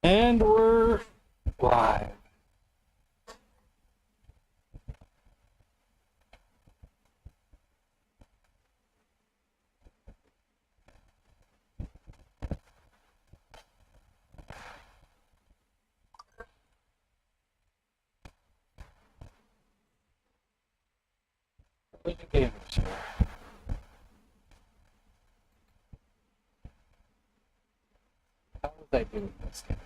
And we're live. Look at gamers here. How was I doing this game?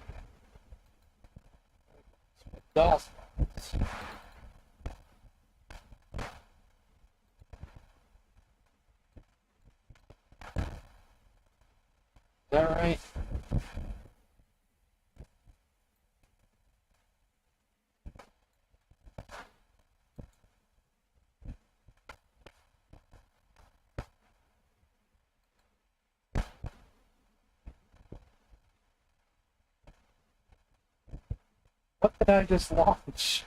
DOS. Is that right? What did I just launch?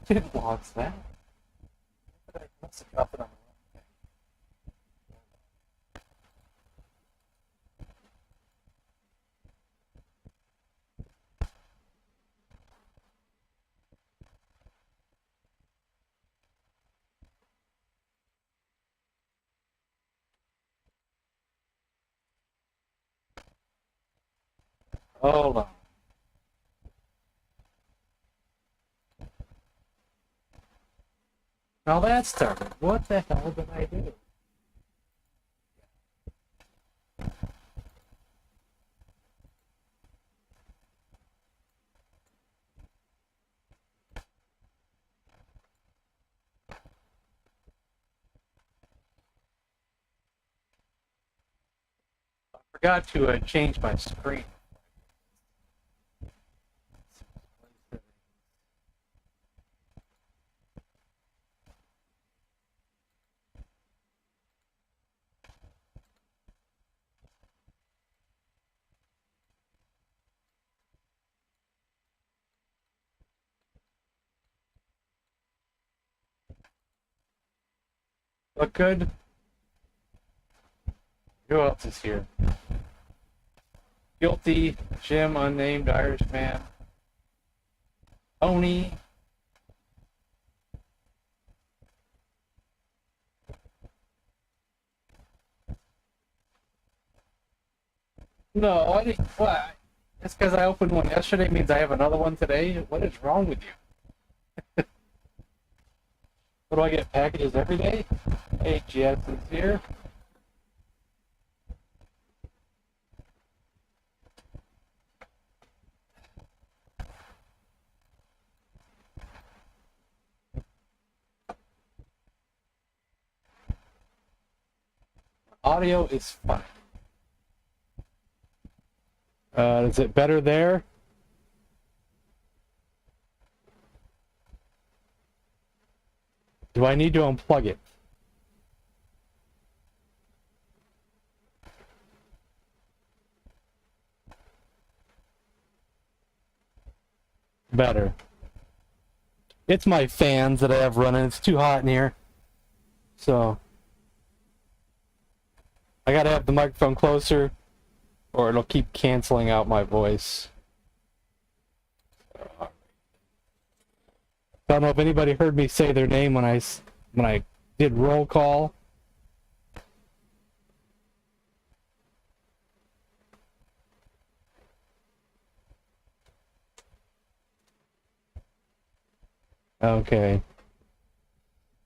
I didn't launch that. I must have dropped it on the wrong thing. Hold on. Now that started. What the hell did I do? I forgot to change my screen. Look good? Who else is here? Guilty, Jim, unnamed Irishman, Tony. No, I didn't. What? Just because I opened one yesterday means I have another one today? What is wrong with you? What do I get? Packages every day? Hey, Jetson's here. Audio is fine. Is it better there? Do I need to unplug it? Better. It's my fans that I have running. It's too hot in here. So I gotta have the microphone closer or it'll keep canceling out my voice. I don't know if anybody heard me say their name when I did roll call. Okay.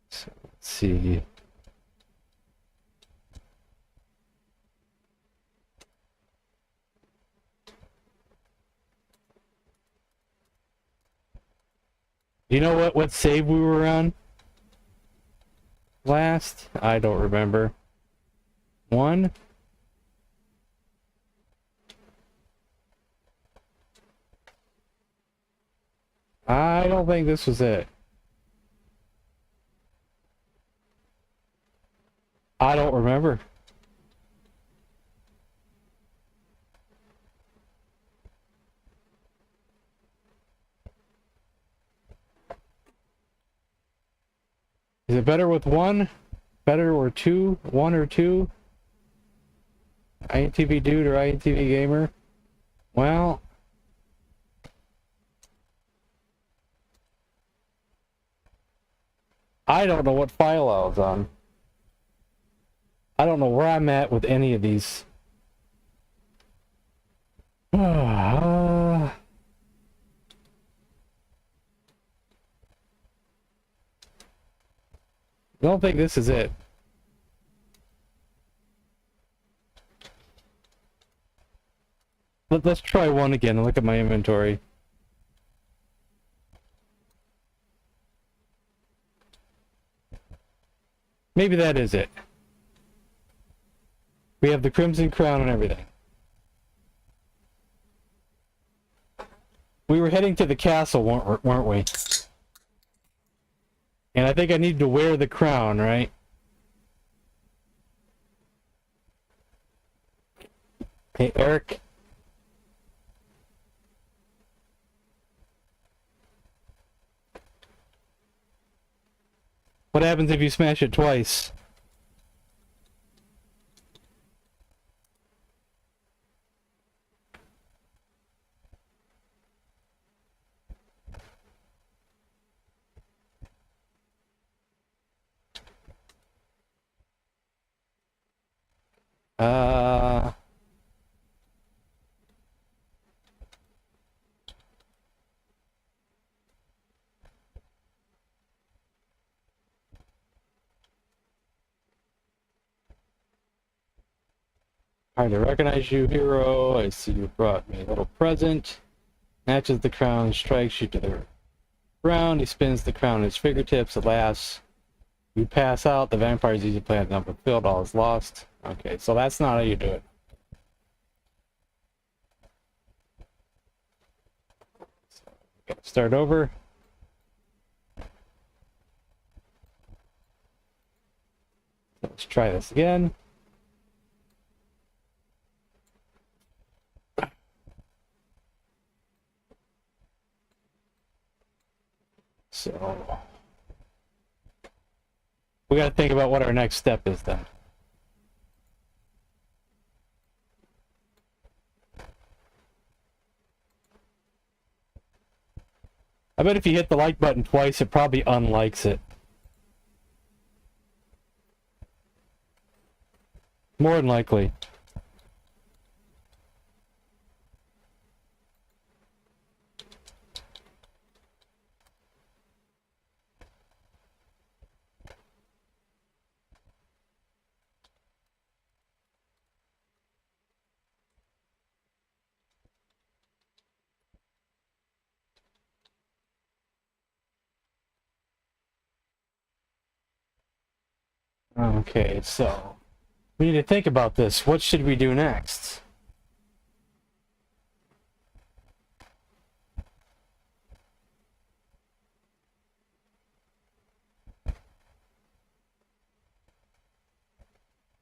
So let's see. You know what save we were on last? I don't remember. One? I don't think this was it. I don't remember. Is it better with one? Better or two? One or two? IntellivisionDude or IntellivisionGamer? Well, I don't know what file I was on. I don't know where I'm at with any of these. I don't think this is it. Let's try one again and look at my inventory. Maybe that is it. We have the Crimson Crown and everything. We were heading to the castle, weren't we? And I think I need to wear the crown, right? Hey, Eric. What happens if you smash it twice? Hard to recognize you, hero. I see you brought me a little present. Matches the crown, strikes you to the ground. He spins the crown in his fingertips. Alas, you pass out. The vampire's easy plan number filled. All is lost. Okay, so that's not how you do it. So, start over. Let's try this again. So we got to think about what our next step is then. I bet if you hit the like button twice, it probably unlikes it. More than likely. Okay, so we need to think about this. What should we do next?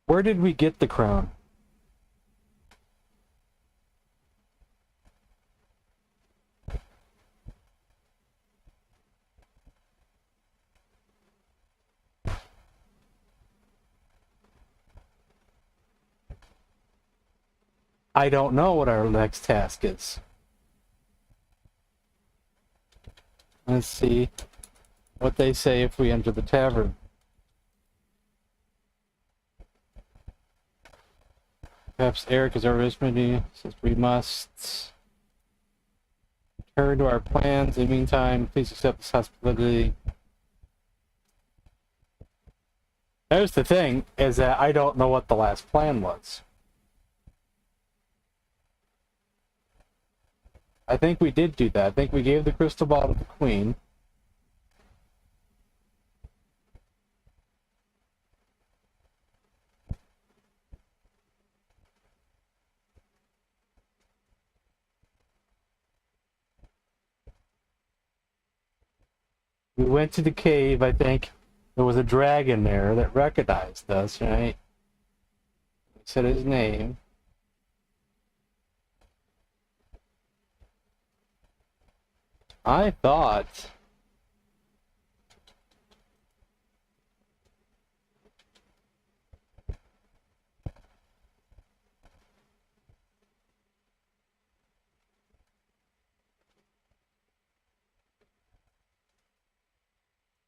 Where did we get the crown? I don't know what our next task is. Let's see what they say if we enter the tavern. Perhaps Eric is our rescuer, says we must return to our plans. In the meantime, please accept this hospitality. There's the thing, is that I don't know what the last plan was. I think we did do that. I think we gave the crystal ball to the queen. We went to the cave, I think. There was a dragon there that recognized us, right? We said his name. I thought...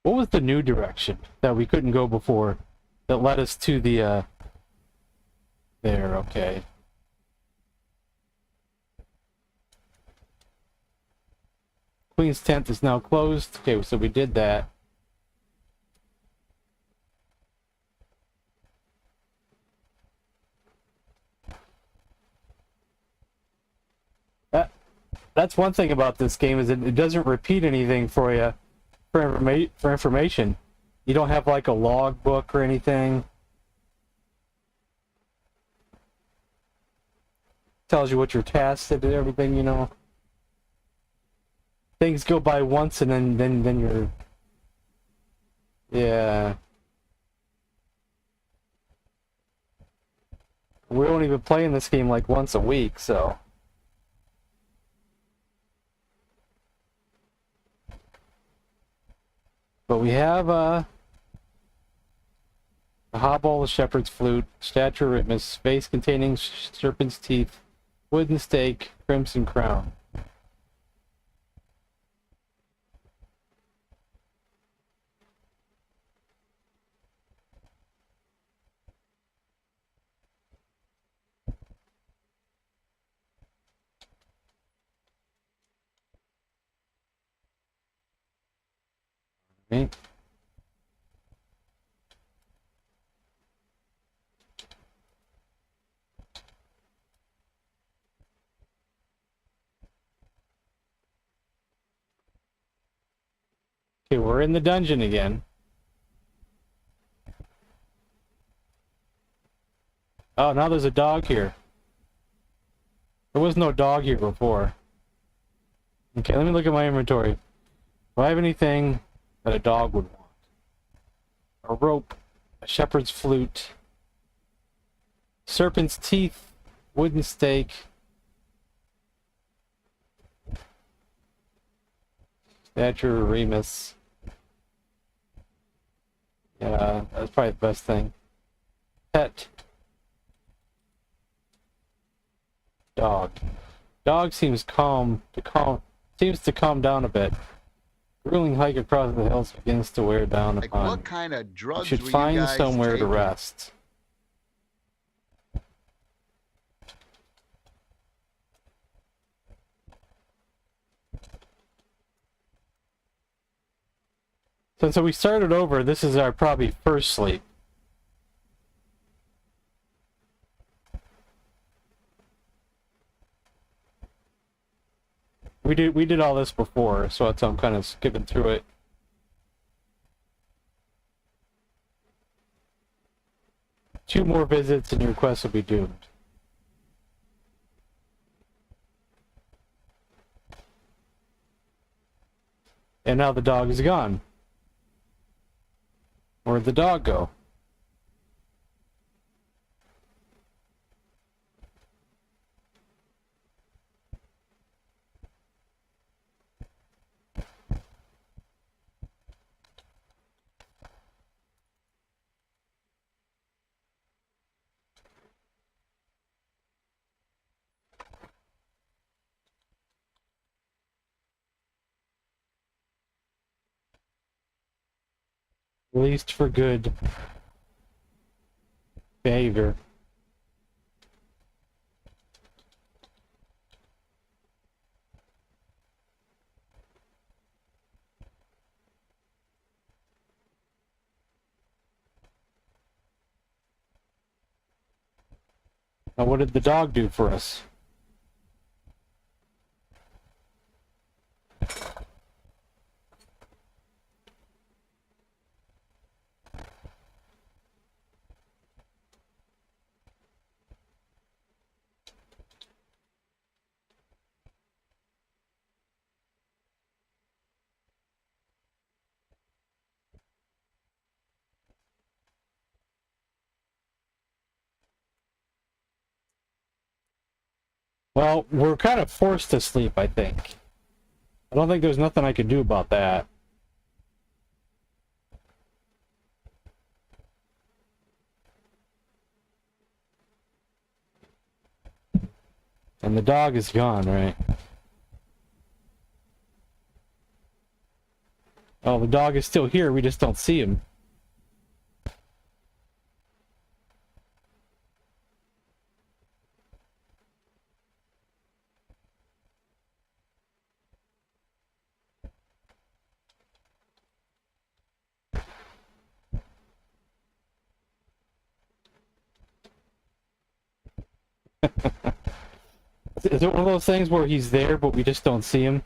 What was the new direction that we couldn't go before that led us to the, there, okay. Queen's tent is now closed. Okay, so we did that. That's one thing about this game, is it doesn't repeat anything for you for information. You don't have like a log book or anything. Tells you what your tasks did and everything, you know. Things go by once and then you're, yeah. We're only been playing this game like once a week, so. But we have a hobble, a shepherd's flute, stature ritmus, vase containing serpent's teeth, wooden stake, crimson crown. Right. Okay, we're in the dungeon again. Oh, now there's a dog here. There was no dog here before. Okay, let me look at my inventory. Do I have anything that a dog would want? A rope, a shepherd's flute, serpent's teeth, wooden stake, stature remus. Yeah, that's probably the best thing. Pet. Dog. Dog seems seems to calm down a bit. Grueling hike across the hills begins to wear down upon. What kind of drugs should were find you guys somewhere to taking? rest. So we started over. This is our probably first sleep. We did all this before, so that's why I'm kind of skipping through it. Two more visits and your quest will be doomed. And now the dog is gone. Where'd the dog go? Released for good behavior. Now, what did the dog do for us? Well, we're kind of forced to sleep, I think. I don't think there's nothing I can do about that. And the dog is gone, right? Oh, the dog is still here. We just don't see him. Is it one of those things where he's there, but we just don't see him?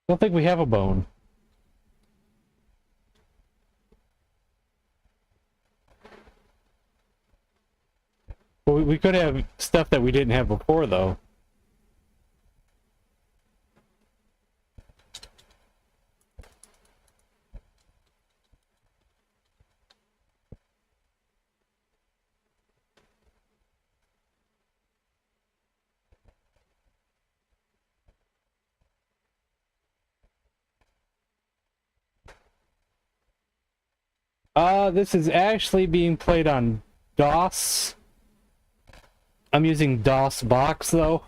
I don't think we have a bone. Well, we could have stuff that we didn't have before, though. This is actually being played on DOS. I'm using DOS box, though,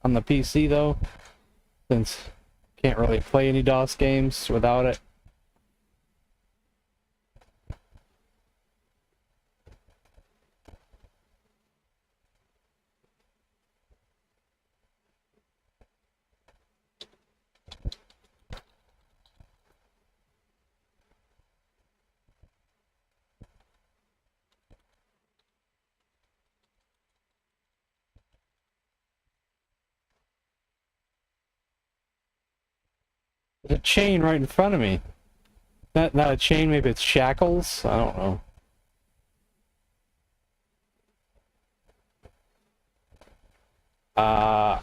on the PC, though, since can't really play any DOS games without it. There's a chain right in front of me. Not a chain, maybe it's shackles? I don't know. I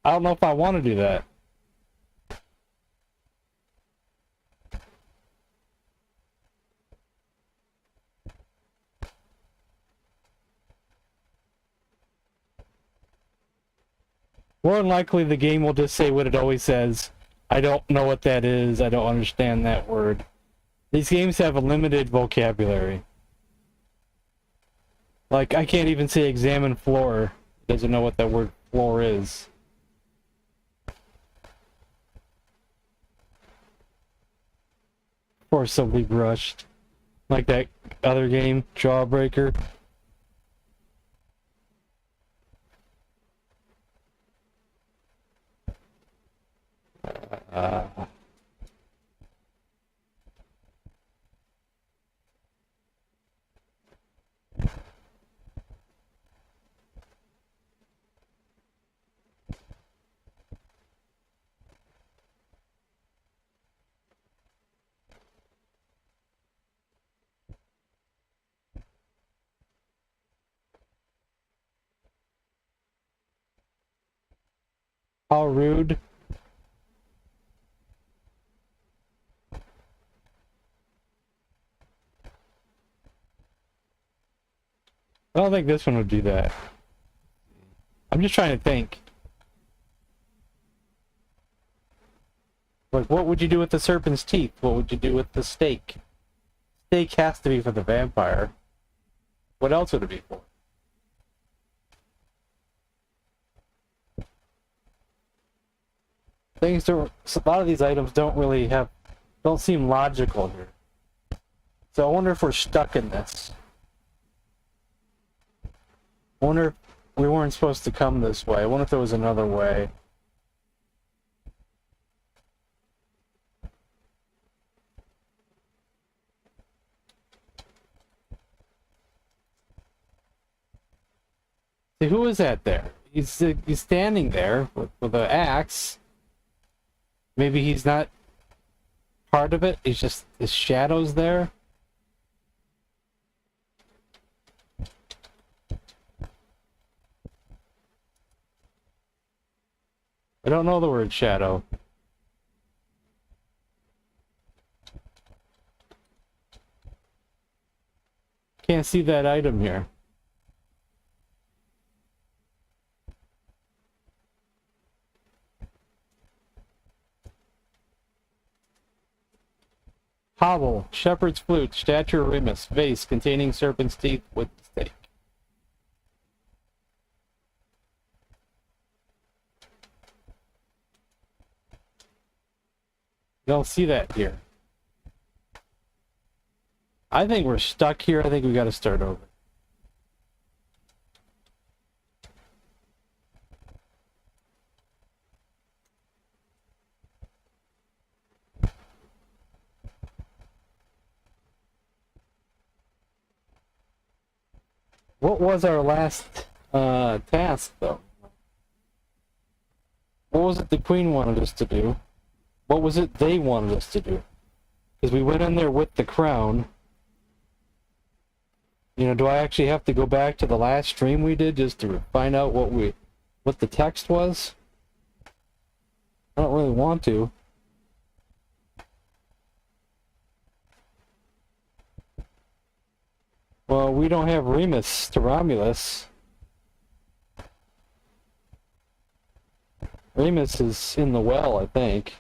don't know if I want to do that. More than likely, the game will just say what it always says. I don't know what that is. I don't understand that word. These games have a limited vocabulary. Like, I can't even say examine floor. It doesn't know what that word floor is. Forcibly brushed. Like that other game, Jawbreaker. How rude. I don't think this one would do that. I'm just trying to think. Like, what would you do with the serpent's teeth? What would you do with the stake? Stake has to be for the vampire. What else would it be for? Things don't. A lot of these items don't seem logical here. So I wonder if we're stuck in this. I wonder if we weren't supposed to come this way. I wonder if there was another way. See, who is that there? He's standing there with an axe. Maybe he's not part of it. He's just his shadow's there. I don't know the word shadow. Can't see that item here. Hobble, shepherd's flute, statue of Remus, vase containing serpent's teeth with stake. You don't see that here. I think we're stuck here. I think we got to start over. What was our last task, though? What was it the Queen wanted us to do? What was it they wanted us to do? Because we went in there with the crown. You know, do I actually have to go back to the last stream we did just to find out what the text was? I don't really want to. Well, we don't have Remus to Romulus. Remus is in the well, I think.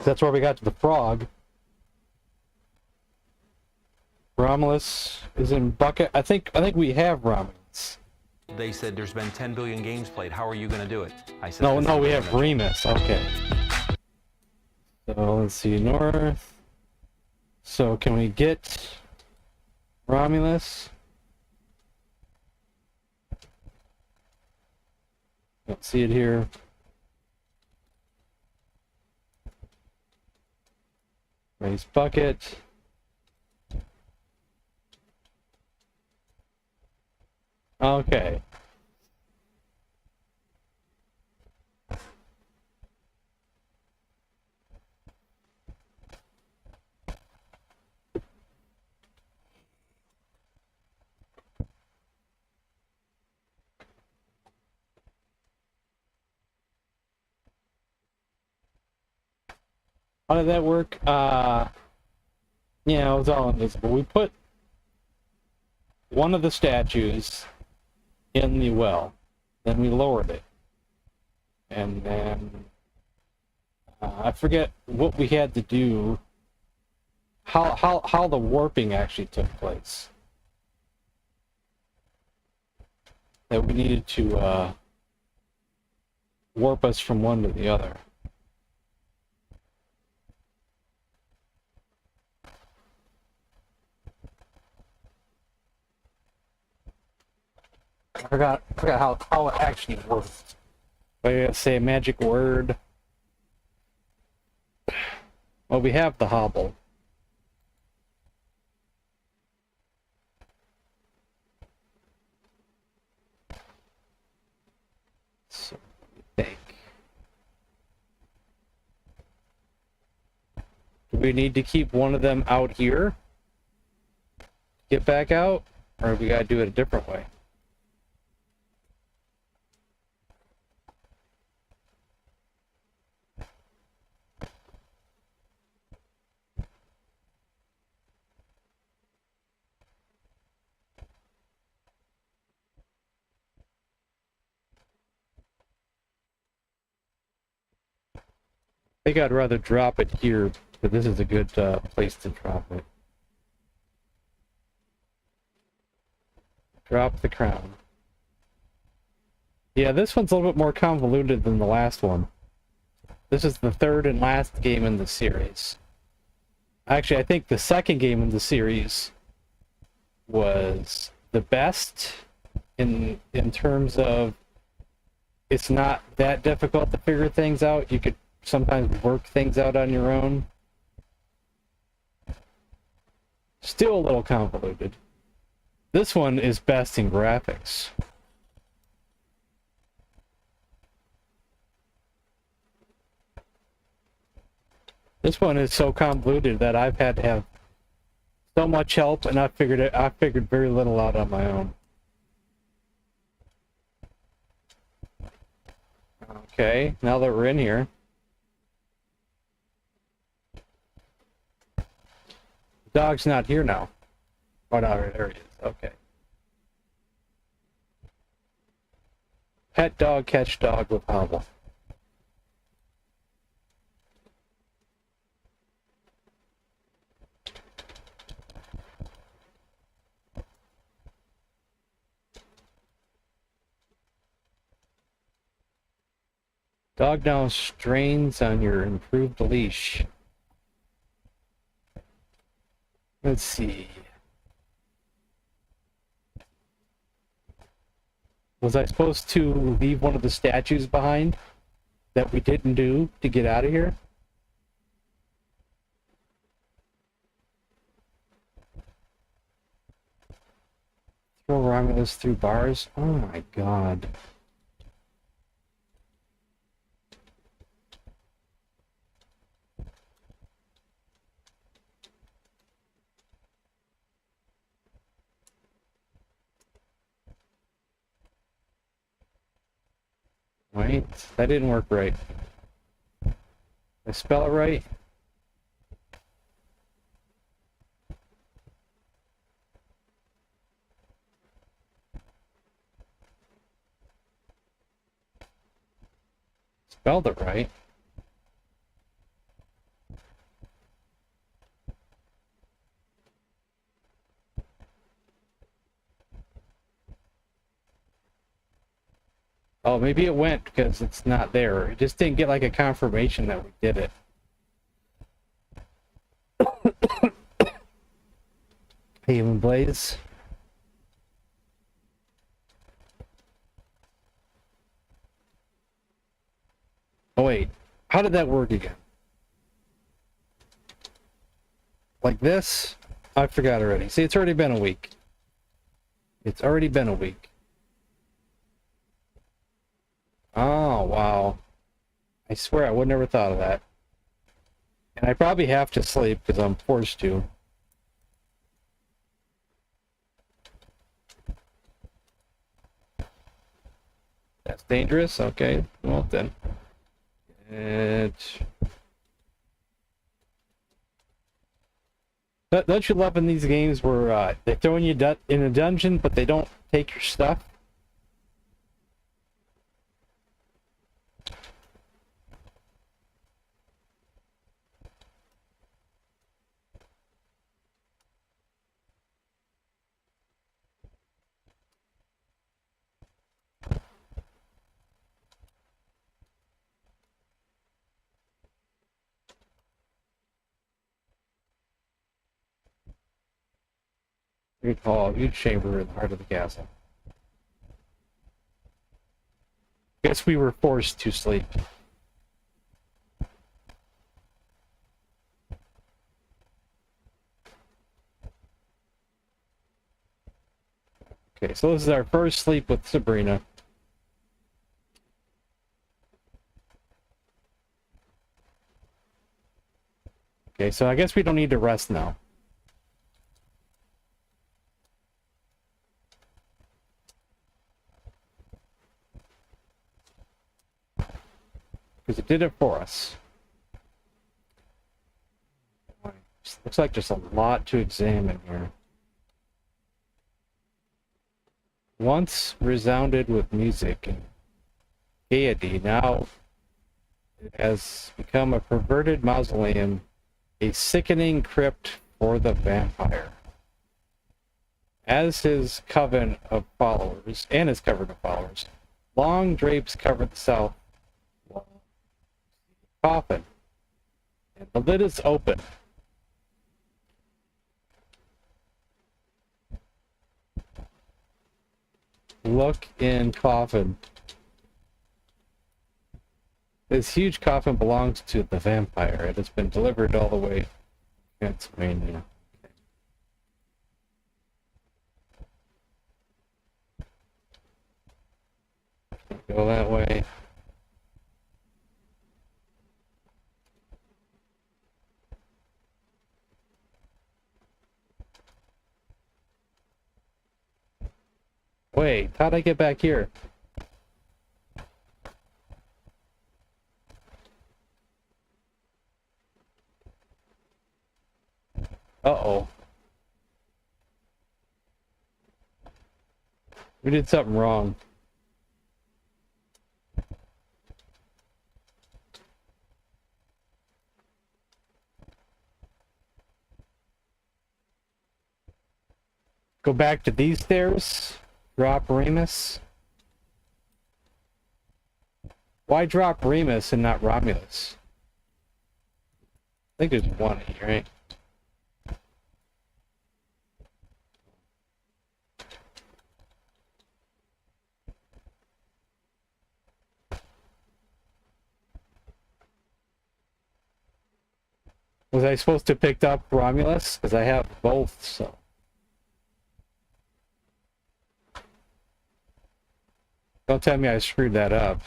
That's where we got to the frog. Romulus is in bucket. I think we have Romulus. They said there's been 10 billion games played. How are you going to do it? I said no, we have Remus. Okay. So let's see, north. So can we get Romulus? Don't see it here. Raise bucket. Okay. How did that work? Yeah, it was all invisible. We put one of the statues in the well, then we lowered it, and then I forget what we had to do. How the warping actually took place. That we needed to warp us from one to the other. I forgot how it actually works. I gotta say a magic word. Well, we have the hobble. So, I think. Do we need to keep one of them out here? Get back out? Or we gotta do it a different way? I think I'd rather drop it here, but this is a good place to drop it. Drop the crown. Yeah, this one's a little bit more convoluted than the last one. This is the third and last game in the series. Actually, I think the second game in the series was the best in terms of it's not that difficult to figure things out. You could sometimes work things out on your own. Still a little convoluted. This one is best in graphics. This one is so convoluted that I've had to have so much help, and I figured very little out on my own. Okay, now that we're in here. The dog's not here now. Oh, no, there he is. Okay. Pet dog, catch dog with hobble. Dog now strains on your improved leash. Let's see. Was I supposed to leave one of the statues behind that we didn't do to get out of here? Throw Romulus through bars? Oh my god. Wait, that didn't work right. Did I spell it right? Spelled it right. Oh, maybe it went because it's not there. It just didn't get like a confirmation that we did it. Haven Blaze. Oh wait, how did that work again? Like this? I forgot already. See, it's already been a week. It's already been a week. Oh, wow. I swear I would never thought of that. And I probably have to sleep because I'm forced to. That's dangerous? Okay, well then. Don't you love in these games where they're throwing you in a dungeon, but they don't take your stuff? Good call. Huge chamber in the heart of the castle. Guess we were forced to sleep. Okay, so this is our first sleep with Sabrina. Okay, so I guess we don't need to rest now. Because it did it for us. Looks like there's a lot to examine here. Once resounded with music and gaiety, now it has become a perverted mausoleum, a sickening crypt for the vampire. As his coven of followers, long drapes cover the south wall. Coffin, and the lid is open. Look in coffin. This huge coffin belongs to the vampire. It has been delivered all the way to Transylvania. Go that way. Wait, how'd I get back here? Uh-oh. We did something wrong. Go back to these stairs. Drop Remus. Why drop Remus and not Romulus? I think there's one here, right? Was I supposed to pick up Romulus? Because I have both, so. Don't tell me I screwed that up.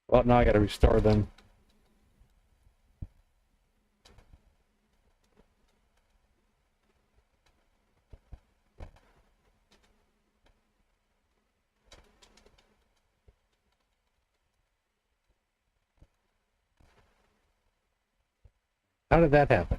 Well, now I gotta restore them. How did that happen?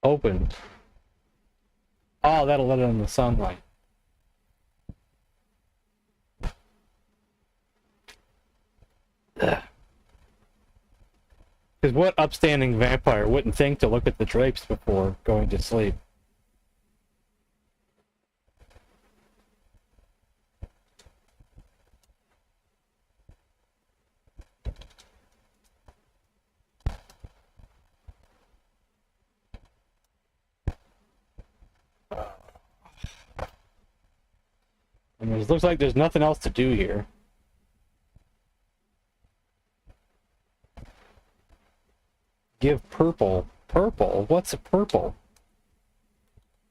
Open. Oh, that'll let it in the sunlight. Because what upstanding vampire wouldn't think to look at the drapes before going to sleep? And it looks like there's nothing else to do here. Give purple. Purple? What's a purple?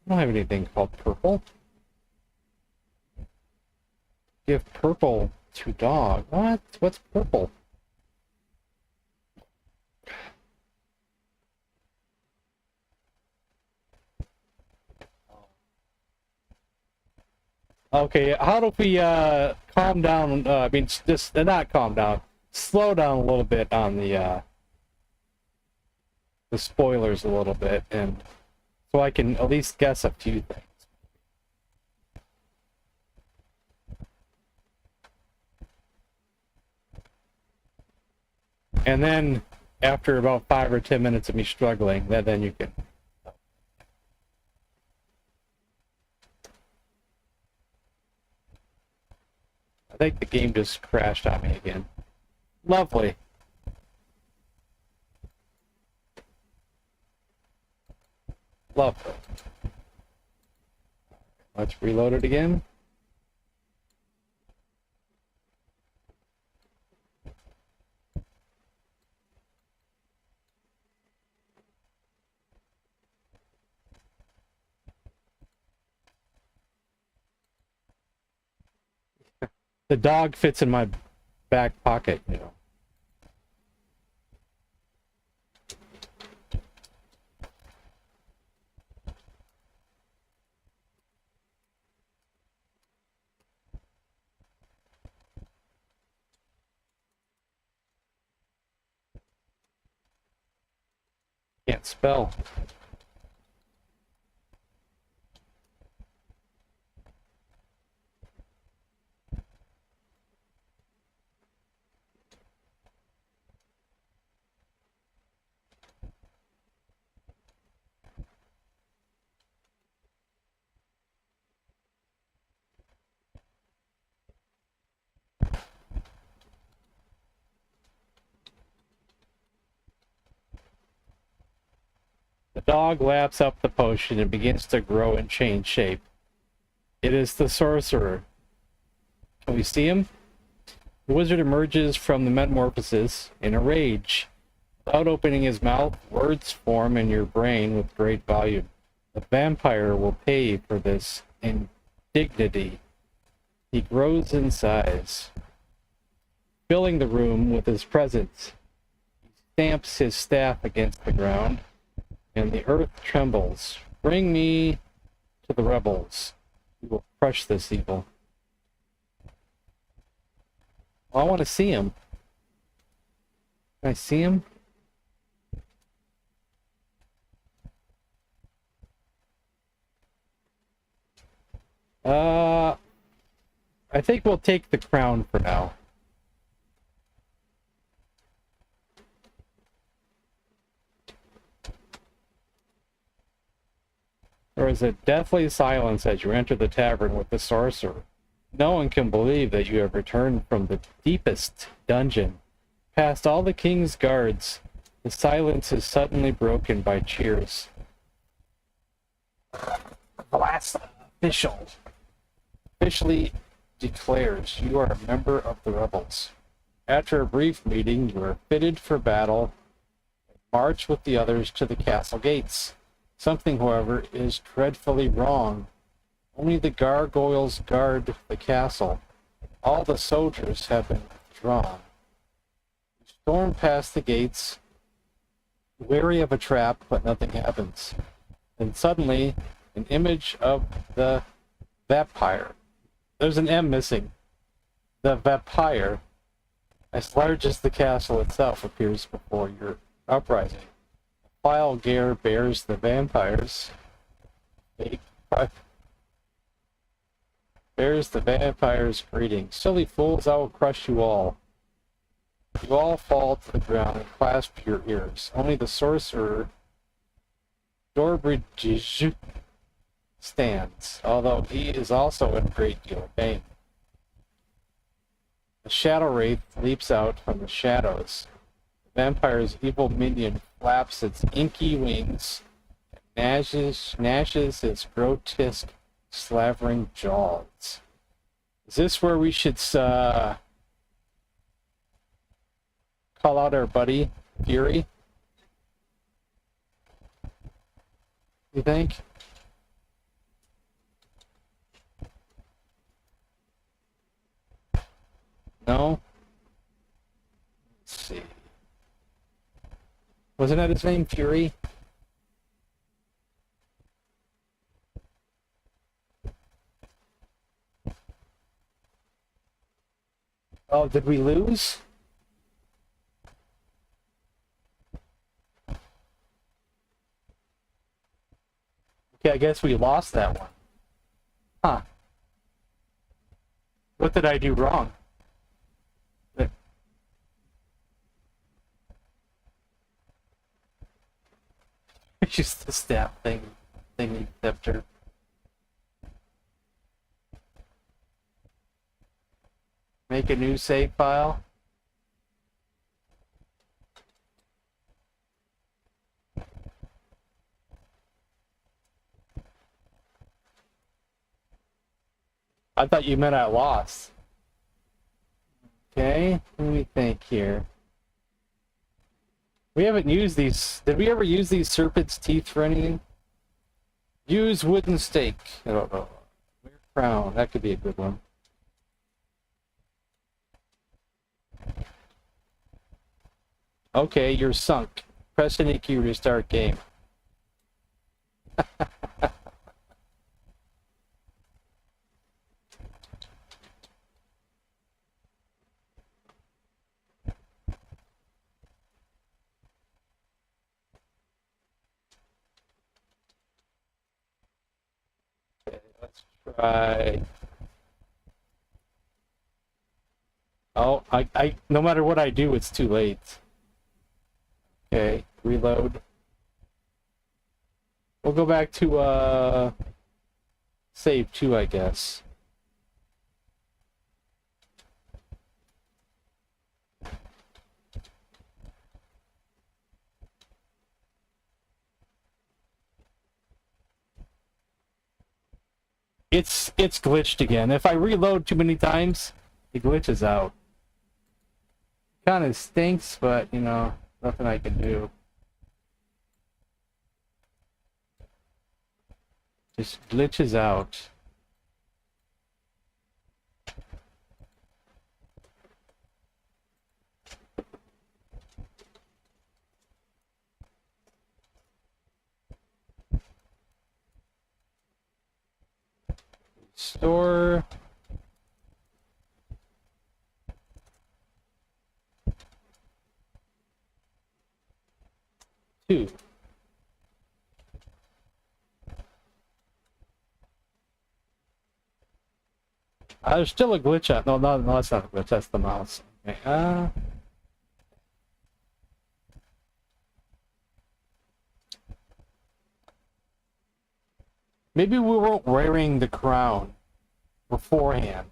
I don't have anything called purple. Give purple to dog. What? What's purple? Okay, how do we calm down? I mean, just not calm down. Slow down a little bit on the spoilers a little bit, and so I can at least guess a few things. And then, after about 5 or 10 minutes of me struggling, then you can. I think the game just crashed on me again. Lovely. Lovely. Let's reload it again. The dog fits in my back pocket, you know. Can't spell. The dog laps up the potion and begins to grow and change shape. It is the sorcerer. Can we see him? The wizard emerges from the metamorphosis in a rage. Without opening his mouth, words form in your brain with great volume. The vampire will pay for this indignity. He grows in size, filling the room with his presence. He stamps his staff against the ground, and the earth trembles. Bring me to the rebels. We will crush this evil. I want to see him. Can I see him? I think we'll take the crown for now. There is a deathly silence as you enter the tavern with the sorcerer. No one can believe that you have returned from the deepest dungeon. Past all the king's guards, the silence is suddenly broken by cheers. The last official officially declares you are a member of the rebels. After a brief meeting, you are fitted for battle and march with the others to the castle gates. Something, however, is dreadfully wrong. Only the gargoyles guard the castle. All the soldiers have been withdrawn. You storm past the gates, wary of a trap, but nothing happens. Then suddenly, an image of the vampire. There's an M missing. The vampire, as large as the castle itself, appears before your uprising. File gear bears the vampires. Bears the vampire's greeting. Silly fools, I will crush you all. You all fall to the ground and clasp your ears. Only the sorcerer, Dorbridge, stands, although he is also in a great deal of pain. A shadow wraith leaps out from the shadows. The vampire's evil minion flaps its inky wings and gnashes its grotesque, slavering jaws. Is this where we should call out our buddy, Fury? You think? No? Let's see. Wasn't that his name, Fury? Oh, did we lose? Okay, I guess we lost that one. Huh. What did I do wrong? Just the staff thingy scepter. Make a new save file. I thought you meant I lost. Okay, let me think here. We haven't used these. Did we ever use these serpent's teeth for anything? Use wooden stake. I don't know. Crown. That could be a good one. Okay, you're sunk. Press any key to start game. Let's try. Oh, I no matter what I do, it's too late. Okay, reload. We'll go back to save 2, I guess. It's glitched again. If I reload too many times, it glitches out. Kind of stinks, but you know, nothing I can do. Just glitches out. Store. Two. There's still a glitch out. No, that's not a glitch. That's the mouse. Okay. Maybe we weren't wearing the crown beforehand.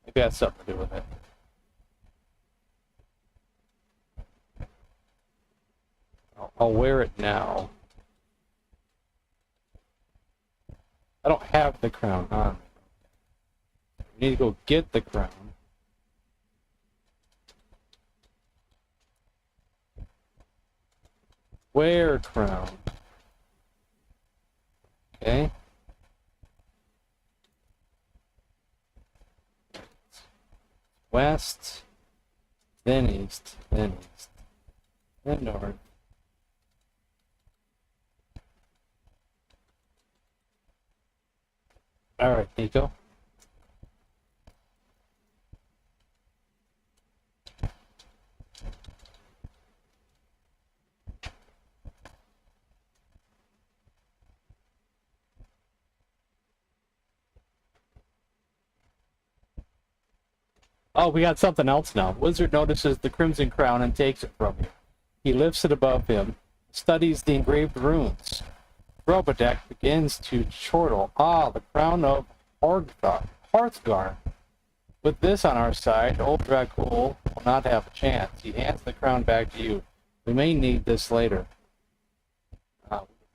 Maybe that's something to do with it. I'll wear it now. I don't have the crown on me. We need to go get the crown. Wear crown. Okay. West, then east, then north. All right, Nico. Oh, we got something else now. Wizard notices the Crimson Crown and takes it from you. He lifts it above him, studies the engraved runes. Robodeck begins to chortle. Ah, the crown of Hearthgar. With this on our side, old Dracul will not have a chance. He hands the crown back to you. We may need this later.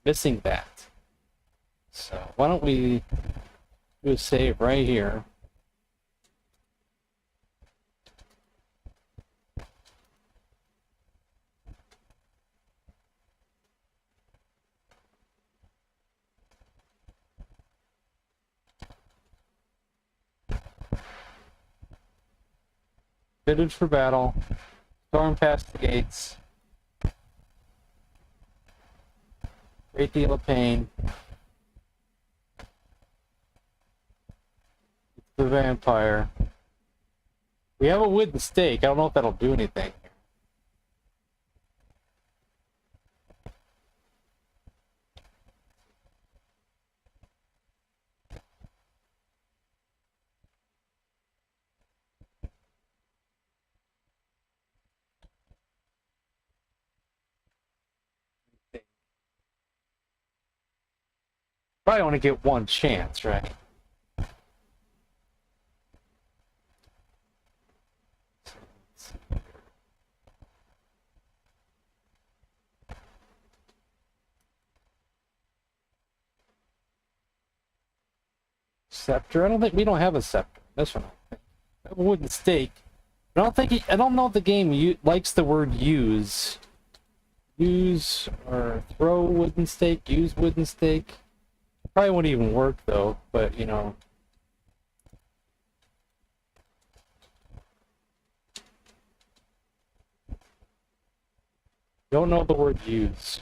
Missing that. So why don't we do a save right here. Fitted for battle. Storm past the gates. Great deal of pain. It's the vampire. We have a wooden stake. I don't know if that'll do anything. Probably only get one chance, right? Scepter? I don't think we don't have a scepter. This one, I think. I have a wooden stake. I don't think I don't know if the game likes the word use. Use or throw wooden stake. Use wooden stake. Probably won't even work though. But you know. Don't know the word use.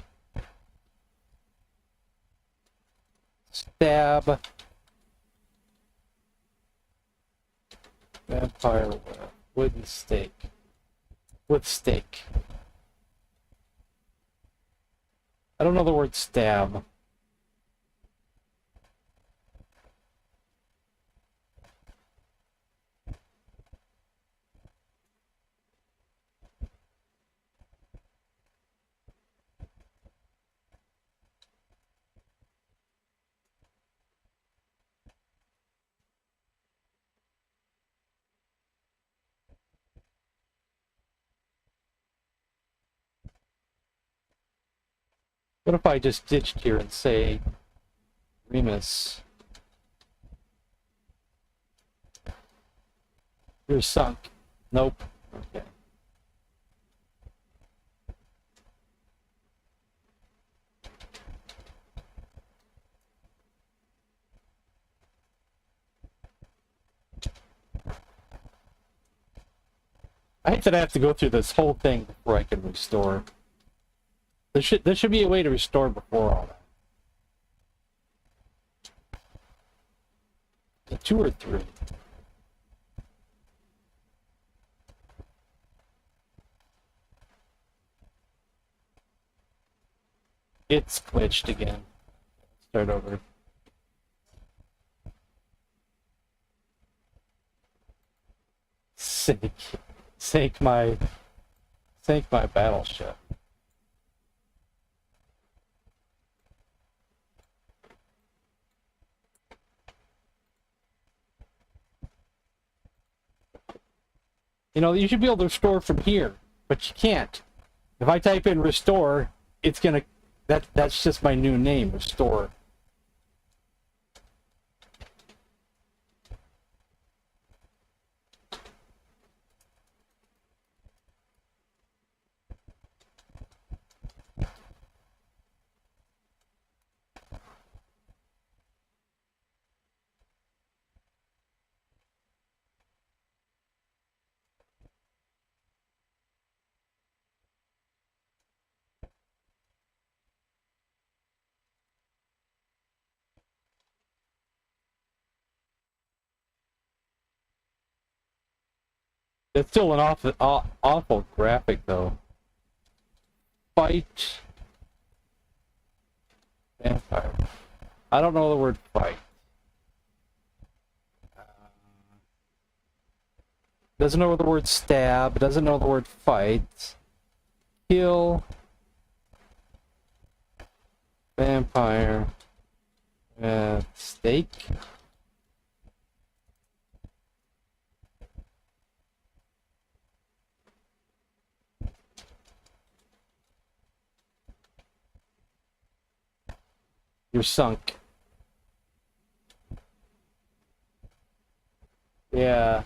Stab. Vampire wooden stake. With stake. I don't know the word stab. What if I just ditched here and say Remus, you're sunk. Nope. Okay. I hate that I have to go through this whole thing before I can restore. There should be a way to restore before all that. 2 or 3. It's glitched again. Start over. Sink my battleship. You know, you should be able to restore from here, but you can't. If I type in restore, it's gonna, that's just my new name, restore. It's still an awful graphic, though. Fight. Vampire. I don't know the word fight. Doesn't know the word stab. Doesn't know the word fight. Kill. Vampire. Steak. You're sunk. Yeah.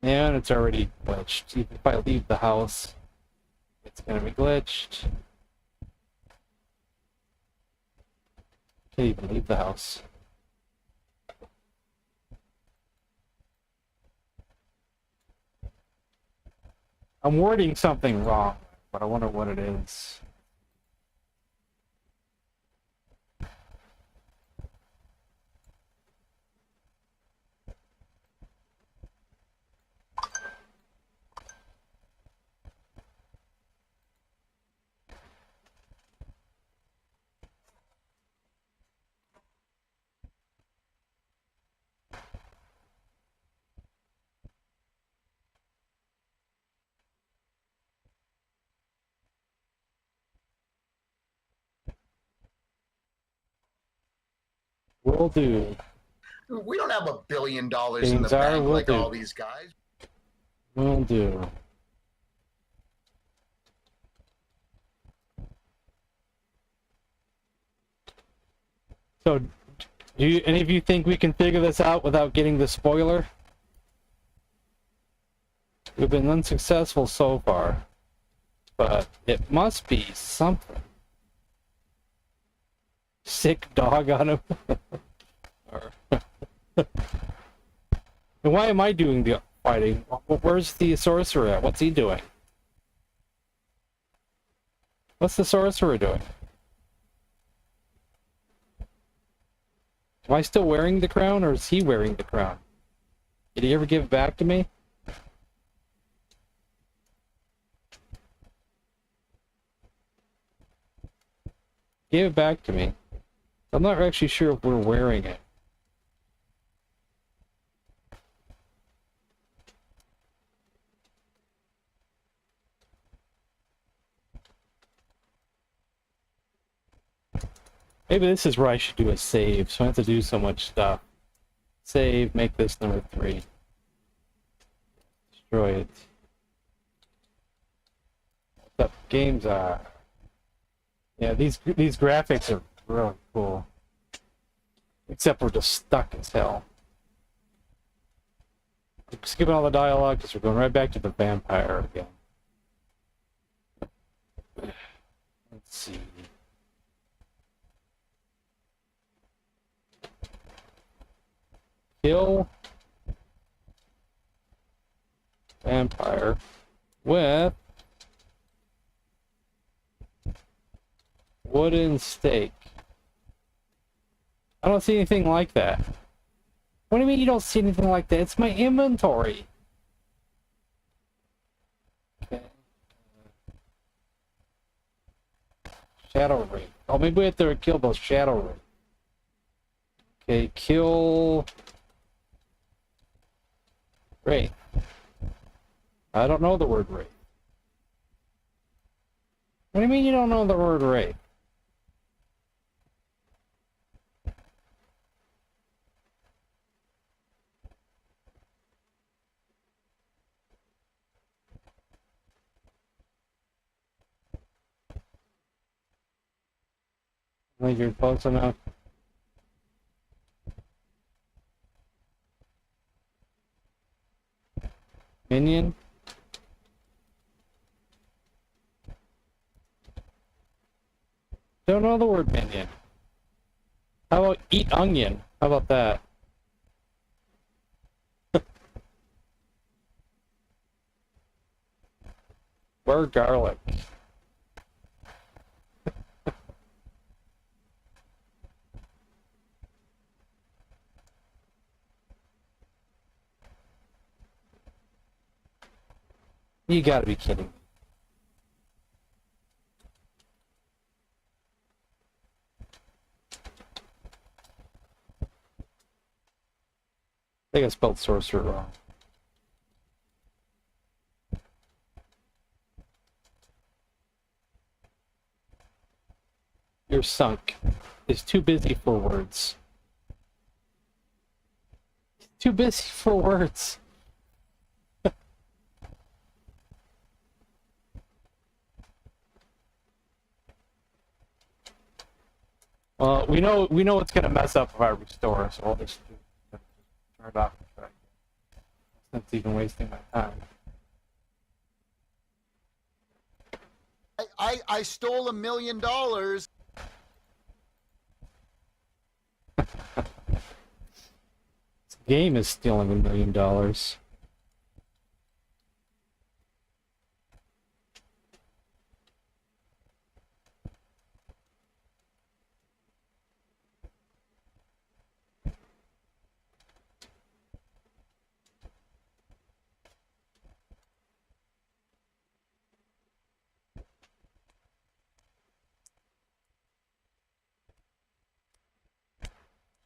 And it's already glitched. Even if I leave the house, it's gonna be glitched. Can't even leave the house. I'm wording something wrong, but I wonder what it is. Will do. We don't have $1 billion in the bank like all these guys. Will do. So, do any of you think we can figure this out without getting the spoiler? We've been unsuccessful so far, but it must be something. Sick dog on him. And why am I doing the fighting? Where's the sorcerer at? What's he doing? What's the sorcerer doing? Am I still wearing the crown, or is he wearing the crown? Did he ever give it back to me? Give it back to me. I'm not actually sure if we're wearing it. Maybe this is where I should do a save, so I don't have to do so much stuff. Save, make this number 3. Destroy it. What games are? Yeah, these graphics are really cool. Except we're just stuck as hell. I'm skipping all the dialogue because we're going right back to the vampire again. Let's see. Kill vampire with wooden stake. I don't see anything like that. What do you mean you don't see anything like that? It's my inventory. Okay. Shadow Wraith. Oh, maybe we have to kill those Shadow Wraith. Okay, kill Wraith. I don't know the word Wraith. What do you mean you don't know the word Wraith? I think you're close enough. Minion? Don't know the word minion. How about eat onion? How about that? Or garlic. You gotta be kidding me. I think I spelled sorcerer wrong. You're sunk. Is too busy for words. Too busy for words. We know it's gonna mess up if I restore, so I'll just turn it off. That's even wasting my time. I stole $1 million. This game is stealing $1 million.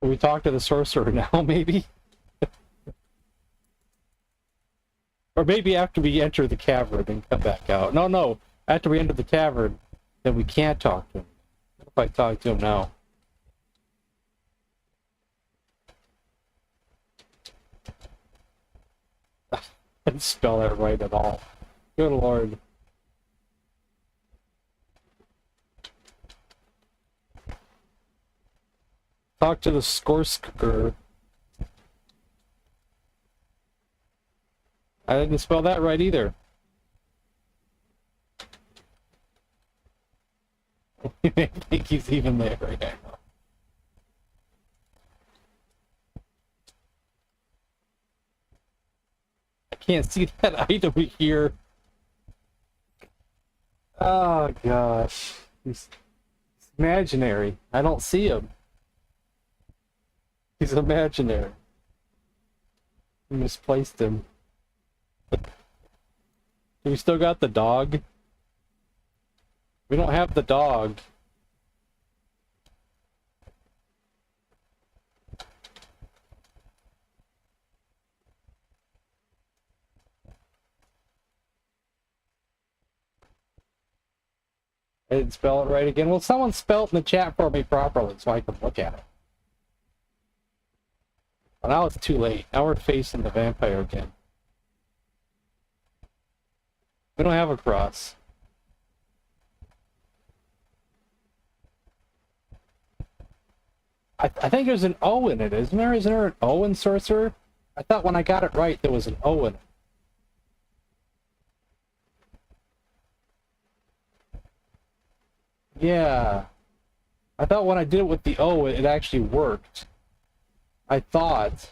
Will we talk to the sorcerer now, maybe? Or maybe after we enter the cavern and come back out. No. After we enter the cavern, then we can't talk to him. What if I talk to him now? I didn't spell that right at all. Good lord. Talk to the Skorsker. I didn't spell that right either. I think he's even there right now. I can't see that item here. Oh gosh. He's imaginary. I don't see him. He's imaginary. I misplaced him. We still got the dog? We don't have the dog. I didn't spell it right again. Well, someone spelled in the chat for me properly so I can look at it. Well, now it's too late. Now we're facing the vampire again. We don't have a cross. I think there's an O in it, isn't there? Isn't there an O in Sorcerer? I thought when I got it right, there was an O in it. Yeah. I thought when I did it with the O, it actually worked. I thought.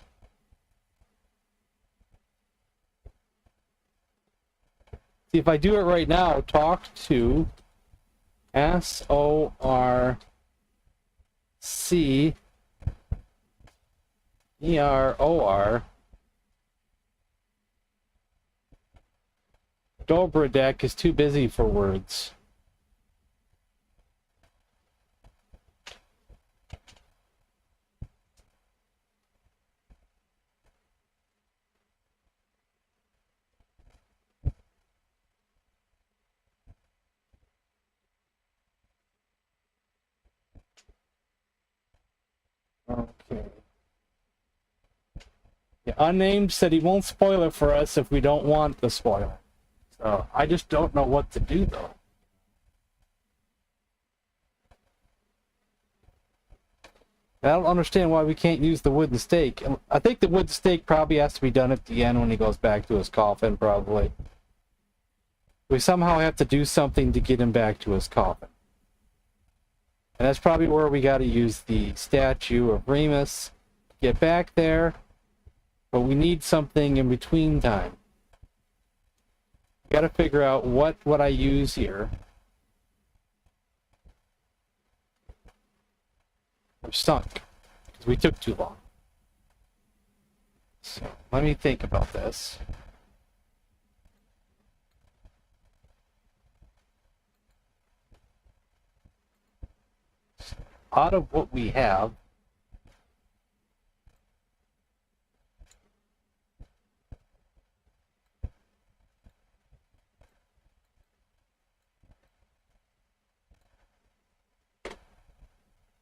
See, if I do it right now, talk to SORCEROR Dobrodek is too busy for words. Okay. Yeah, Unnamed said he won't spoil it for us if we don't want the spoiler. So I just don't know what to do though. I don't understand why we can't use the wooden stake. I think the wooden stake probably has to be done at the end when he goes back to his coffin, probably. We somehow have to do something to get him back to his coffin. And that's probably where we got to use the statue of Remus. Get back there. But we need something in between time. We got to figure out what I use here. We're sunk. Because we took too long. So, let me think about this. Out of what we have,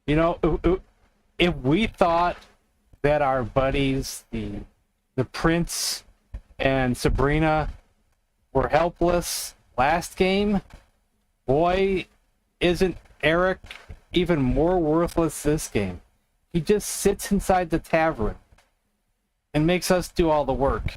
you know, if we thought that our buddies, the Prince and Sabrina, were helpless last game, boy, isn't Eric even more worthless this game. He just sits inside the tavern and makes us do all the work.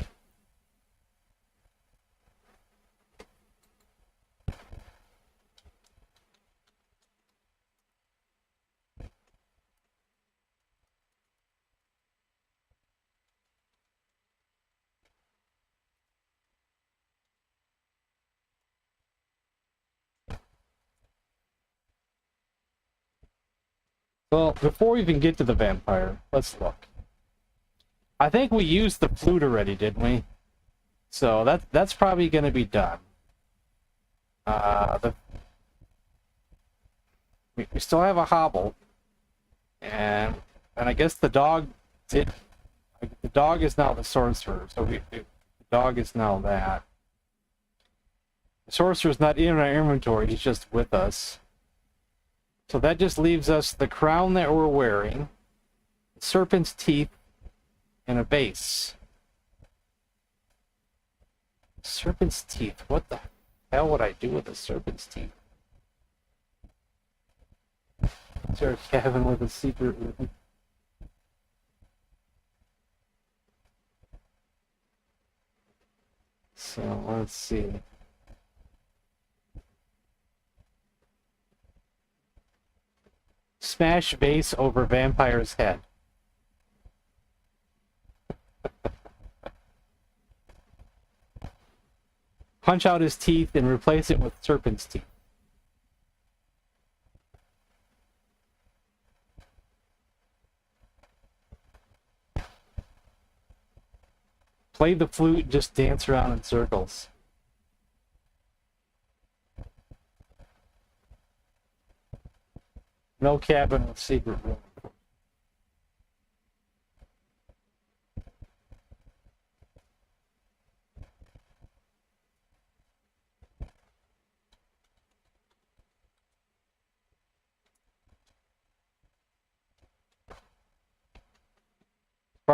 Well, before we even get to the vampire, let's look. I think we used the flute already, didn't we? So that's probably going to be done. We still have a hobble, and I guess the dog did. The dog is now the sorcerer, so the dog is now that. The sorcerer's not in our inventory; he's just with us. So that just leaves us the crown that we're wearing, serpent's teeth, and a base. Serpent's teeth. What the hell would I do with a serpent's teeth? Is there a cabin with a secret room? So let's see. Smash vase over vampire's head. Punch out his teeth and replace it with serpent's teeth. Play the flute, just dance around in circles. No cabin with secret room.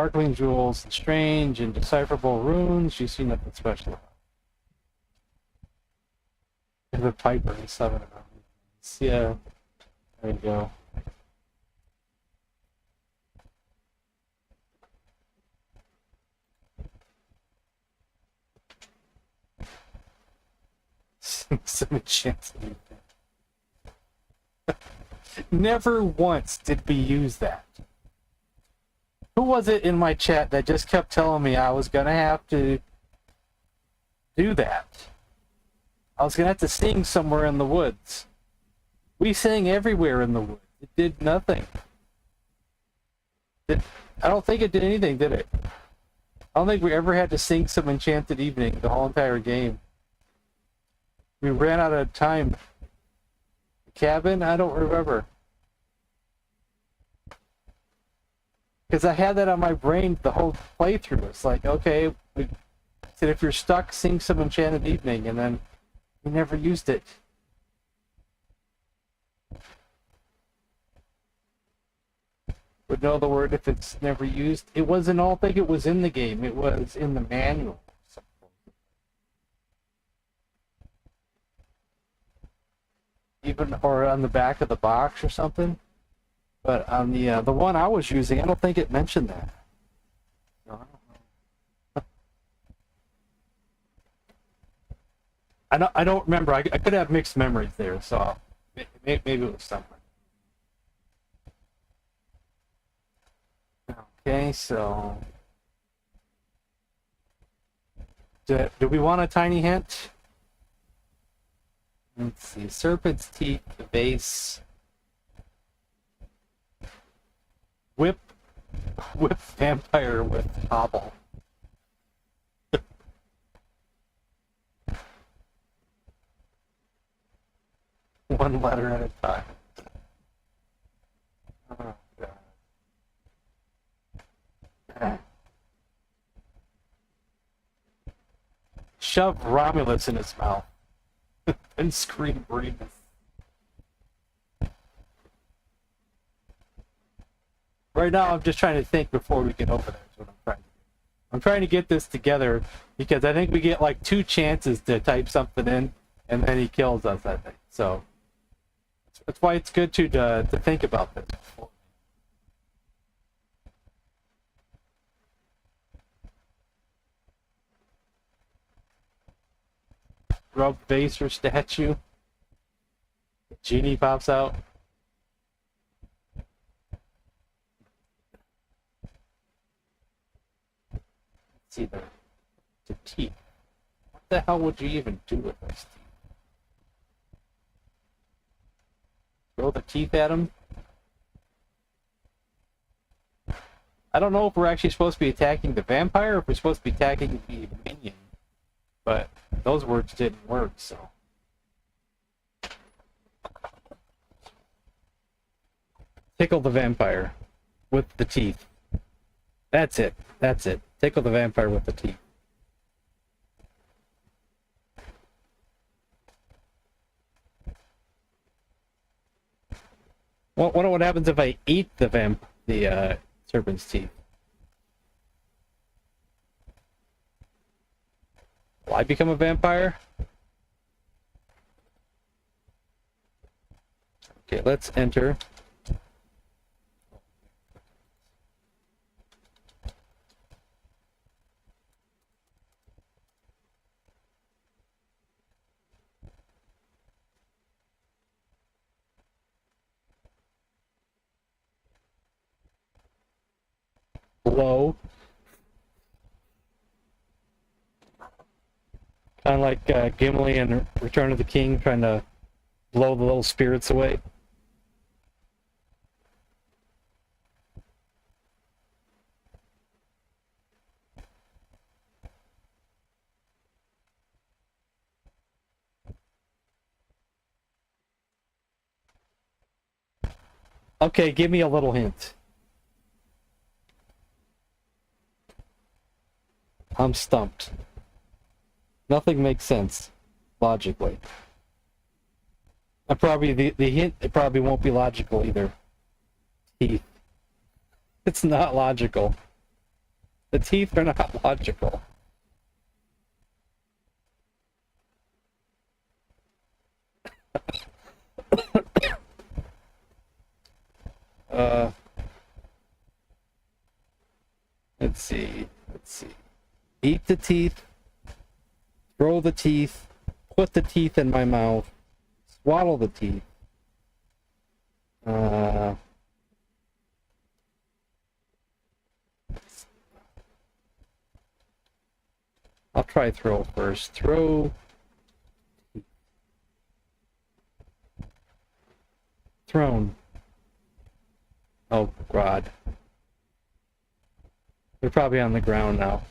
sparkling jewels and strange and decipherable runes. You see nothing special. The Piper and 7 of them. Yeah, there you go. Some chance. Never once did we use that. Who was it in my chat that just kept telling me I was gonna have to do that? I was gonna have to sing somewhere in the woods. We sang everywhere in the woods. It did nothing. I don't think it did anything, did it? I don't think we ever had to sing some Enchanted Evening the whole entire game. We ran out of time. Cabin? I don't remember. Because I had that on my brain the whole playthrough. It's like, okay, we said if you're stuck, sing some Enchanted Evening, and then we never used it. Would know the word if it's never used. It wasn't. I don't think it was in the game. It was in the manual. Even or on the back of the box or something. But on the one I was using, I don't think it mentioned that. No, I don't know. I don't remember. I could have mixed memories there, so maybe it was somewhere. Okay, so do we want a tiny hint? Let's see. Serpent's teeth, the base. Whip vampire with hobble. One letter at a time. Oh, God. Shove Romulus in his mouth and scream Remus. Right now, I'm just trying to think before we get over there. Is what I'm trying to do. I'm trying to get this together because I think we get like 2 chances to type something in, and then he kills us. I think so. That's why it's good to think about this before. Rub base or statue. Genie pops out. See the teeth. What the hell would you even do with those teeth? Throw the teeth at him? I don't know if we're actually supposed to be attacking the vampire or if we're supposed to be attacking the minion. But those words didn't work, so. Tickle the vampire with the teeth. That's it. That's it. Tickle the vampire with the teeth. Wonder what happens if I eat the serpent's teeth. Will I become a vampire? Okay, let's enter. Blow. Kind of like Gimli in Return of the King trying to blow the little spirits away. Okay, give me a little hint. I'm stumped. Nothing makes sense logically. Probably the hint, it probably won't be logical either. Teeth. It's not logical. The teeth are not logical. Uh, let's see. Eat the teeth, throw the teeth, put the teeth in my mouth, swallow the teeth. I'll try throw first. Throw. Thrown. Oh, God. They're probably on the ground now.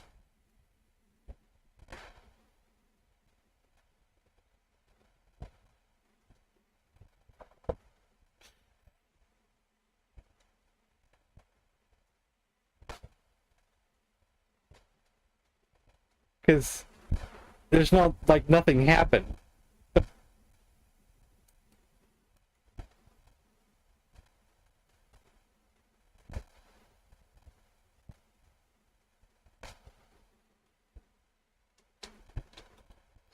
Because there's no, like, nothing happened.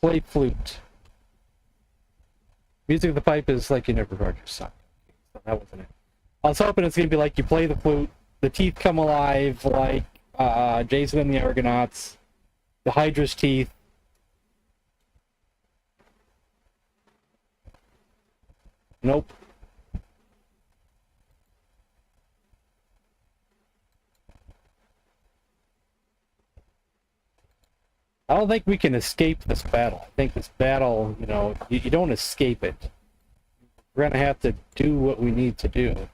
Play flute. Music of the pipe is like you never heard your song. So that wasn't it. I was hoping it's gonna be like you play the flute, the teeth come alive, like Jason and the Argonauts, the Hydra's teeth. Nope. I don't think we can escape this battle. I think this battle, you know, you don't escape it. We're gonna have to do what we need to do.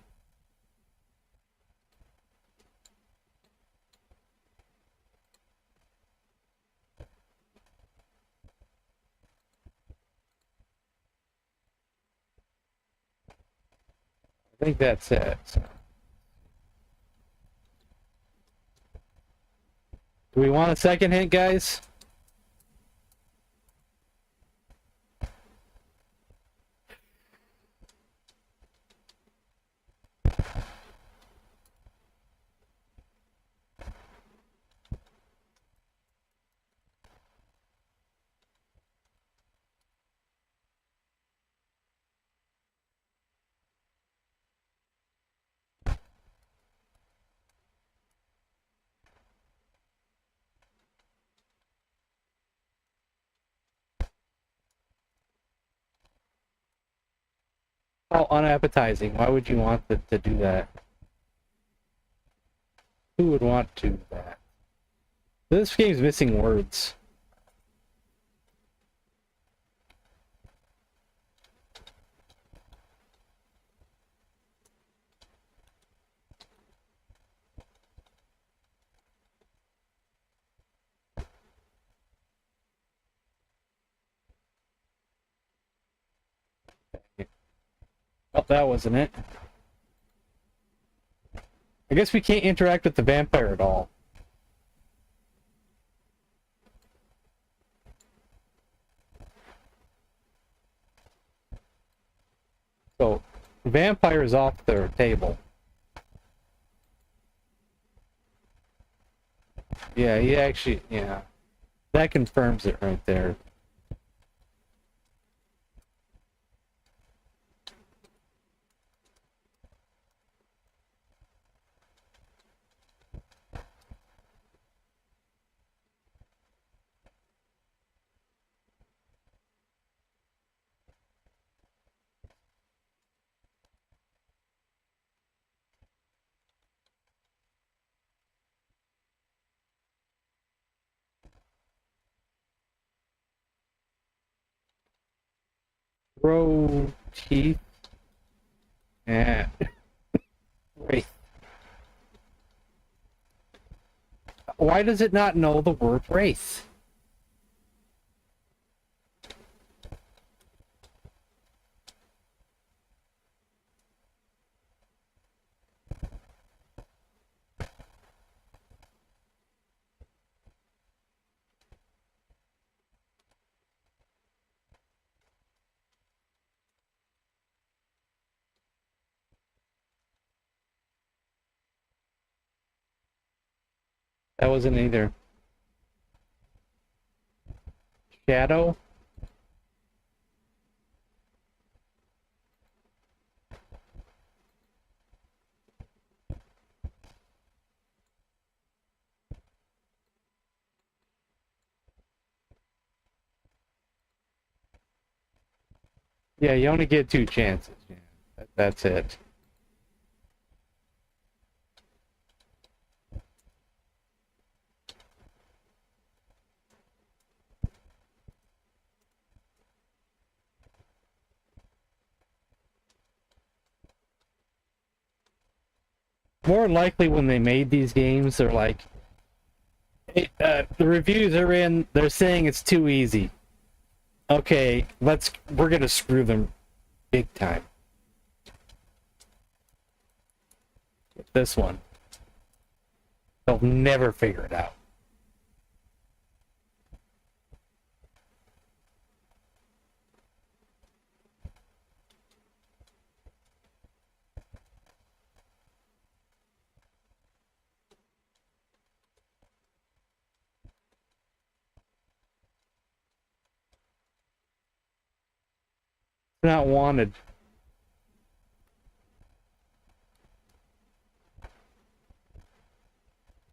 I think that's it. Do we want a second hint, guys? Oh, unappetizing. Why would you want to do that? Who would want to do that? This game's missing words. Oh, that wasn't it. I guess we can't interact with the vampire at all. So, the vampire is off their table. Yeah, he actually, yeah. That confirms it right there. Throw teeth and wait. Why does it not know the word race? That wasn't either. Shadow? Yeah, you only get 2 chances. Yeah, that's it. More than likely, when they made these games, they're like, hey, the reviews are in, they're saying it's too easy. Okay, we're gonna screw them big time. This one. They'll never figure it out. Not wanted.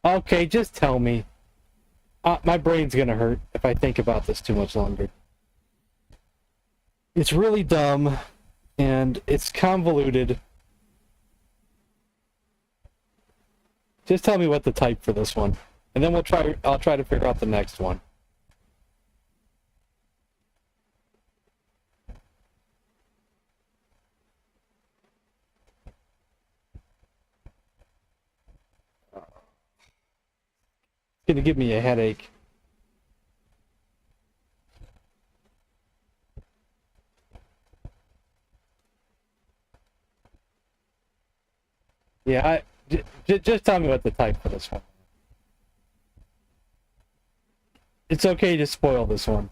Okay, just tell me. My brain's gonna hurt if I think about this too much longer. It's really dumb, and it's convoluted. Just tell me what to type for this one, and then I'll try to figure out the next one. It's gonna give me a headache. Yeah, just tell me what to type for this one. It's okay to spoil this one.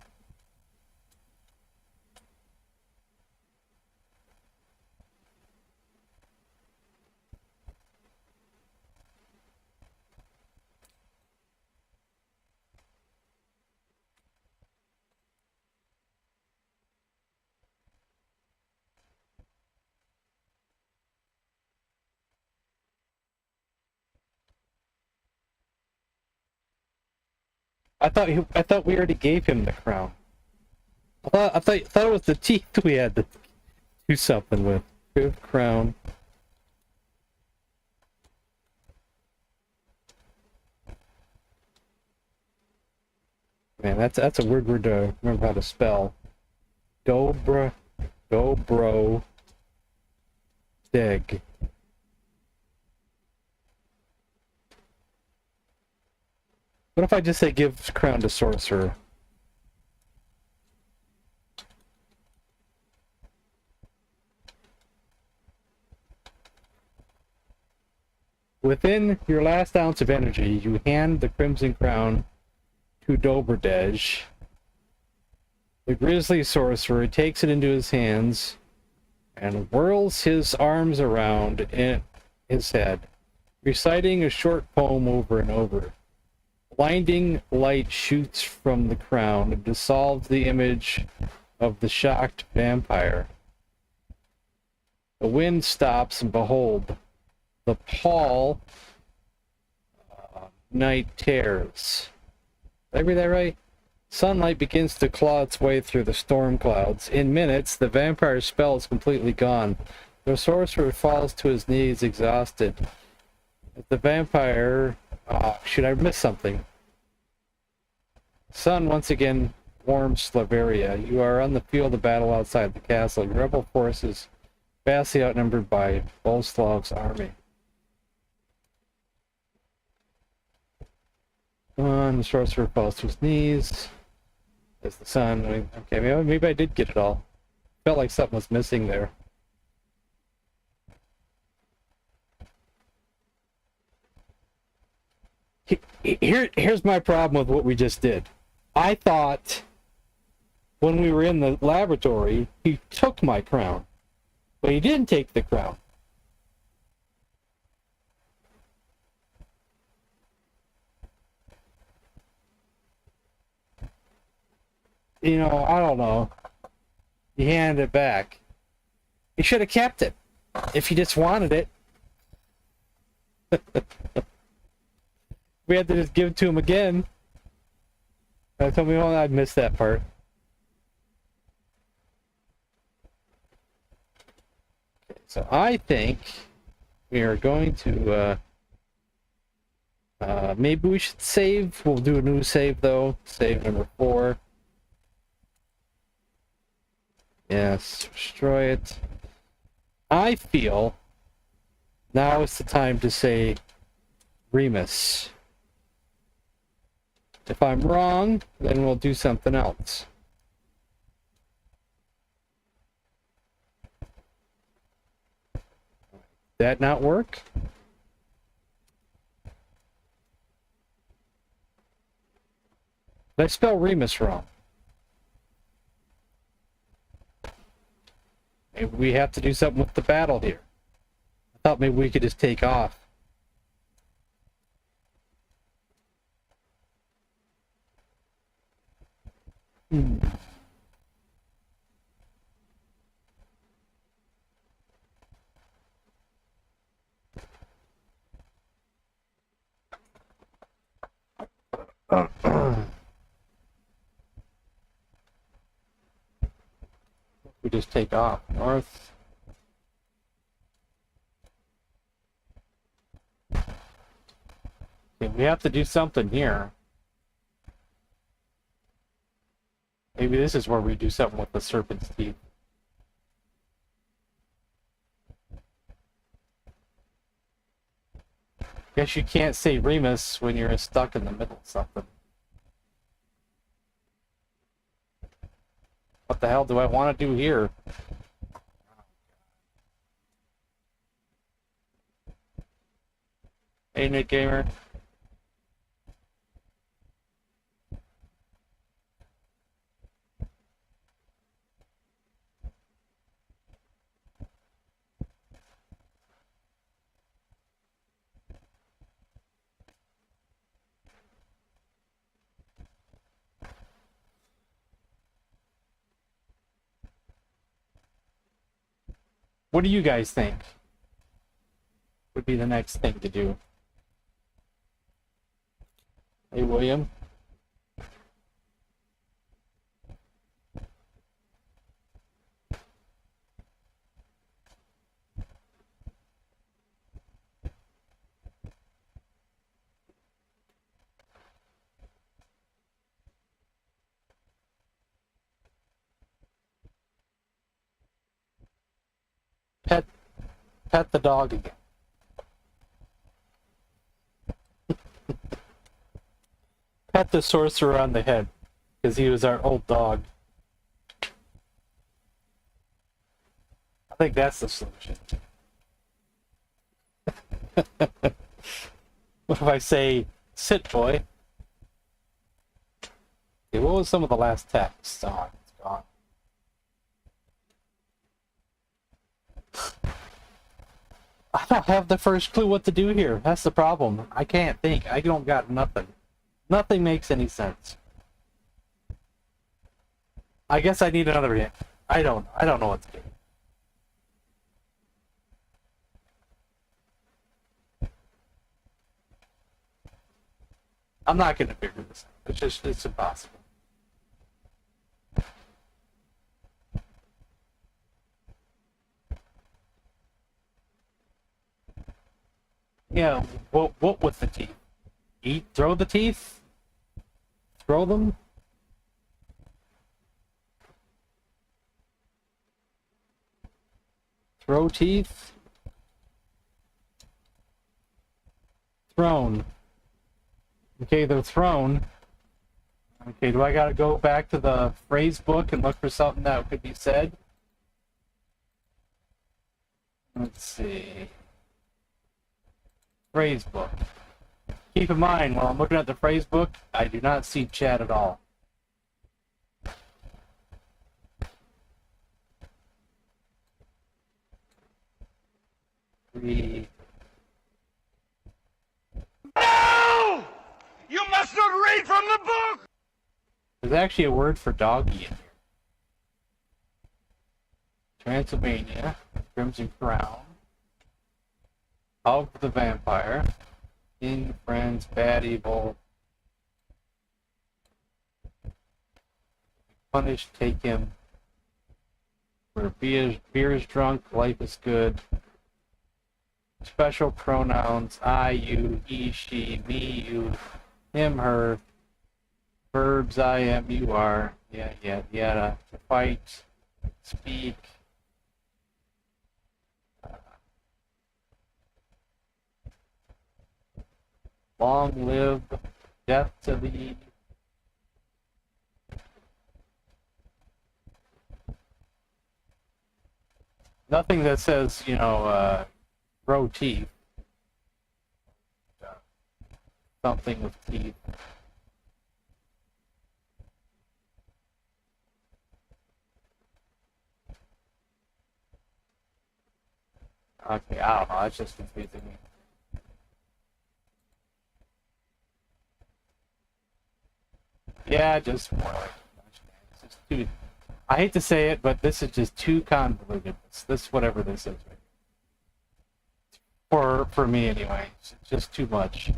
I thought we already gave him the crown. I thought it was the teeth we had to do something with. Good crown. Man, that's a weird word to remember how to spell. Dobro Deg. What if I just say give crown to sorcerer? Within your last ounce of energy, you hand the crimson crown to Doberdej. The grisly sorcerer takes it into his hands and whirls his arms around in his head, reciting a short poem over and over. Blinding light shoots from the crown and dissolves the image of the shocked vampire. The wind stops, and behold, the pall night tears. Did I read that right? Sunlight begins to claw its way through the storm clouds. In minutes, the vampire's spell is completely gone. The sorcerer falls to his knees, exhausted. The vampire... should I miss something? Sun once again warms Slaveria. You are on the field of battle outside the castle. Your rebel forces vastly outnumbered by Boleslav's army. The sorcerer falls to his knees. As the sun... okay, maybe I did get it all. Felt like something was missing there. Here's my problem with what we just did. I thought when we were in the laboratory, he took my crown, but he didn't take the crown. you know, I don't know. You handed it back. You should have kept it if you just wanted it. We had to just give it to him again. I told me, oh, I missed that part. Okay, so I think we are going to, maybe we should save. We'll do a new save, though. Save number 4. Yes, destroy it. I feel now is the time to say Remus. If I'm wrong, then we'll do something else. That not work? Did I spell Remus wrong? Maybe we have to do something with the battle here. I thought maybe we could just take off. We just take off north. Okay, we have to do something here. Maybe this is where we do something with the serpent's teeth. Guess you can't say Remus when you're stuck in the middle of something. What the hell do I want to do here? Hey, Nick Gamer. What do you guys think would be the next thing to do? Hey, William. Pet the dog again. Pat the sorcerer on the head, because he was our old dog. I think that's the solution. What if I say, sit, boy? Okay, what was some of the last text? Oh, it's gone. I don't have the first clue what to do here. That's the problem. I can't think. I don't got nothing. Nothing makes any sense. I guess I need another hint. I don't know what to do. I'm not gonna figure this out. It's impossible. Yeah, what with the teeth? Throw the teeth? Throw them? Throw teeth? Thrown. Okay, they're thrown. Okay, do I gotta go back to the phrase book and look for something that could be said? Let's see. Phrase book. Keep in mind, while I'm looking at the phrase book, I do not see chat at all. No! You must not read from the book! There's actually a word for doggy in here. Transylvania, Crimson Crown, of the Vampire, King, Friends, Bad, Evil, Punish, Take Him, where beer is drunk, life is good. Special pronouns, I, you, he, she, me, you, him, her. Verbs, I am, you are, yada. Fight, speak. Long live, death to thee. Nothing that says, grow teeth. Something with teeth. Okay, I don't know, that's just confusing me. Yeah, just more like, it's just too, I hate to say it, but this is just too convoluted. This whatever this is. For me anyway, it's just too much.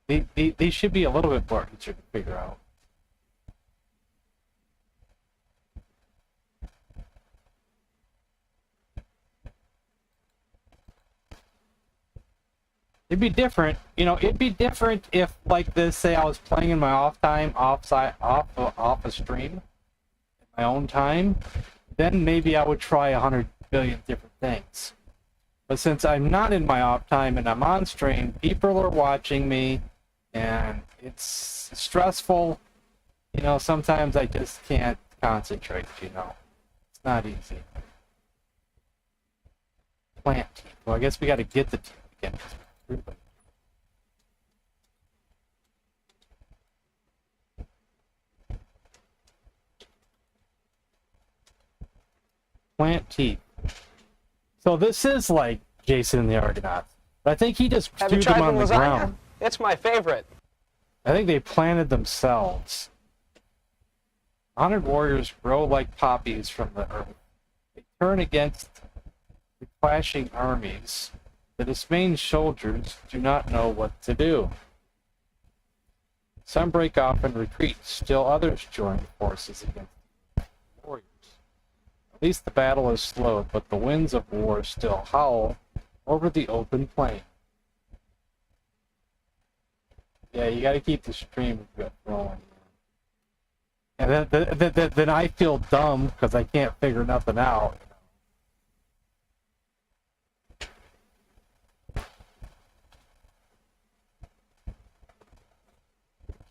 These should be a little bit more easier to figure out. It'd be different, it'd be different if, like this, say I was playing in my off time, off a stream, in my own time, then maybe I would try 100 billion different things. But since I'm not in my off time and I'm on stream, people are watching me, and it's stressful. Sometimes I just can't concentrate, It's not easy. Plant teeth. Well, I guess we got to get the teeth again. Plant teeth. So this is like Jason and the Argonauts. But I think he just threw them on the ground. It's my favorite. I think they planted themselves. 100 warriors grow like poppies from the earth. They turn against the clashing armies. The dismayed soldiers do not know what to do. Some break off and retreat. Still others join forces against the warriors. At least the battle is slow, but the winds of war still howl over the open plain. Yeah, you got to keep the stream going. And then I feel dumb because I can't figure nothing out.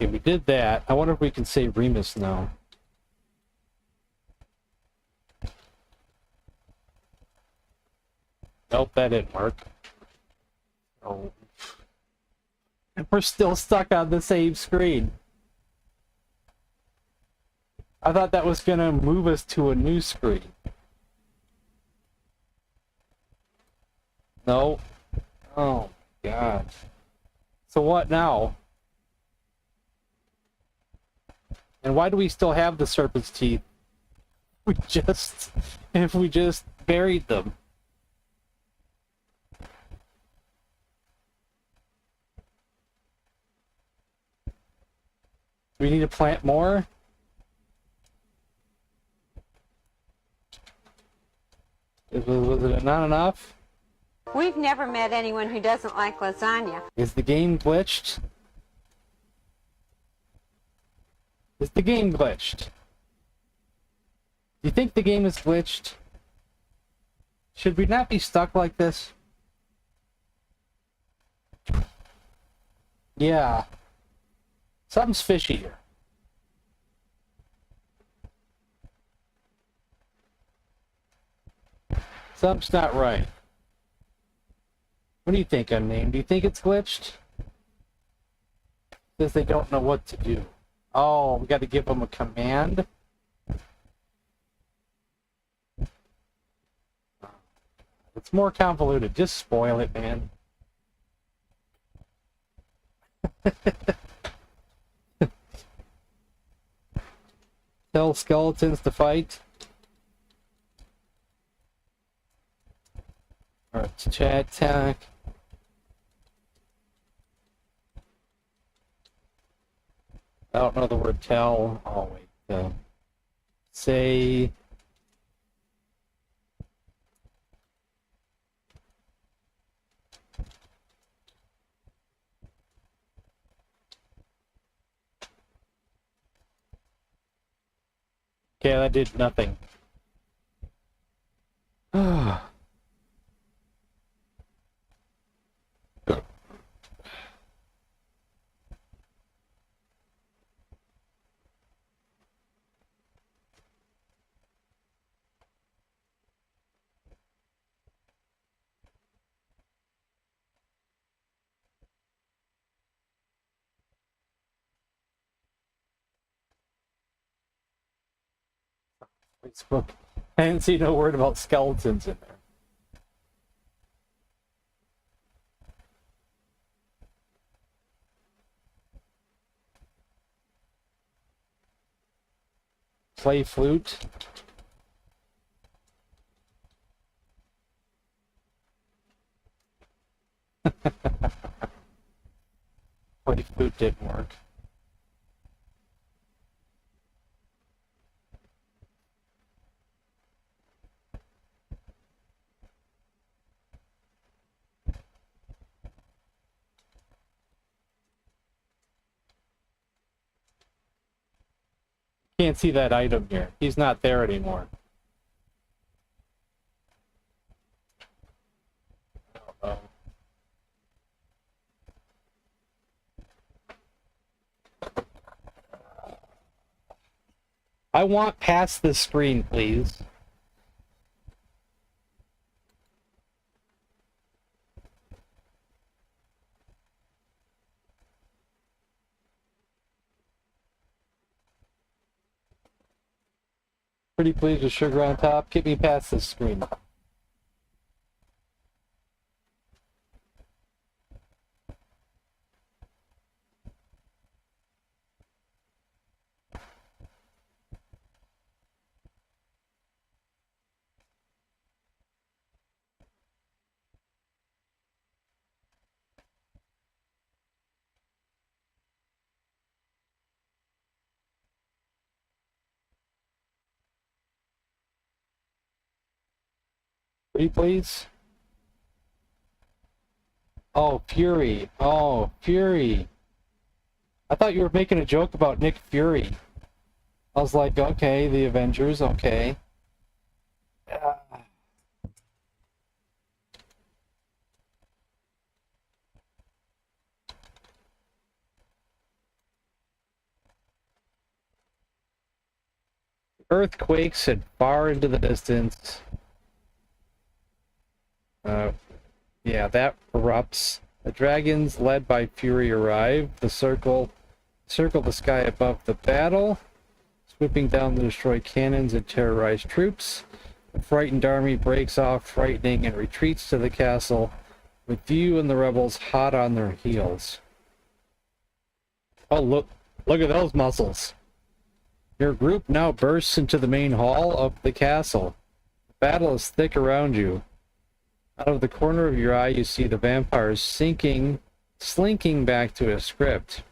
Okay, we did that. I wonder if we can say Remus now. Nope, that didn't work. Oh. We're still stuck on the same screen. I thought that was gonna move us to a new screen. No. Oh, God. So what now? And why do we still have the serpent's teeth? If we just buried them. Do we need to plant more? Was it not enough? We've never met anyone who doesn't like lasagna. Is the game glitched? Is the game glitched? Do you think the game is glitched? Should we not be stuck like this? Yeah. Something's fishy here. Something's not right. What do you think, Unnamed? Do you think it's glitched? Says they don't know what to do. Oh, we got to give them a command. It's more convoluted. Just spoil it, man. Tell skeletons to fight. Alright, chat tech. I don't know the word tell. Oh, wait. Say. Okay, that did nothing. Facebook. I didn't see no word about skeletons in there. Play flute. Play flute didn't work. Can't see that item here. He's not there anymore. I want past this screen, please. Pretty please with sugar on top. Get me past this screen. Pretty please. Oh, Fury. Oh, Fury. I thought you were making a joke about Nick Fury. I was like, okay, the Avengers, okay. Earthquakes and far into the distance. Yeah, that erupts. The dragons, led by Fury, arrive. The circle the sky above the battle, swooping down to destroy cannons and terrorize troops. The frightened army breaks off, frightening, and retreats to the castle, with you and the rebels hot on their heels. Oh, look at those muscles. Your group now bursts into the main hall of the castle. The battle is thick around you. Out of the corner of your eye, you see the vampires slinking back to a script.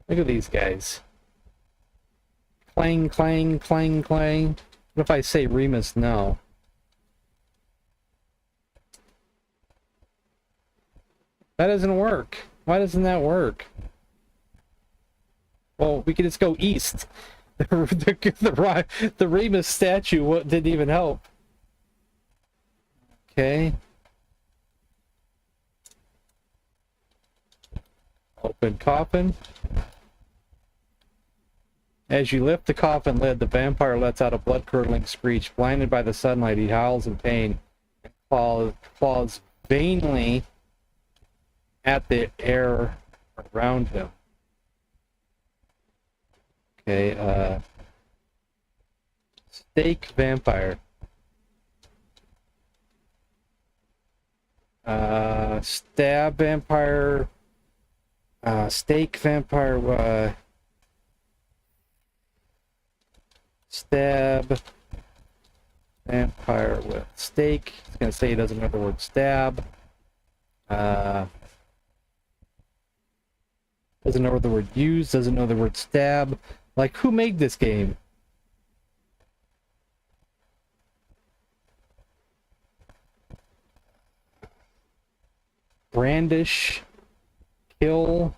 Look at these guys. Clang, clang, clang, clang. What if I say Remus no? That doesn't work. Why doesn't that work? Well, we could just go east. The Remus statue didn't even help. Okay. Open coffin. As you lift the coffin lid, the vampire lets out a blood-curdling screech. Blinded by the sunlight, he howls in pain and claws vainly at the air around him. Okay, Stake Vampire. Stab vampire. Steak vampire. Stab vampire with steak. It's gonna say he doesn't know the word stab. Doesn't know the word use. Doesn't know the word stab. Like, who made this game? Brandish. Kill.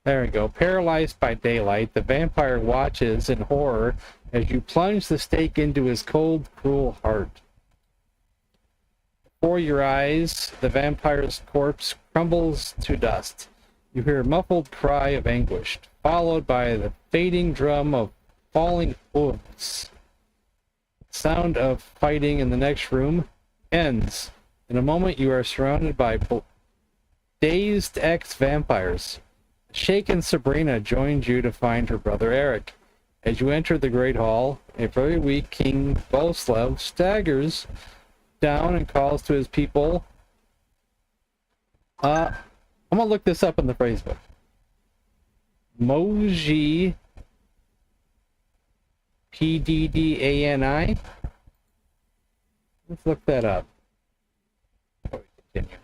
There we go. Paralyzed by daylight, the vampire watches in horror as you plunge the stake into his cold, cruel heart. Before your eyes, the vampire's corpse crumbles to dust. You hear a muffled cry of anguish, followed by the fading drum of falling hooves. Sound of fighting in the next room ends. In a moment, you are surrounded by dazed ex-vampires. Shaken Sabrina joins you to find her brother Eric. As you enter the Great Hall, a very weak King Boleslav staggers down and calls to his people. I'm gonna look this up in the phrasebook. Moji Pddani. Let's look that up. Before we continue.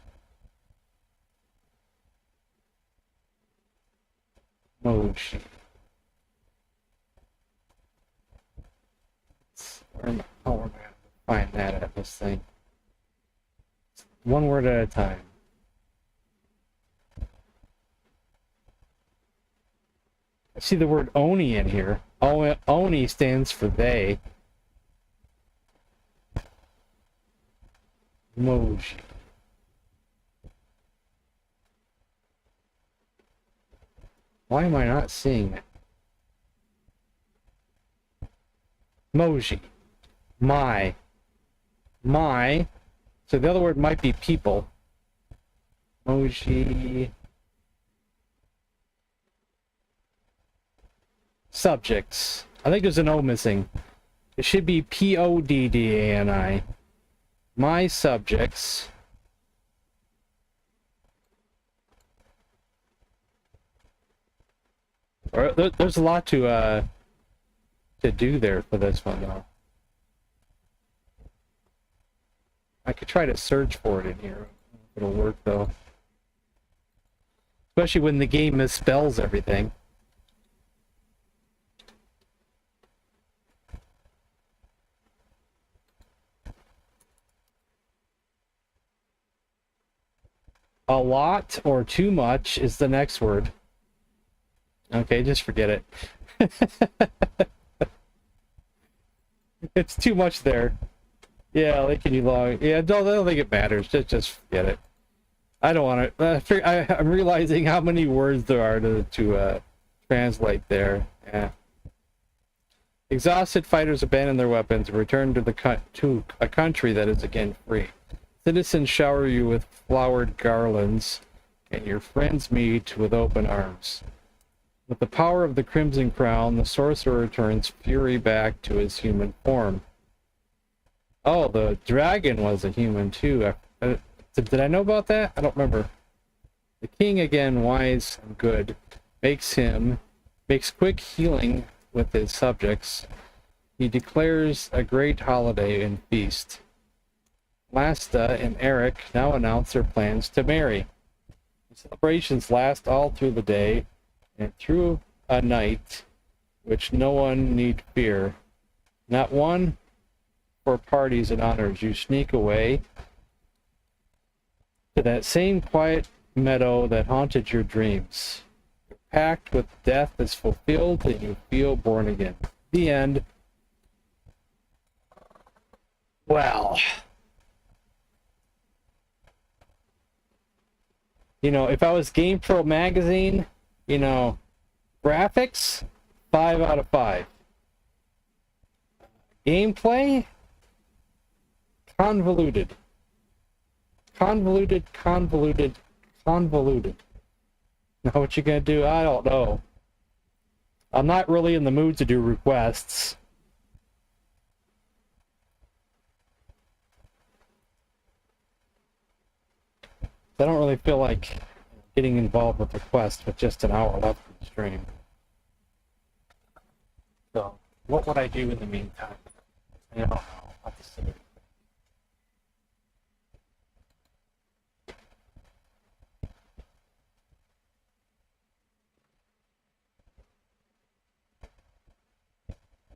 Moji. Where am I gonna find that at this thing? One word at a time. I see the word Oni in here. Oni stands for they. Moji. Why am I not seeing it? Moji. My. So the other word might be people. Moji. Subjects. I think there's an O missing. It should be Poddani. My subjects. There's a lot to do there for this one, though. I could try to search for it in here. It'll work, though. Especially when the game misspells everything. A lot or too much is the next word. Okay, just forget it. It's too much there. Yeah, like can you long? Yeah, I don't think it matters. Just forget it. I don't want to. I'm realizing how many words there are to translate there. Yeah. Exhausted fighters abandon their weapons and return to a country that is again free. Citizens shower you with flowered garlands, and your friends meet with open arms. With the power of the Crimson Crown, the sorcerer returns fury back to his human form. Oh, the dragon was a human too. Did I know about that? I don't remember. The king, again wise and good, makes quick healing with his subjects. He declares a great holiday and feast. Lasta and Eric now announce their plans to marry. The celebrations last all through the day and through a night which no one need fear. Not one for parties and honors. You sneak away to that same quiet meadow that haunted your dreams. Your pact with death is fulfilled and you feel born again. The end. Well, you know, if I was GamePro magazine, you know, graphics, 5 out of 5. Gameplay, convoluted. Convoluted. Now what you gonna do? I don't know. I'm not really in the mood to do requests. I don't really feel like getting involved with requests with just an hour left of the stream. So, what would I do in the meantime? I don't know. I'll have to see.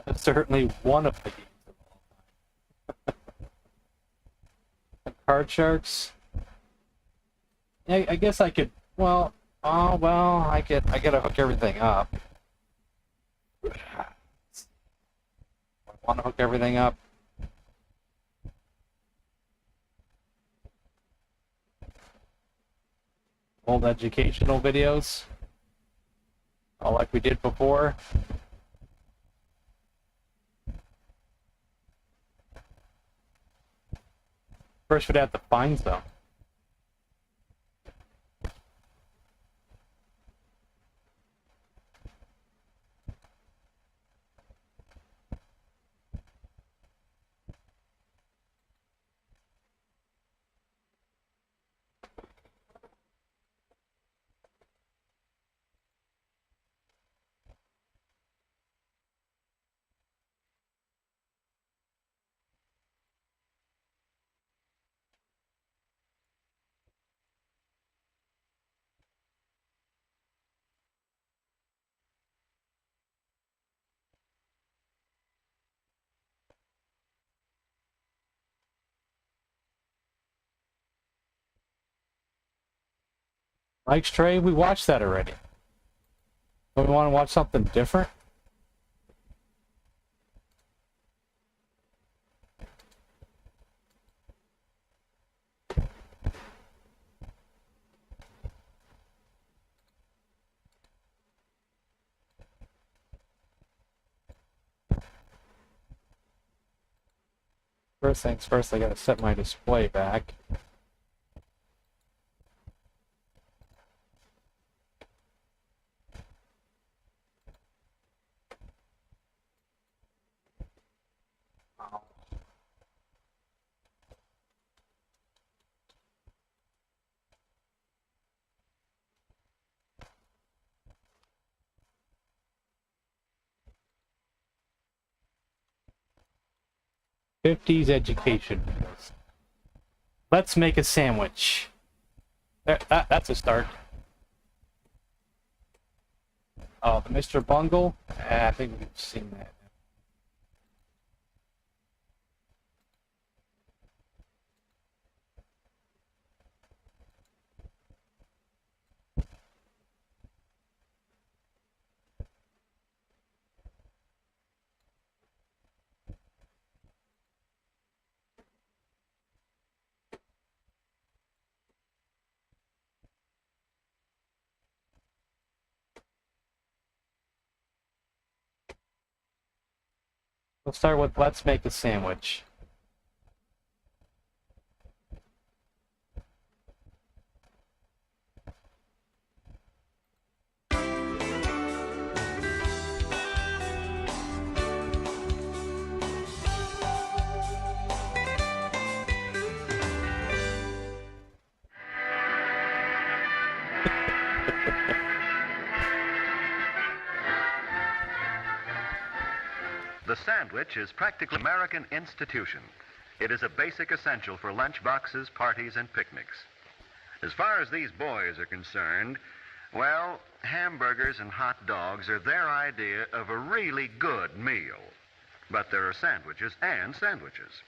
That's certainly one of the games of all time. Card Sharks. Yeah, I guess I could. Well, I gotta hook everything up. I want to hook everything up. Old educational videos, all like we did before. First, we'd have to find some. Mike's Trey, we watched that already. Don't we want to watch something different? First things first, I gotta set my display back. '50s education videos. Let's make a sandwich. That's a start. Oh, the Mr. Bungle? I think we've seen that. We'll start with let's make a sandwich. The sandwich is practically an American institution. It is a basic essential for lunch boxes, parties, and picnics. As far as these boys are concerned, well, hamburgers and hot dogs are their idea of a really good meal. But there are sandwiches and sandwiches.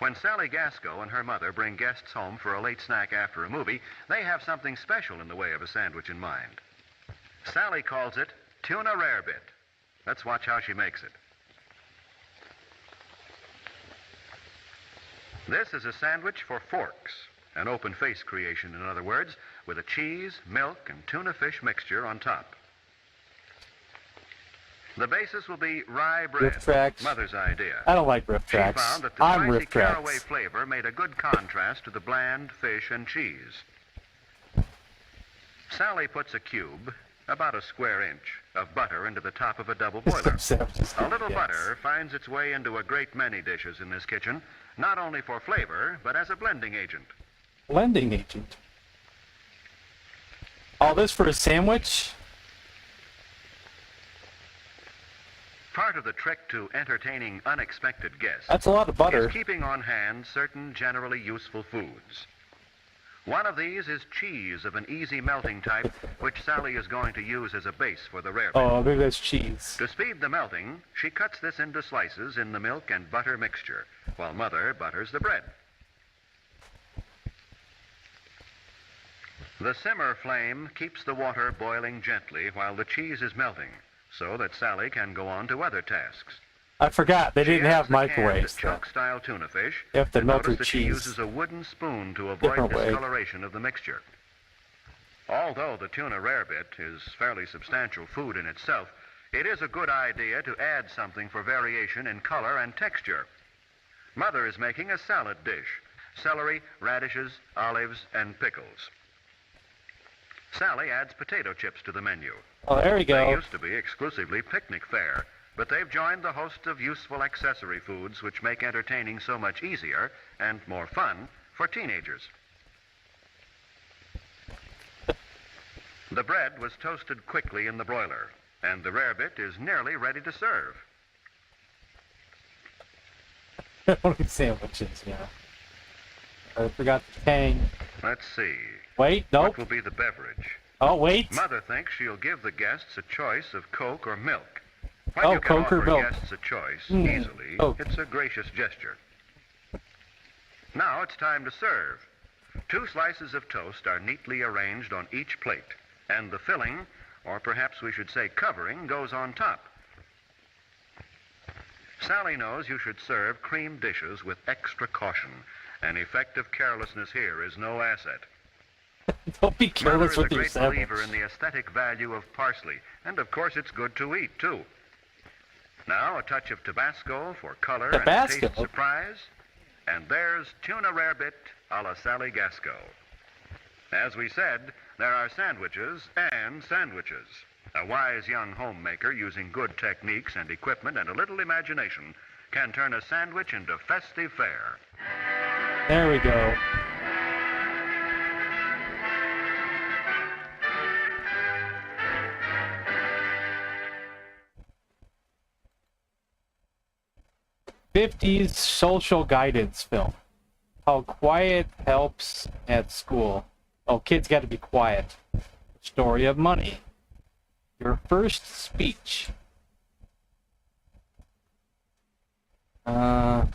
When Sally Gasco and her mother bring guests home for a late snack after a movie, they have something special in the way of a sandwich in mind. Sally calls it tuna rarebit. Let's watch how she makes it. This is a sandwich for forks, an open-face creation, in other words, with a cheese, milk, and tuna fish mixture on top. The basis will be rye bread, Riff Tracks. Mother's idea. I don't like Riff Tracks. She found that the I'm spicy Riff caraway Tracks. flavor made a good contrast to the bland fish and cheese. Sally puts a cube about a square inch, of butter into the top of a double boiler. A little butter finds its way into a great many dishes in this kitchen, not only for flavor, but as a blending agent. Blending agent? All this for a sandwich? Part of the trick to entertaining unexpected guests That's a lot of butter. is keeping on hand certain generally useful foods. One of these is cheese of an easy melting type, which Sally is going to use as a base for the rarebit. Oh, maybe that's cheese. To speed the melting, she cuts this into slices in the milk and butter mixture, while Mother butters the bread. The simmer flame keeps the water boiling gently while the cheese is melting, so that Sally can go on to other tasks. I forgot, they didn't have She microwaves. choke-style tuna fish. You have to melt your Notice that she cheese. uses a wooden spoon to avoid Different way. discoloration of the mixture. Although the tuna rarebit is fairly substantial food in itself, it is a good idea to add something for variation in color and texture. Mother is making a salad dish: celery, radishes, olives, and pickles. Sally adds potato chips to the menu. Oh, there we go. They used to be exclusively picnic fare, but they've joined the host of useful accessory foods which make entertaining so much easier and more fun for teenagers. The bread was toasted quickly in the broiler, and the rarebit is nearly ready to serve. Only sandwiches, yeah. I forgot the tang. Let's see. Wait, What nope. will be the beverage? Oh, wait. Mother thinks she'll give the guests a choice of Coke or milk. When Oh, you can Coke or offer milk. guests a choice Mm, easily, Coke. it's a gracious gesture. Now it's time to serve. 2 slices of toast are neatly arranged on each plate, and the filling, or perhaps we should say covering, goes on top. Sally knows you should serve cream dishes with extra caution. An effect of carelessness here is no asset. Don't be Mother careless is a with your great sandwich. believer in the aesthetic value of parsley, and of course it's good to eat, too. Now a touch of Tabasco for color Tabasco? and taste surprise, and there's tuna rarebit a la Sally Gasco. As we said, there are sandwiches and sandwiches. A wise young homemaker using good techniques and equipment and a little imagination can turn a sandwich into festive fare. There we go. '50s social guidance film. How quiet helps at school. Oh, kids got to be quiet. Story of money. Your first speech. Machines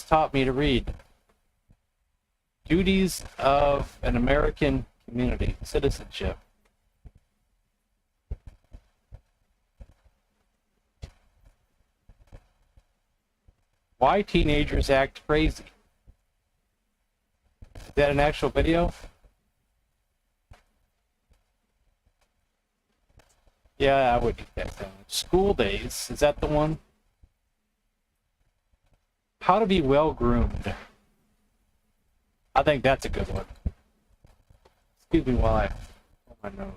taught me to read. Duties of an American community. Citizenship. Why teenagers act crazy. Is that an actual video? Yeah, I would eat that down. School days, is that the one? How to be well groomed. I think that's a good one. Excuse me while I pull my nose.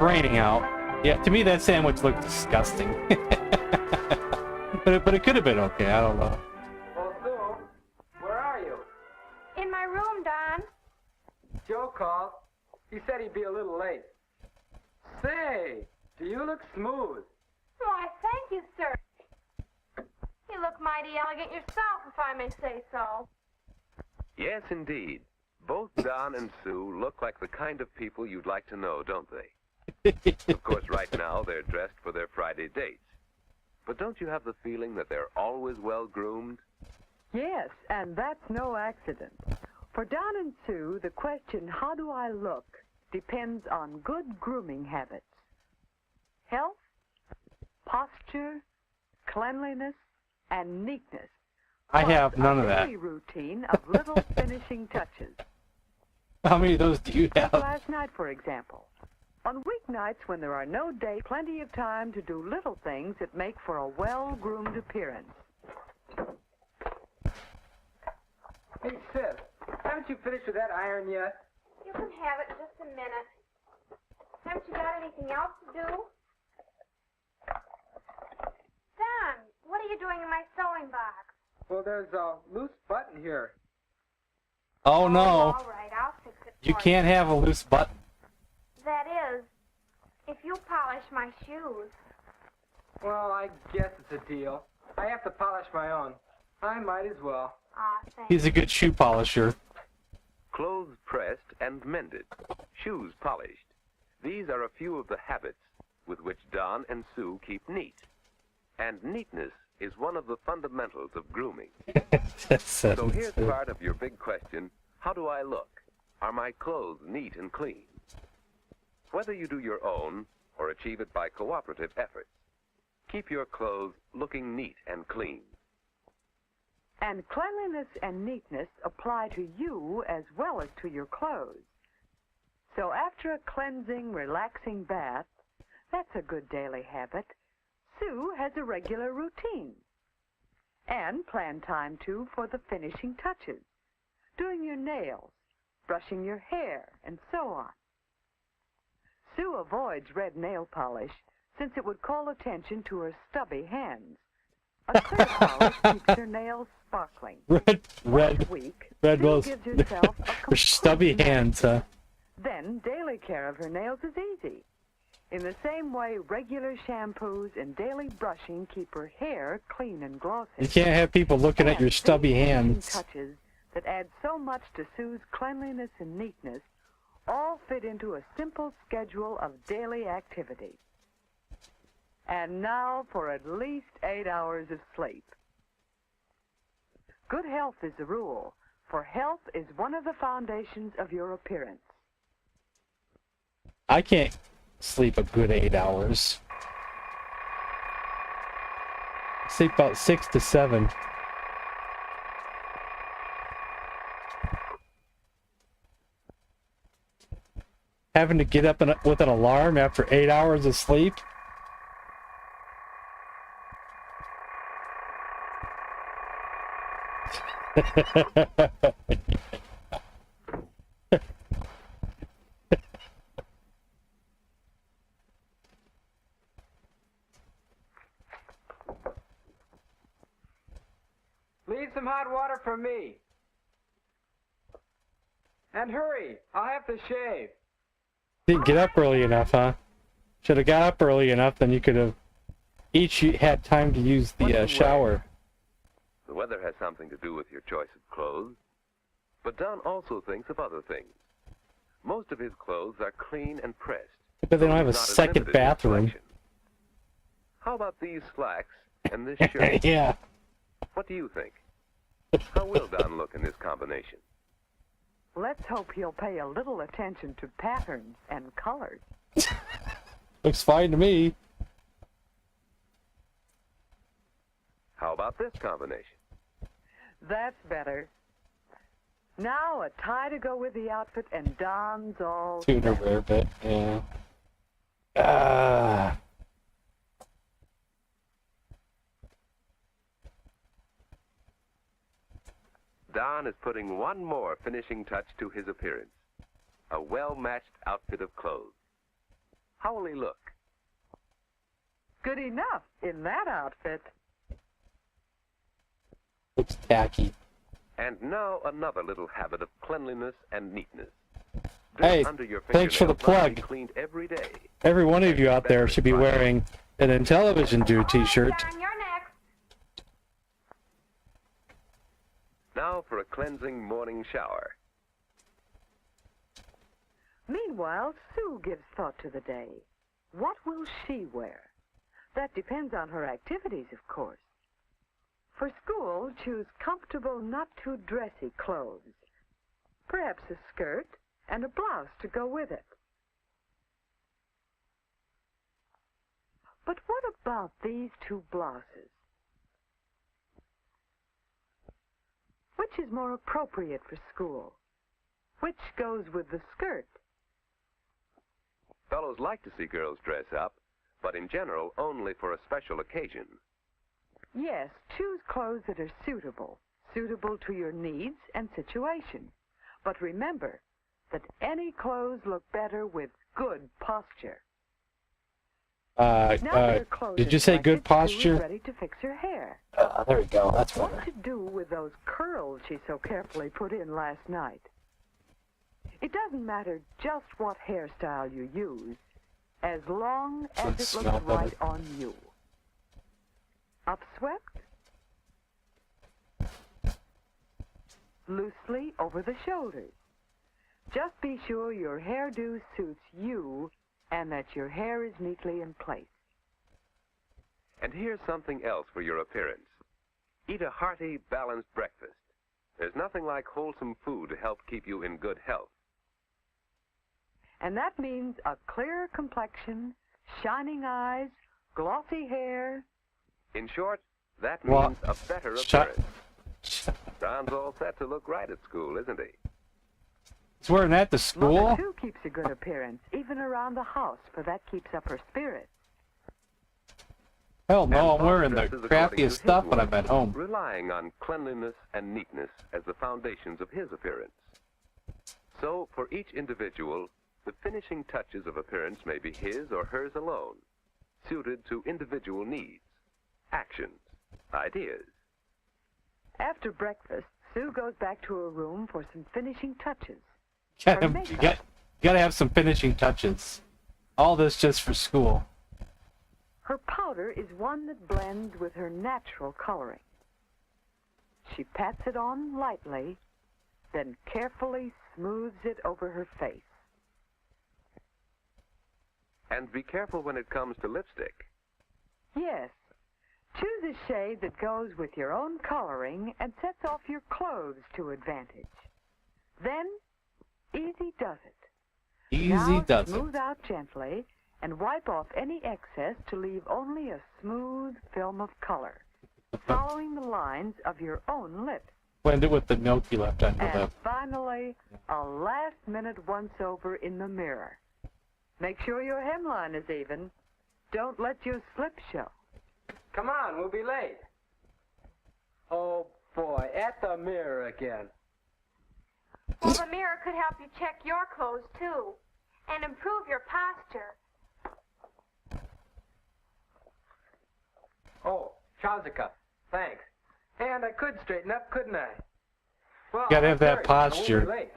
Raining out. Yeah, to me that sandwich looked disgusting. but it could have been okay. I don't know. Well, Sue, where are you? In my room, Don. Joe called. He said he'd be a little late. Say, do you look smooth? Why, thank you, sir. You look mighty elegant yourself, if I may say so. Yes, indeed. Both Don and Sue look like the kind of people you'd like to know, don't they? Of course, right now they're dressed for their Friday dates. But don't you have the feeling that they're always well-groomed? Yes, and that's no accident. For Don and Sue, the question, how do I look, depends on good grooming habits. Health, posture, cleanliness, and neatness. I have none of that. A daily routine of little finishing touches. How many of those do you Like have? last night, for example. On weeknights when there are no dates, plenty of time to do little things that make for a well-groomed appearance. Hey, Sis, haven't you finished with that iron yet? You can have it in just a minute. Haven't you got anything else to do? Don, what are you doing in my sewing box? Well, there's a loose button here. Oh no, All right, I'll fix it for you can't have a loose button. That is, if you polish my shoes. Well, I guess it's a deal. I have to polish my own. I might as well. Aw, thanks. He's a good shoe polisher. Clothes pressed and mended, shoes polished. These are a few of the habits with which Don and Sue keep neat. And neatness is one of the fundamentals of grooming. So here's part of your big question: how do I look? Are my clothes neat and clean? Whether you do your own or achieve it by cooperative efforts, keep your clothes looking neat and clean. And cleanliness and neatness apply to you as well as to your clothes. So after a cleansing, relaxing bath, that's a good daily habit, Sue has a regular routine. And planned time, too, for the finishing touches, doing your nails, brushing your hair, and so on. Sue avoids red nail polish since it would call attention to her stubby hands. A clear polish keeps her nails sparkling. Red Sue was gives herself a her stubby complete hands, huh? Then daily care of her nails is easy. In the same way, regular shampoos and daily brushing keep her hair clean and glossy. You can't have people looking at your stubby these hands. touches that add so much to Sue's cleanliness and neatness all fit into a simple schedule of daily activity. And now for at least 8 hours of sleep. Good health is the rule, for health is one of the foundations of your appearance. I can't sleep a good 8 hours. I sleep about 6 to 7. Having to get up with an alarm after 8 hours of sleep? Leave some hot water for me. And hurry, I'll have to shave. Didn't get up early enough, huh? Should have got up early enough, then you could have each had time to use the shower. The weather has something to do with your choice of clothes. But Don also thinks of other things. Most of his clothes are clean and pressed. But they don't have a second bathroom. How about these slacks and this shirt? Yeah. What do you think? How will Don look in this combination? Let's hope he'll pay a little attention to patterns and colors. Looks fine to me. How about this combination? That's better. Now a tie to go with the outfit, and Don's all Tuner wear bit, yeah. Don is putting one more finishing touch to his appearance. A well-matched outfit of clothes. How will he look? good enough in that outfit. Looks tacky. And now another little habit of cleanliness and neatness. Hey, thanks for the plug. Cleaned every day. Every one of you out there should be wearing an IntellivisionDude t-shirt. Darn, you're next. Now for a cleansing morning shower. Meanwhile, Sue gives thought to the day. What will she wear? That depends on her activities, of course. For school, choose comfortable, not too dressy clothes. Perhaps a skirt and a blouse to go with it. But what about these two blouses? Which is more appropriate for school? Which goes with the skirt? Fellows like to see girls dress up, but in general only for a special occasion. Yes, choose clothes that are suitable to your needs and situation. But remember that any clothes look better with good posture. Did you say good posture? Ready to fix her hair. There we go. That's better. What to do with those curls she so carefully put in last night? It doesn't matter just what hairstyle you use, as long as it looks right on you. Upswept? Loosely over the shoulders. Just be sure your hairdo suits you and that your hair is neatly in place. And here's something else for your appearance. Eat a hearty, balanced breakfast. There's nothing like wholesome food to help keep you in good health. And that means a clear complexion, shining eyes, glossy hair. In short, that means a better appearance. Don's all set to look right at school, isn't he? He's wearing that to school? Mother, too, keeps a good appearance, even around the house, for that keeps up her spirits. Hell no, I'm wearing the crappiest stuff when I'm at home. Relying on cleanliness and neatness as the foundations of his appearance. So, for each individual, the finishing touches of appearance may be his or hers alone, suited to individual needs, actions, ideas. After breakfast, Sue goes back to her room for some finishing touches. You gotta have some finishing touches. All this just for school. Her powder is one that blends with her natural coloring. She pats it on lightly, then carefully smooths it over her face. And be careful when it comes to lipstick. Yes. Choose a shade that goes with your own coloring and sets off your clothes to advantage. Then, easy does it. Easy does it. Smooth out gently and wipe off any excess to leave only a smooth film of color, following the lines of your own lips. Blend it with the milk you left on your lip. And finally, a last-minute once-over in the mirror. Make sure your hemline is even. Don't let your slip show. Come on, we'll be late. Oh, boy, at the mirror again. Well, the mirror could help you check your clothes, too, and improve your posture. Oh, trouser cuff. Thanks. And I could straighten up, couldn't I? Well, Gotta have that sorry, posture. I won't be late.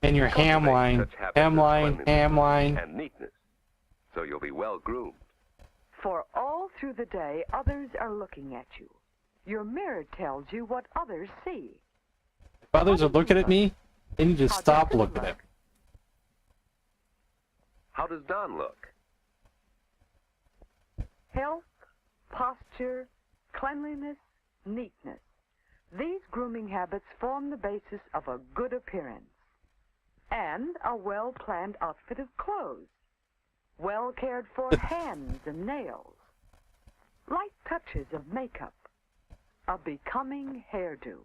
And your hemline, and neatness, so you'll be well groomed. For all through the day, others are looking at you. Your mirror tells you what others see. If others are looking at me, they need to stop looking at me. How does Don look? Health, posture, cleanliness, neatness. These grooming habits form the basis of a good appearance. And a well-planned outfit of clothes. Well cared for hands and nails. Light touches of makeup. A becoming hairdo.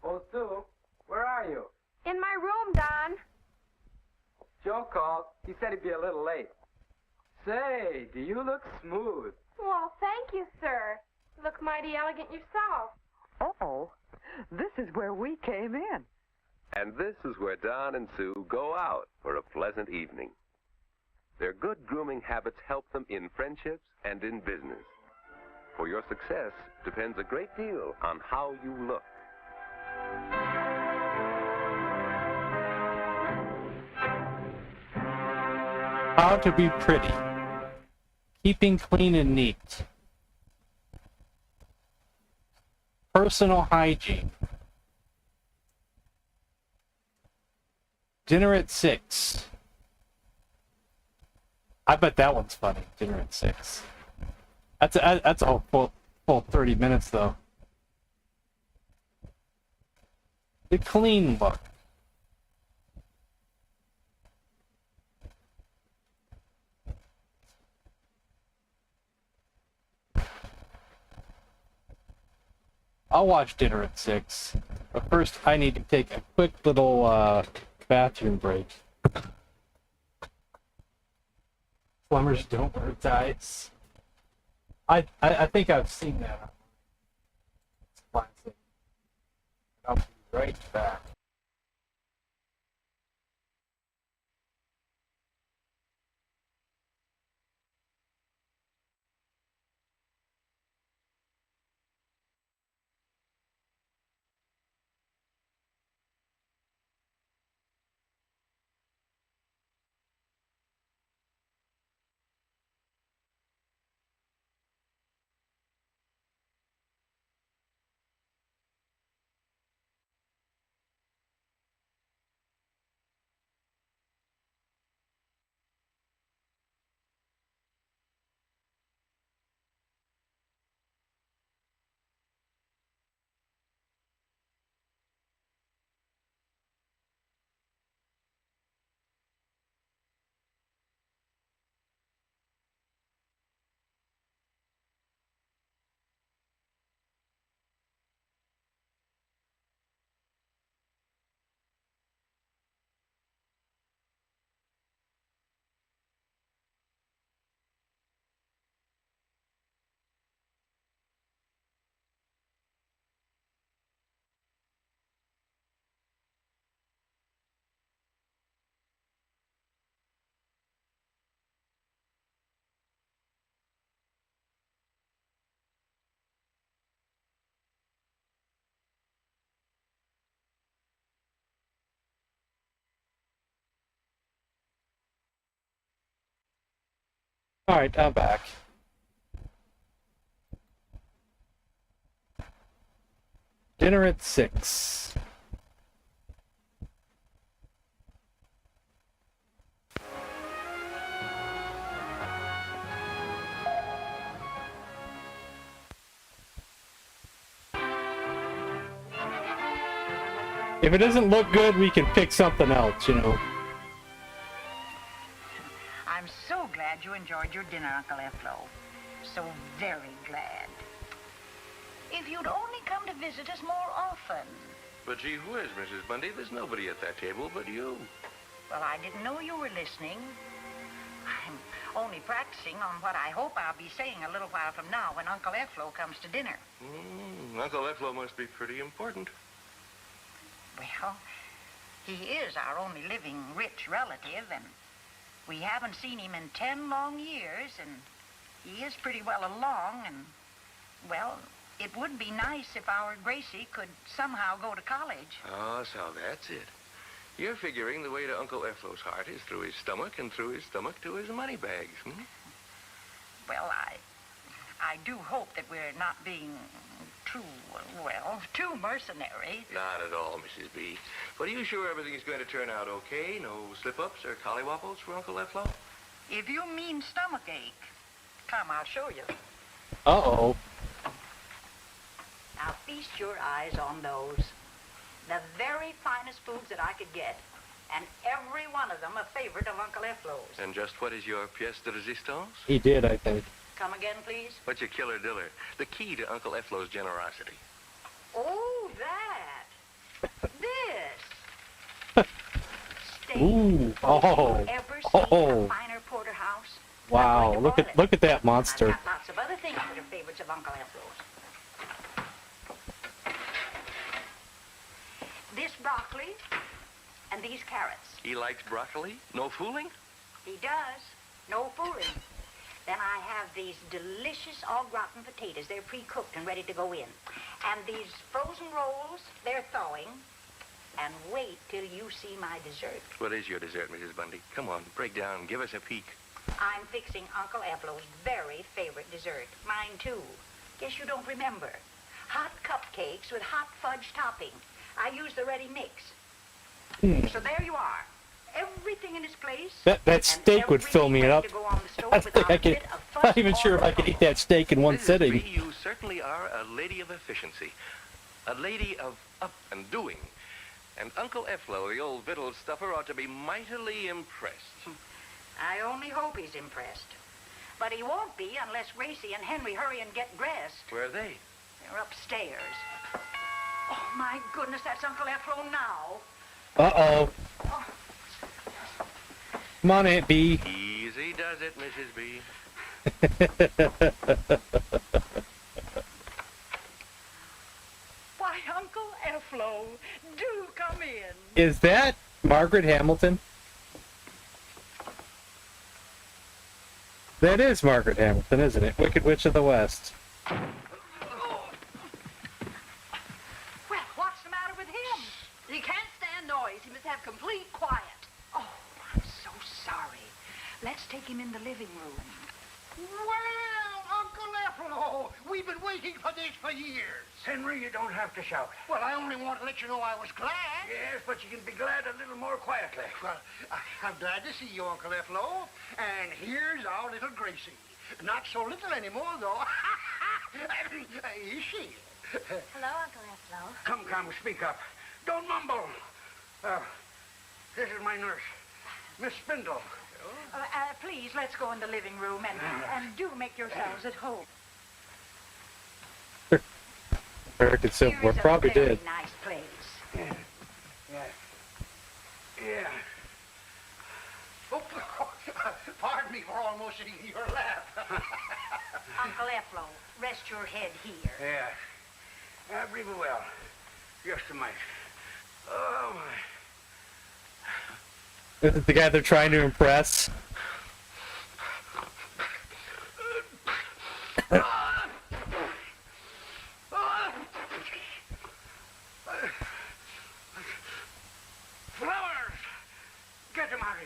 Oh, Sue, where are you? In my room, Don. Joe called. He said he'd be a little late. Say, do you look smooth? Well, thank you, sir. You look mighty elegant yourself. Uh-oh. This is where we came in. And this is where Don and Sue go out for a pleasant evening. Their good grooming habits help them in friendships and in business. For your success depends a great deal on how you look. How to be pretty. Keeping clean and neat. Personal hygiene. Dinner at 6. I bet that one's funny. Dinner at 6. That's a full 30 minutes though. The clean look. I'll watch dinner at 6. But first, I need to take a quick little bathroom break. Plumbers don't wear ties. I think I've seen that. It's classic. I'll be right back. Alright, I'm back. Dinner at 6. If it doesn't look good, we can pick something else, you know. I'm so glad you enjoyed your dinner, Uncle Efflo. So very glad. If you'd only come to visit us more often. But gee whiz, Mrs. Bundy, there's nobody at that table but you. Well, I didn't know you were listening. I'm only practicing on what I hope I'll be saying a little while from now when Uncle Efflo comes to dinner. Uncle Efflo must be pretty important. Well, he is our only living rich relative, and we haven't seen him in 10 long years, and he is pretty well along, and, well, it would be nice if our Gracie could somehow go to college. Oh, so that's it. You're figuring the way to Uncle Efflo's heart is through his stomach, and through his stomach to his money bags, hmm? Well, I do hope that we're not being too mercenary. Not at all, Mrs. B. But are you sure everything's going to turn out okay? No slip-ups or collywopples for Uncle Efflo? If you mean stomachache, come, I'll show you. Uh-oh. Now, feast your eyes on those. The very finest foods that I could get, and every one of them a favorite of Uncle Efflo's. And just what is your pièce de résistance? He did, I think. Come again, please? What's your killer diller? The key to Uncle Efflo's generosity. Oh, that. This. Steak. Ooh. Oh. Oh. Have you ever seen a finer porterhouse? Wow. Look at that monster. I've got lots of other things that are favorites of Uncle Efflo's. This broccoli and these carrots. He likes broccoli? No fooling? He does. No fooling. Then I have these delicious au gratin potatoes. They're pre-cooked and ready to go in. And these frozen rolls, they're thawing. And wait till you see my dessert. What is your dessert, Mrs. Bundy? Come on, break down, give us a peek. I'm fixing Uncle Efflo's very favorite dessert. Mine, too. Guess you don't remember. Hot cupcakes with hot fudge topping. I use the ready mix. So there you are. Everything in its place. That steak would fill me up. I'm not even sure if I could eat that steak in one sitting. B, you certainly are a lady of efficiency. A lady of up and doing. And Uncle Efflo, the old victual stuffer, ought to be mightily impressed. I only hope he's impressed. But he won't be unless Gracie and Henry hurry and get dressed. Where are they? They're upstairs. Oh, my goodness, that's Uncle Ephraim now. Uh-oh. Come on, Aunt B. Easy does it, Mrs. B. Why, Uncle Ephraim, do come in. Is that Margaret Hamilton? That is Margaret Hamilton, isn't it? Wicked Witch of the West. Well, what's the matter with him? He can't stand noise. He must have complete quiet. Oh, I'm so sorry. Let's take him in the living room. Well, Uncle Ephraim, we've been waiting for this for years. Henry, you don't have to shout. Well, I only want to let you know I was glad. Yes, but you can be glad a little more quietly. Well, I'm glad to see you, Uncle Ephraim. And here's our little Gracie. Not so little anymore, though. Is she? Hello, Uncle Ephraim. Come, speak up. Don't mumble. This is my nurse, Miss Spindle. Please, let's go in the living room and do make yourselves at home. American Civil War probably did. Very nice place. Yeah. Oh, pardon me for almost sitting in your lap. Uncle Ephraim, rest your head here. Yeah. Breathe well. Just a minute. Oh, my. This is the guy they're trying to impress. Flowers! Get them out of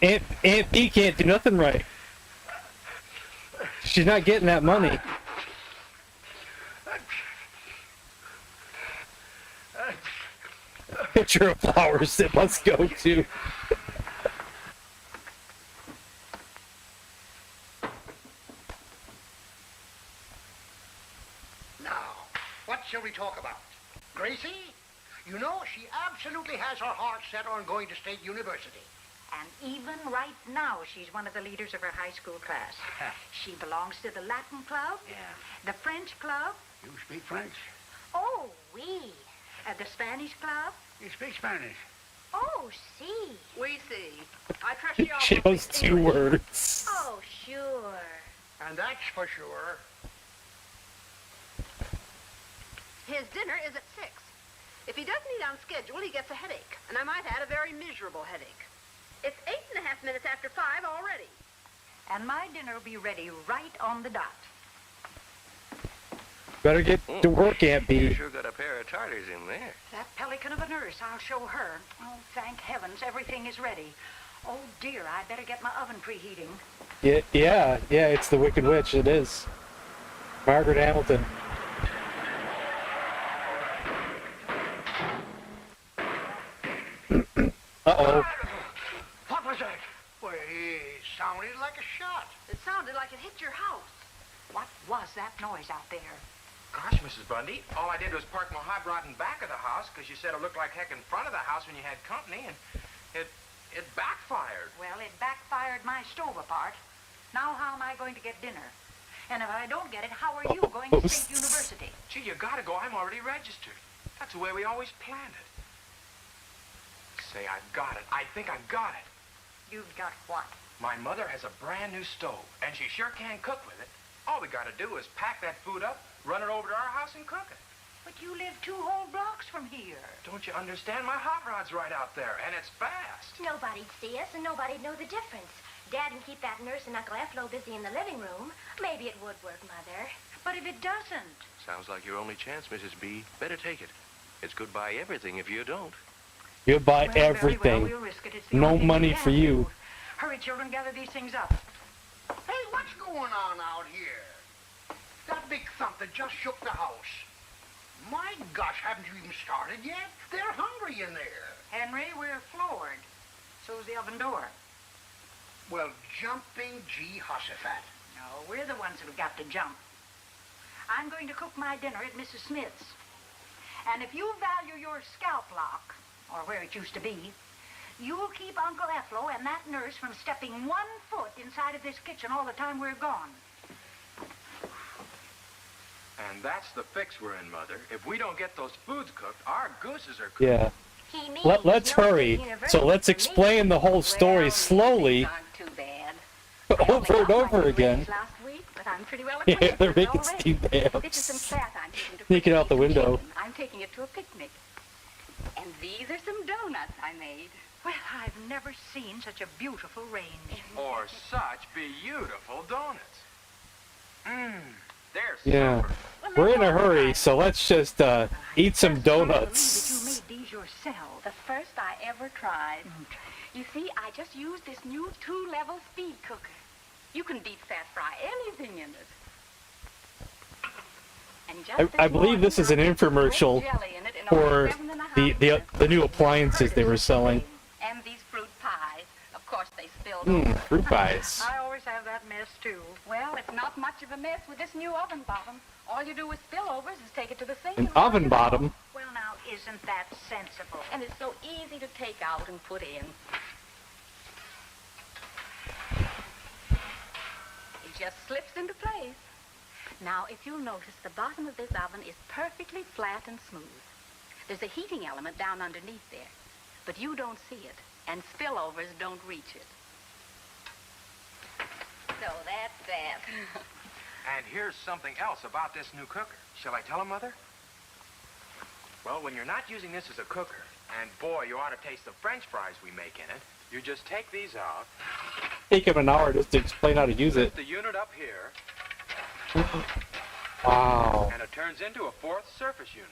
here. Aunt B can't do nothing right. She's not getting that money. Picture of flowers that must go to. Now, what shall we talk about? Gracie? You know, she absolutely has her heart set on going to State University. And even right now, she's one of the leaders of her high school class. She belongs to the Latin club, the French club. You speak French? Oh, oui. The Spanish club. You speak Spanish? Oh, si. We see. I trust you all. She knows 2 words. Oh, sure. And that's for sure. His dinner is at 6. If he doesn't eat on schedule, he gets a headache. And I might add a very miserable headache. It's 8.5 minutes after 5 already. And my dinner will be ready right on the dot. Better get to work, Aunt B. You sure got a pair of tartars in there. That pelican of a nurse, I'll show her. Oh, thank heavens, everything is ready. Oh, dear, I'd better get my oven preheating. Yeah, it's the Wicked Witch, it is. Margaret Hamilton. Uh-oh. What was that? Well, it sounded like a shot. It sounded like it hit your house. What was that noise out there? Gosh, Mrs. Bundy, all I did was park my hot rod in back of the house because you said it looked like heck in front of the house when you had company, and it backfired. Well, it backfired my stove apart. Now how am I going to get dinner? And if I don't get it, how are you going to State University? Gee, you gotta go. I'm already registered. That's the way we always planned it. Say, I've got it. I think I've got it. You've got what? My mother has a brand new stove, and she sure can cook with it. All we gotta do is pack that food up, run it over to our house, and cook it. But you live 2 whole blocks from here. Don't you understand? My hot rod's right out there, and it's fast. Nobody'd see us, and nobody'd know the difference. Dad can keep that nurse and Uncle Ephraim busy in the living room. Maybe it would work, Mother. But if it doesn't? Sounds like your only chance, Mrs. B. Better take it. It's goodbye everything if you don't. Goodbye Well, everything. we'll risk it. It's the No only thing money we for can you. do. Hurry, children, gather these things up. Hey, what's going on out here? That big thump that just shook the house. My gosh, haven't you even started yet? They're hungry in there. Henry, we're floored. So's the oven door. Well, jumping Jehoshaphat. No, we're the ones who've got to jump. I'm going to cook my dinner at Mrs. Smith's. And if you value your scalp lock, or where it used to be, you'll keep Uncle Ephraim and that nurse from stepping 1 foot inside of this kitchen all the time we're gone. And that's the fix we're in, Mother. If we don't get those foods cooked, our gooses are cooked. Yeah. Let's hurry. So let's explain the whole story slowly over and over again. Last week, but I'm pretty well Yeah, they're making steam This is dams. some class I'm taking to Sneaking out the window. I'm taking it to a picnic. And these are some donuts I made. Well, I've never seen such a beautiful range. Or such beautiful donuts. They're Yeah. super. We're in a hurry, so let's just eat some donuts. You made these yourself. The first I ever tried. You see, I just used this new 2-level speed cooker. You can deep fat fry anything in it. And just I believe this is an infomercial for the new appliances they were selling. And these fruit pies. Of course, they spilled over. Fruit pies. I always have that mess, too. Well, it's not much of a mess with this new oven bottom. All you do with spillovers is take it to the sink. An oven bottom. Well, now, isn't that sensible? And it's so easy to take out and put in. It just slips into place. Now, if you'll notice, the bottom of this oven is perfectly flat and smooth. There's a heating element down underneath there, but you don't see it, and spillovers don't reach it. So that's that. And here's something else about this new cooker. Shall I tell him, Mother? Well, when you're not using this as a cooker, and boy, you ought to taste the French fries we make in it, you just take these out. Take him an hour just to explain how to use it. Put the unit up here. Wow. And it turns into a fourth surface unit.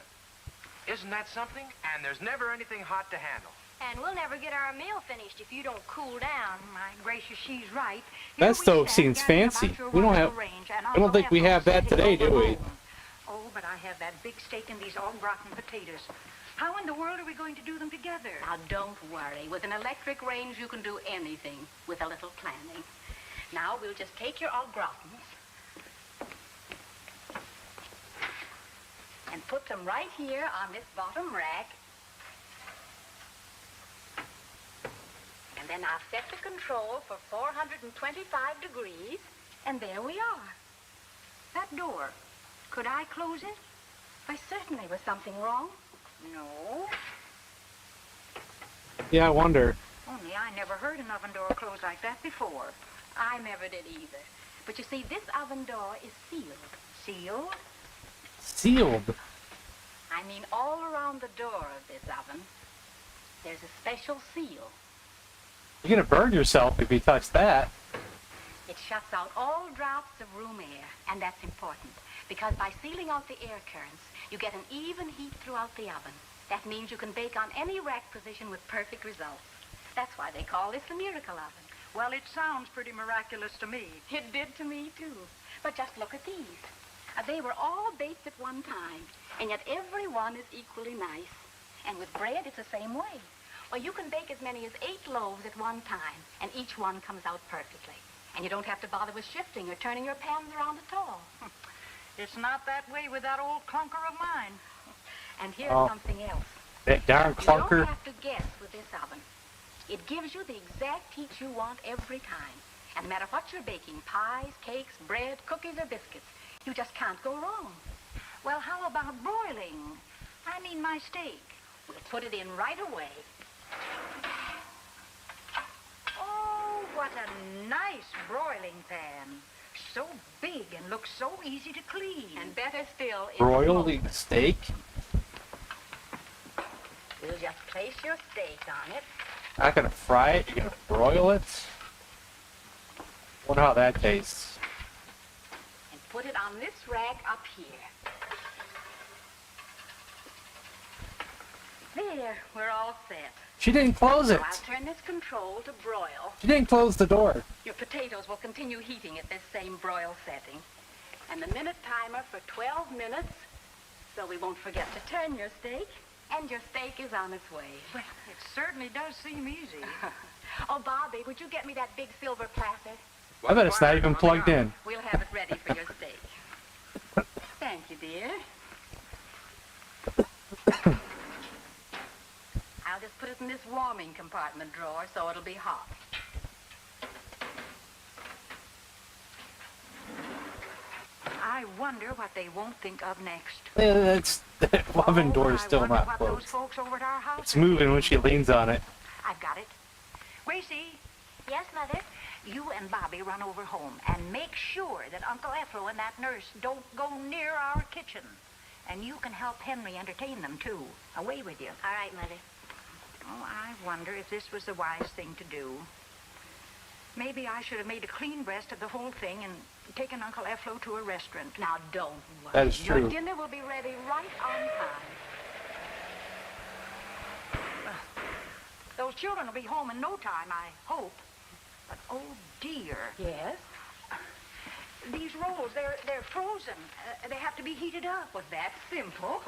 Isn't that something? And there's never anything hot to handle. And we'll never get our meal finished if you don't cool down. My gracious, she's right. That stove seems fancy. We don't have. I don't think we have that today, do we? Oh, but I have that big steak and these au gratin potatoes. How in the world are we going to do them together? Now, don't worry. With an electric range, you can do anything with a little planning. Now, we'll just take your au gratins and put them right here on this bottom rack. And then I'll set the control for 425 degrees, and there we are. That door, could I close it? Why, certainly. Was something wrong? No. Yeah, I wonder. Only I never heard an oven door close like that before. I never did either. But you see, this oven door is sealed. Sealed? Sealed. I mean, all around the door of this oven, there's a special seal. You're gonna burn yourself if you touch that. It shuts out all drafts of room air, and that's important, because by sealing out the air currents, you get an even heat throughout the oven. That means you can bake on any rack position with perfect results. That's why they call this the miracle oven. Well, it sounds pretty miraculous to me. It did to me, too. But just look at these. They were all baked at one time, and yet every one is equally nice. And with bread, it's the same way. Well, you can bake as many as 8 loaves at one time, and each one comes out perfectly. And you don't have to bother with shifting or turning your pans around at all. It's not that way with that old clunker of mine. And here's something else. That darn clunker. You don't have to guess with this oven. It gives you the exact heat you want every time. And no matter what you're baking, pies, cakes, bread, cookies, or biscuits, you just can't go wrong. Well, how about broiling? I mean my steak. We'll put it in right away. Oh, what a nice broiling pan. So big and looks so easy to clean. And better still, it's Broiling steak. We'll just place your steak on it. Not gonna fry it. You're gonna broil it. Wonder how that tastes. And put it on this rack up here. There, we're all set. She didn't close it. So I'll turn this control to broil. She didn't close the door. Your potatoes will continue heating at this same broil setting. And the minute timer for 12 minutes, so we won't forget to turn your steak. And your steak is on its way. Well, it certainly does seem easy. Oh, Bobby, would you get me that big silver platter? I bet it's not even plugged in. We'll have it ready for your steak. Thank you, dear. I'll just put it in this warming compartment drawer so it'll be hot. I I wonder what they won't think of next. It's the oven door is still not What those closed. folks over at our house It's moving when she leans on it. I've got it. Gracie, Yes, Mother? you and Bobby run over home and make sure that Uncle Ephraim and that nurse don't go near our kitchen. And you can help Henry entertain them, too. Away with you. All right, Mother. Oh, I wonder if this was the wise thing to do. Maybe I should have made a clean breast of the whole thing and taken Uncle Ephlo to a restaurant. Now, don't worry. That is true. Your dinner will be ready right on time. Those children will be home in no time, I hope. But, oh, dear. Yes? These rolls, they're frozen. They have to be heated up. Well, that's simple.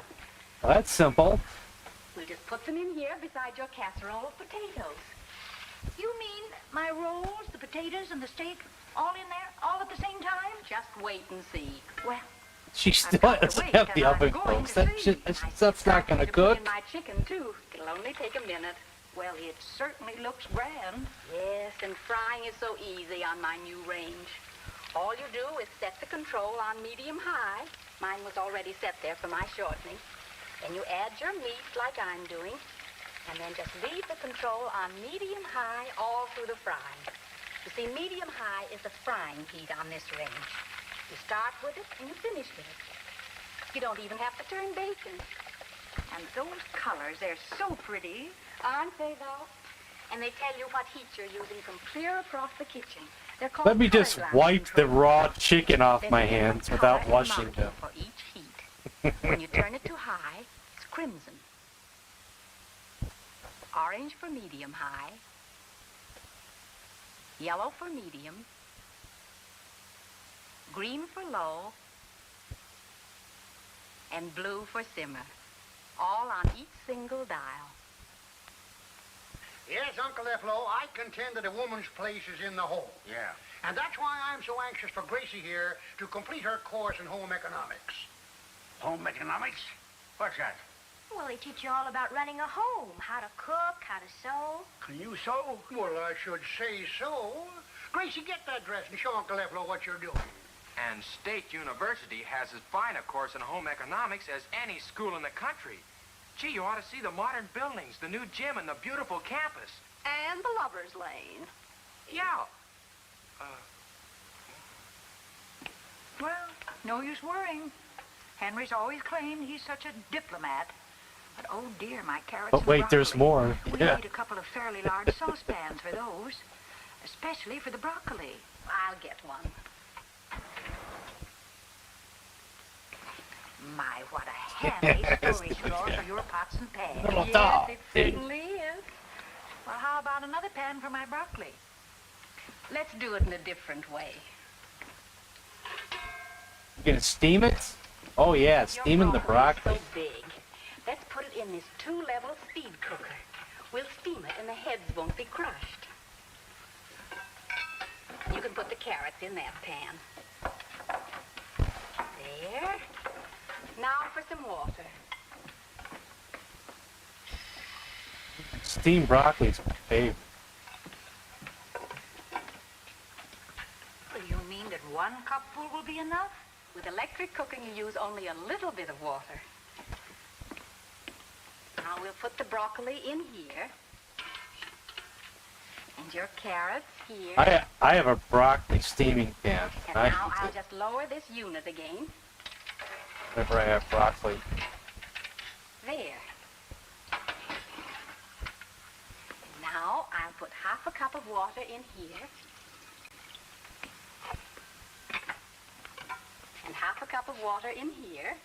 Well, that's simple. We'll just put them in here beside your casserole of potatoes. You mean my rolls, the potatoes, and the steak all in there, all at the same time? Just wait and see. Well, She still doesn't have the oven closed. That stuff's not gonna cook. And my chicken, too. It'll only take a minute. well, it certainly looks grand. Yes, and frying is so easy on my new range. All you do is set the control on medium-high. Mine was already set there for my shortening. Then you add your meat like I'm doing, and then just leave the control on medium-high all through the frying. You see, medium-high is the frying heat on this range. You start with it and you finish with it. You don't even have to turn bacon. And those colors, they're so pretty. Aren't they, though? And they tell you what heat you're using from clear across the kitchen. They're called Let me just color wipe the raw chicken off Then my you put hands color without and washing mountain them. for each heat. When you turn it to high, it's crimson. Orange for medium-high. Yellow for medium. Green for low. And blue for simmer. All on each single dial. Yes, Uncle Eflo, I contend that a woman's place is in the home. Yeah. And that's why I'm so anxious for Gracie here to complete her course in home economics. Home economics? What's that? Well, they teach you all about running a home, how to cook, how to sew. Can you sew? Well, I should say so. Gracie, get that dress and show Uncle Eflo what you're doing. And State University has as fine a course in home economics as any school in the country. Gee, you ought to see the modern buildings, the new gym, and the beautiful campus. And the lover's lane. Yeah. Well, no use worrying. Henry's always claimed he's such a diplomat. But oh dear, my carrots But and wait, there's broccoli. more. We Yeah. need a couple of fairly large saucepans for those, especially for the broccoli. I'll get one. My, what a handy storage drawer for your pots and pans. Little Yes, doll. it certainly is. Well, how about another pan for my broccoli? Let's do it in a different way. You gonna steam it? Oh yeah, steaming the broccoli. Is so big. Let's put it in this 2-level speed cooker. We'll steam it and the heads won't be crushed. You can put the carrots in that pan. There. Now for some water. Steamed broccoli's my favorite. You mean that 1 cupful will be enough? With electric cooking, you use only a little bit of water. Now we'll put the broccoli in here. And your carrots here. I have a broccoli steaming pan. And I now use I'll it just lower this unit again. whenever I have broccoli. There. Now I'll put half a cup of water in here. And half a cup of water in here.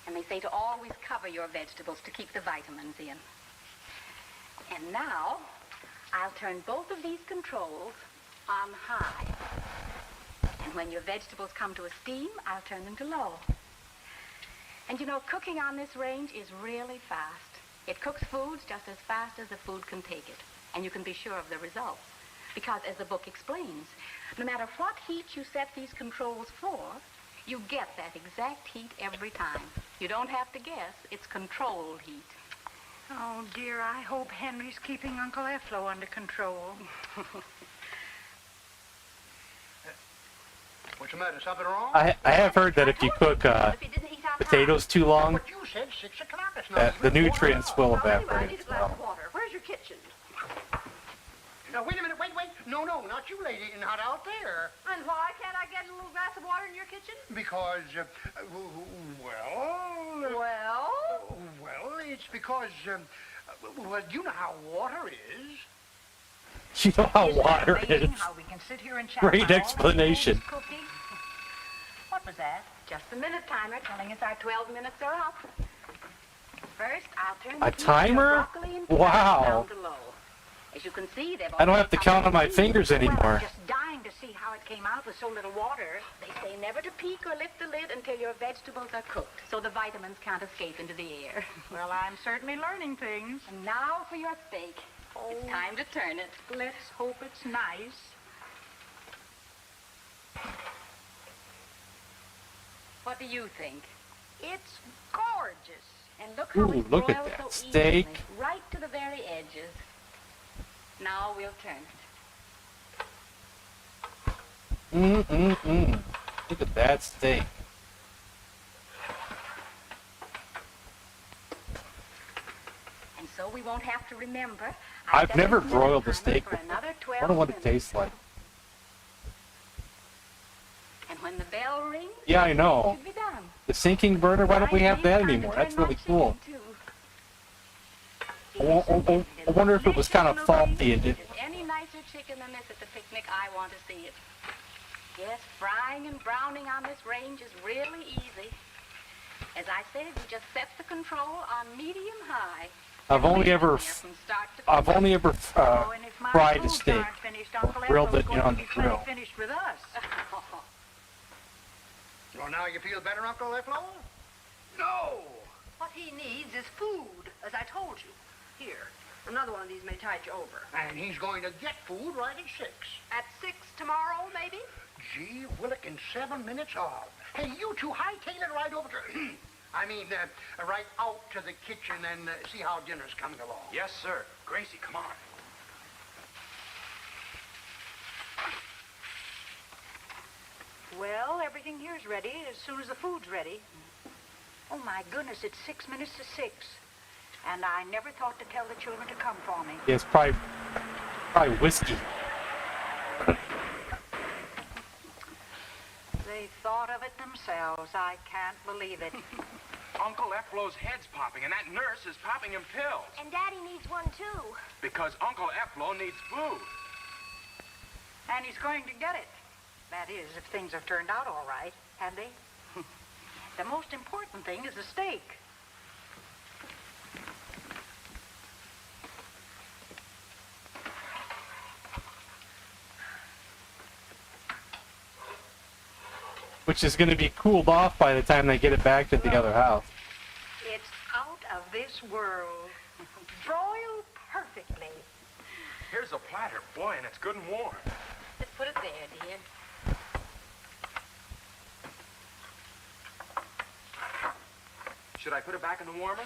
And they say to always cover your vegetables to keep the vitamins in. And now I'll turn both of these controls on high. And when your vegetables come to a steam, I'll turn them to low. And you know, cooking on this range is really fast. It cooks foods just as fast as the food can take it. And you can be sure of the results. Because as the book explains, no matter what heat you set these controls for, you get that exact heat every time. You don't have to guess. It's controlled heat. Oh dear, I hope Henry's keeping Uncle Eflo under control. the matter? Something wrong? I have heard that if you cook potatoes too long, But you said 6 o'clock. It's not the even nutrients will quarter. evaporate as well. Water. Where's your kitchen? Now, wait a minute. Wait. No, not you, lady. Not out there. And why can't I get a little glass of water in your kitchen? Because, well, it's because, well, you know how water is. You know how water is. How we can sit here and chat Great about all explanation. these cooking. What was that? Just the minute timer telling us our 12 minutes are up. First, I'll turn A the heat of timer? broccoli and Wow. carrots down to low. As you can see, they've I don't have to count on my fingers Well, anymore. I'm just dying to see how it came out with so little water. They say never to peek or lift the lid until your vegetables are cooked, so the vitamins can't escape into the air. Well, I'm certainly learning things. And now for your steak. It's time to turn it. Let's hope it's nice. What do you think? It's gorgeous. And look how Ooh, it's look at broiled that so steak. evenly, right to the very edges. Now we'll turn it. Look at that steak. And so we won't have to remember. I've never broiled a steak before. I wonder what it tastes like. And when the bell rings, Yeah, I know. it should be done. The sinking burner, why don't we have that anymore? That's really cool. I wonder if it was kind of faulty. If there's any nicer chicken than this at the picnic, I want to see it. Yes, frying and browning on this range is really easy. As I said, we just set the control on medium-high. I've only ever fried a steak, or grilled it on the grill. Finished with us. Well, now you feel better, Uncle Leflo? No. What he needs is food, as I told you. Here, another one of these may tide you over. And he's going to get food right at 6. At 6 tomorrow, maybe? Gee willick, in 7 minutes off. Hey, you two hightail it right over to... right out to the kitchen and see how dinner's coming along. Yes, sir. Gracie, come on. Well, everything here's ready as soon as the food's ready. Oh, my goodness, it's 6 minutes to 6. And I never thought to tell the children to come for me. Yeah, it's probably whiskey. They thought of it themselves. I can't believe it. Uncle Eflo's head's popping, and that nurse is popping him pills. And Daddy needs one, too. Because Uncle Eflo needs food. And he's going to get it. That is, if things have turned out all right, have they? The most important thing is the steak. Which is going to be cooled off by the time they get it back to the other house. It's out of this world. Broiled perfectly. Here's a platter, boy, and it's good and warm. Just put it there, dear. Should I put it back in the warmer?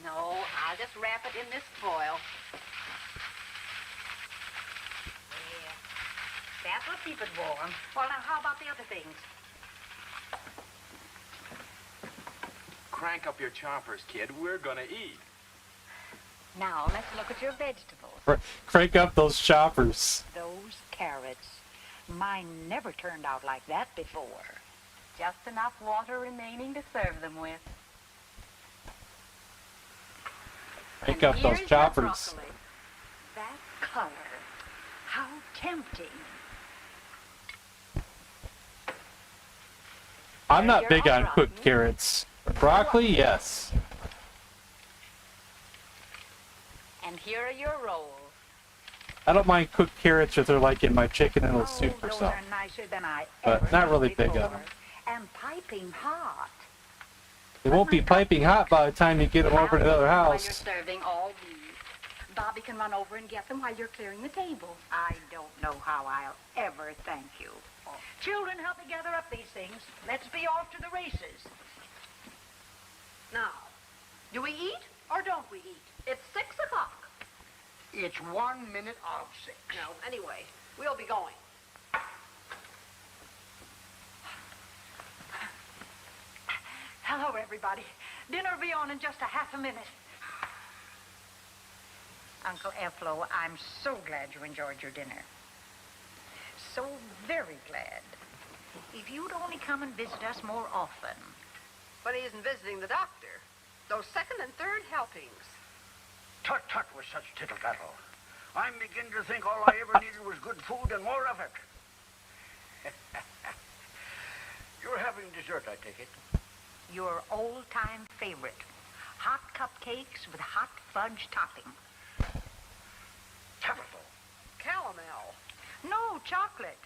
No, I'll just wrap it in this foil. There. That will keep it warm. Well, now, how about the other things? Crank up your choppers, kid. We're gonna eat. Now, let's look at your vegetables. Crank up those choppers. Those carrots. Mine never turned out like that before. Just enough water remaining to serve them with. Crank up those Here's choppers. your broccoli. That color. How tempting. I'm not big on cooked carrots. Broccoli, yes. And here are your rolls. I don't mind cooked carrots if they're like in my chicken noodle soup or Those something. are nicer than I But ever not really saw big on before. them. And piping hot. They won't be piping hot by the time you get them over to the other While you're house. serving all these, Bobby can run over and get them while you're clearing the table. I don't know how I'll ever thank you. Children, help me gather up these things. Let's be off to the races. Now, do we eat or don't we eat? It's 6 o'clock. It's 1 minute of 6. No, anyway, we'll be going. everybody. Dinner will be on in just a half a minute. Uncle Efflo, I'm so glad you enjoyed your dinner. So very glad. If you'd only come and visit us more often. But he isn't visiting the doctor. Those second and third helpings. Tut tut with such tittle-tattle. I'm beginning to think all I ever needed was good food and more of it. You're having dessert, I take it. Your old-time favorite. Hot cupcakes with hot fudge topping. Capital. Calomel. No, chocolate.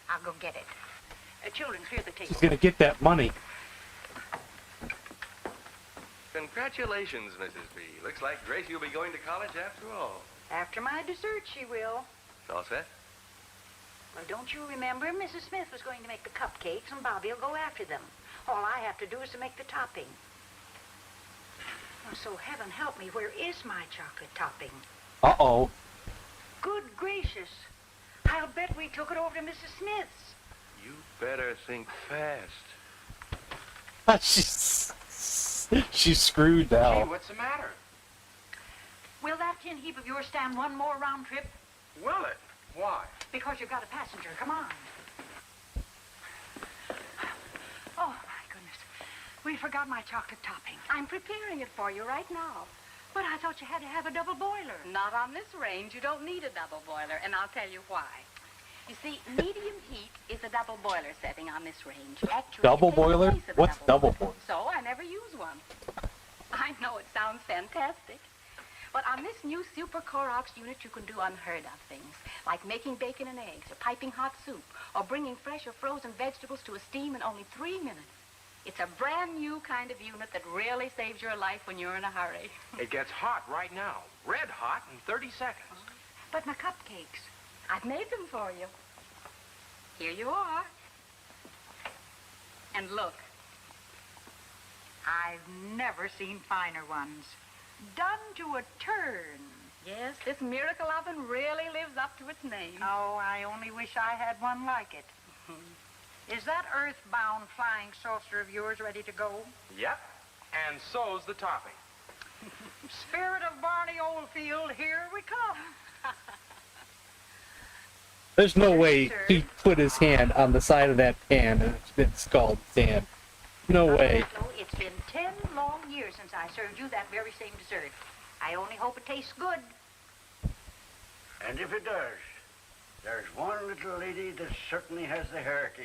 I'll go get it. Children, clear the table. She's gonna get that money. Congratulations, Mrs. B. Looks like Gracie will be going to college after all. After my dessert, she will. All set? Well, don't you remember? Mrs. Smith was going to make the cupcakes, and Bobby will go after them. All I have to do is to make the topping. Oh, so heaven help me, where is my chocolate topping? Uh-oh. Good gracious. I'll bet we took it over to Mrs. Smith's. You better think fast. She's screwed now. Gee, what's the matter? Will that tin heap of yours stand one more round trip? Will it? Why? Because you've got a passenger. Come on. Oh, my goodness. We forgot my chocolate topping. I'm preparing it for you right now. But I thought you had to have a double boiler. Not on this range. You don't need a double boiler, and I'll tell you why. You see, medium heat is a double boiler setting on this range. Actually, Double boiler? What's double boiler? So I never use one. I know it sounds fantastic. But on this new Super Corox unit, you can do unheard of things, like making bacon and eggs, or piping hot soup, or bringing fresh or frozen vegetables to a steam in only 3 minutes. It's a brand new kind of unit that really saves your life when you're in a hurry. It gets hot right now. Red hot in 30 seconds. But my cupcakes, I've made them for you. Here you are. And look. I've never seen finer ones. Done to a turn. Yes, this miracle oven really lives up to its name. Oh, I only wish I had one like it. Is that earthbound flying saucer of yours ready to go? Yep. And so's the topping. Spirit of Barney Oldfield, here we come. There's no way he put his hand on the side of that pan and it's been scalded sand. No way. It's been 10 long years since I served you that very same dessert. I only hope it tastes good. And if it does, there's one little lady that certainly has the heritage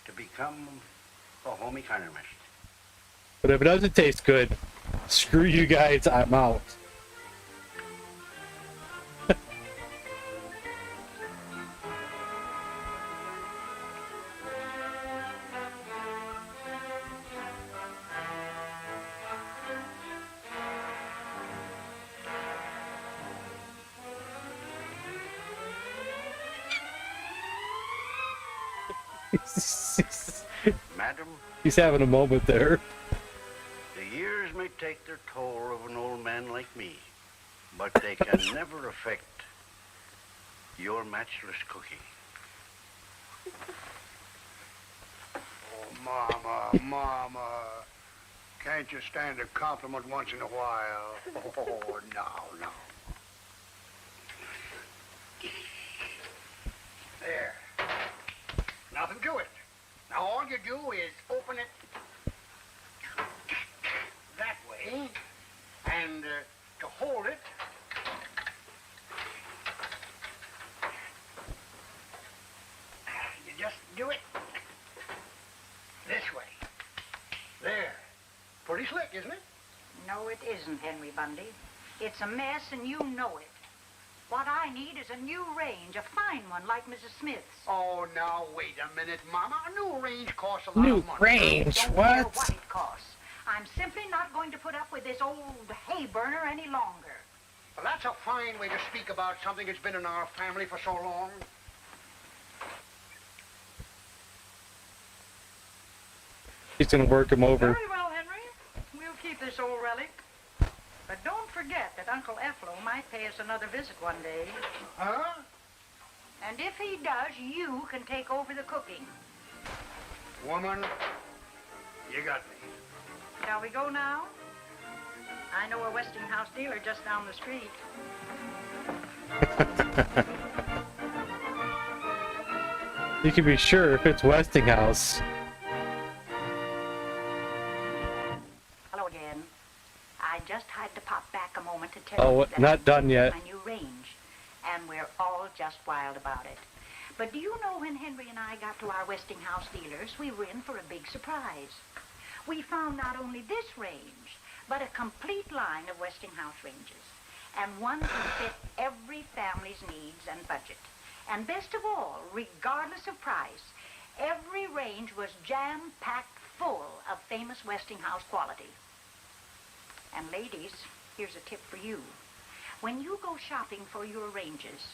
to become a home economist. But if it doesn't taste good, screw you guys, I'm out. Madam, He's having a moment there. the years may take their toll of an old man like me, but they can never affect your matchless cooking. Oh, Mama, Mama. Can't you stand a compliment once in a while? Oh, no. There. Nothing to it. Now all you do is open it that way, and to hold it, you just do it this way. There. Pretty slick, isn't it? No, it isn't, Henry Bundy. It's a mess, and you know it. What I need is a new range, a fine one like Mrs. Smith's. Oh, now, wait a minute, Mama. A new range costs a lot New of money. range? Don't care What? what it costs. I'm simply not going to put up with this old hay burner any longer. Well, that's a fine way to speak about something that's been in our family for so long. He's gonna work him over. Very well, Henry. We'll keep this old relic. But don't forget that Uncle Efflo might pay us another visit one day. Huh? And if he does, you can take over the cooking. Woman, you got me. Shall we go now? I know a Westinghouse dealer just down the street. You can be sure if it's Westinghouse. Hello again. I just had to pop back a moment to tell you Oh, that not done yet. my new range, and we're all just wild about it. But do you know when Henry and I got to our Westinghouse dealers, we were in for a big surprise. We found not only this range, but a complete line of Westinghouse ranges, and one to fit every family's needs and budget. And best of all, regardless of price, every range was jam-packed full of famous Westinghouse quality. And ladies, here's a tip for you. When you go shopping for your ranges,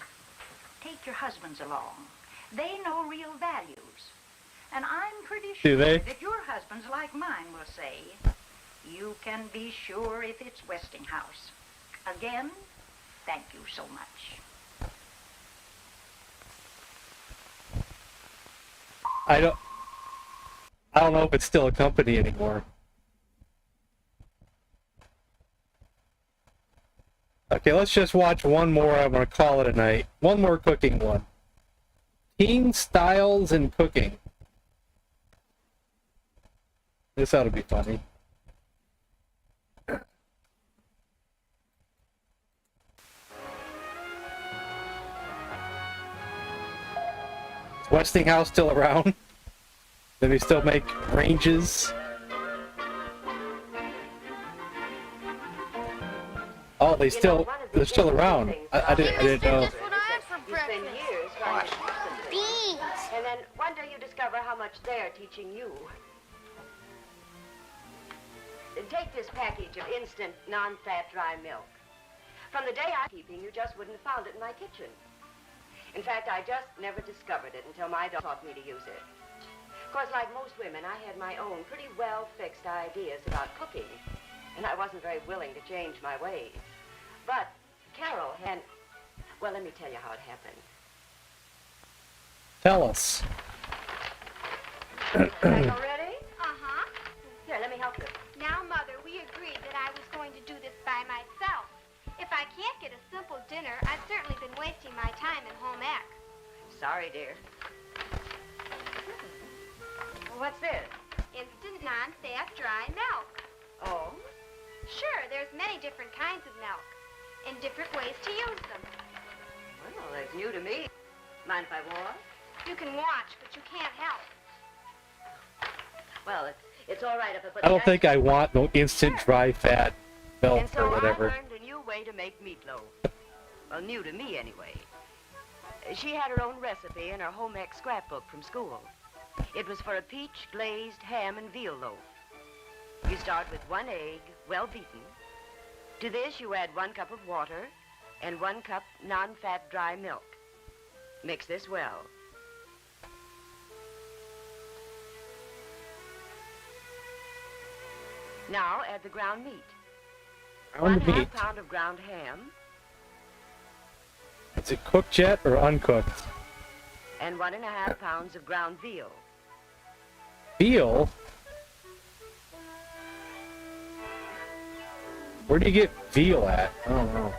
take your husbands along. They know real values. And I'm pretty sure that your husbands, like mine, will say, you can be sure if it's Westinghouse. Again, thank you so much. I don't know if it's still a company anymore. Okay, let's just watch one more. I'm going to call it a night. One more cooking one. Teen styles in cooking. This ought to be funny. Is Westinghouse still around? Do they still make ranges? Oh, they're still around. I didn't know. Beans. And then one day you discover how much they're teaching you. Take this package of instant, non-fat dry milk. From the day I'm keeping, you just wouldn't have found it in my kitchen. In fact, I just never discovered it until my dog taught me to use it. Of course, like most women, I had my own pretty well-fixed ideas about cooking, and I wasn't very willing to change my ways. But Carol had... Well, let me tell you how it happened. Tell us. Are you ready? Uh-huh. Here, let me help you. Now, Mother, we agreed that I was going to do this by myself. If I can't get a simple dinner, I've certainly been wasting my time in home ec. Sorry, dear. What's this? Instant non-fat dry milk. Oh? Sure, there's many different kinds of milk and different ways to use them. Well, that's new to me. Mind if I watch? You can watch, but you can't help. Well, it's all right if I put... I don't think I want no instant dry fat milk and so or whatever. I learned a new way to make meatloaf. Well, new to me, anyway. She had her own recipe in her home ec scrapbook from school. It was for a peach glazed ham and veal loaf. You start with 1 egg, well beaten. To this, you add 1 cup of water and 1 cup non-fat dry milk. Mix this well. Now add the ground meat. Ground meat. 1/2 pound of ground ham. Is it cooked yet or uncooked? And 1.5 pounds of ground veal. Veal? Where do you get veal at? I don't know.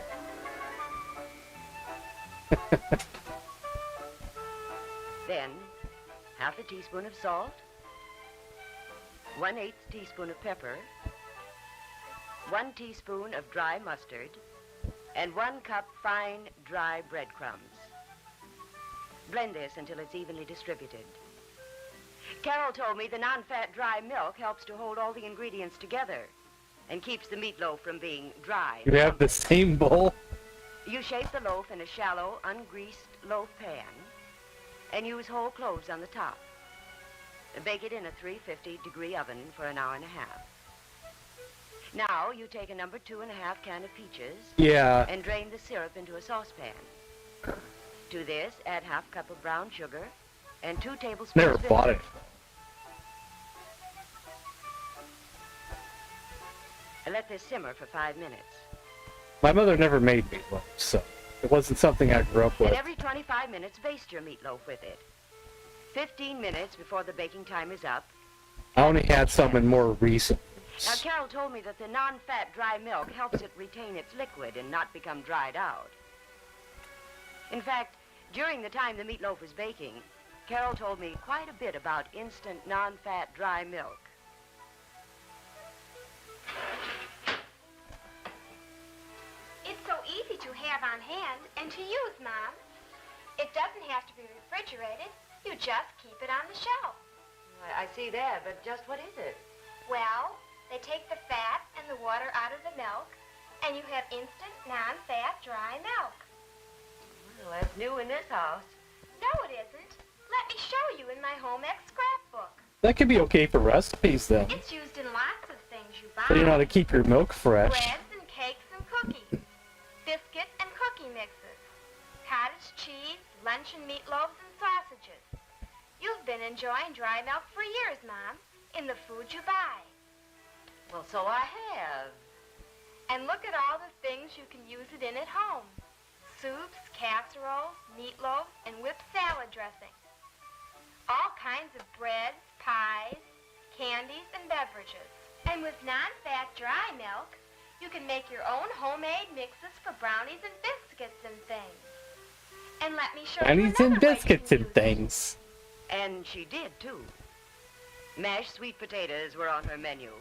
Then, 1/2 teaspoon of salt, 1/8 teaspoon of pepper, 1 teaspoon of dry mustard, and 1 cup fine dry breadcrumbs. Blend this until it's evenly distributed. Carol told me the non-fat dry milk helps to hold all the ingredients together and keeps the meatloaf from being dry. You have the same bowl? You shape the loaf in a shallow, ungreased loaf pan and use whole cloves on the top. Bake it in a 350-degree oven for 1.5 hours. Now, you take a number 2.5 can of peaches and drain the syrup into a saucepan. To this, add 1/2 cup of brown sugar and 2 tablespoons Never of vinegar. bought it. Let this simmer for 5 minutes. My mother never made meatloaf, so it wasn't something I grew up with. And every 25 minutes, baste your meatloaf with it. 15 minutes before the baking time is up. I only had some in more recent years. Now, Carol told me that the non-fat dry milk helps it retain its liquid and not become dried out. In fact, during the time the meatloaf was baking, Carol told me quite a bit about instant non-fat dry milk. It's so easy to have on hand and to use, Mom. It doesn't have to be refrigerated. You just keep it on the shelf. I see that, but just what is it? Well, they take the fat and the water out of the milk, and you have instant non-fat dry milk. Well, that's new in this house. No, it isn't. Let me show you in my home ec scrapbook. That could be okay for recipes then. It's used in lots of things you buy. So you know how to keep your milk fresh. Breads and cakes and cookies, biscuit and cookie mixes, cottage cheese, luncheon meatloaves and sausages. You've been enjoying dry milk for years, Mom, in the food you buy. Well, so I have. And look at all the things you can use it in at home. Soups, casseroles, meatloaf, and whipped salad dressing. All kinds of breads, pies, candies, and beverages. And with non-fat dry milk, you can make your own homemade mixes for brownies and biscuits and things. And let me show you Brownies and biscuits and things. And she did, too. Mashed sweet potatoes were on her menu.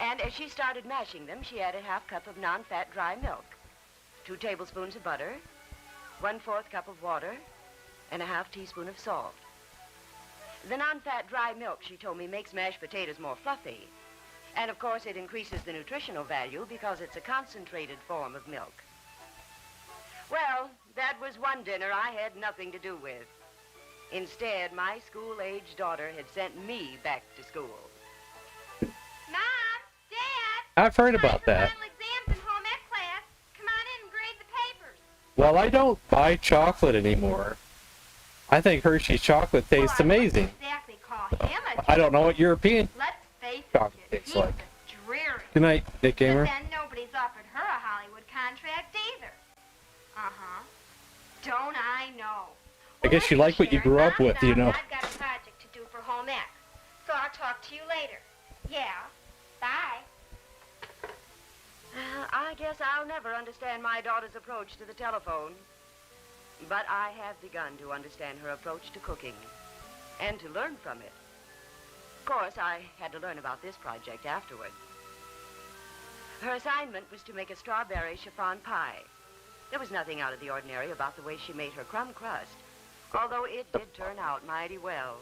And as she started mashing them, she added half cup of non-fat dry milk, 2 tablespoons of butter, 1/4 cup of water, and a half teaspoon of salt. The non-fat dry milk, she told me, makes mashed potatoes more fluffy. And, of course, it increases the nutritional value because it's a concentrated form of milk. Well, that was one dinner I had nothing to do with. Instead, my school-age daughter had sent me back to school. Mom, Dad, I've heard about that. final exams in home ec class. Come on in and grade the papers. Well, I don't buy chocolate anymore. I think Hershey's chocolate tastes amazing. Exactly call him a I don't know what European Let's face it, chocolate kid, tastes he's like. dreary. Good night, Nick Gamer. But then nobody's offered her a Hollywood contract either. Uh-huh. Don't I know? I guess you like what you grew up with, you know. I've got a project to do for home ec, so I'll talk to you later. Yeah. Bye. I guess I'll never understand my daughter's approach to the telephone. But I have begun to understand her approach to cooking and to learn from it. Of course, I had to learn about this project afterward. Her assignment was to make a strawberry chiffon pie. There was nothing out of the ordinary about the way she made her crumb crust, although it did turn out mighty well.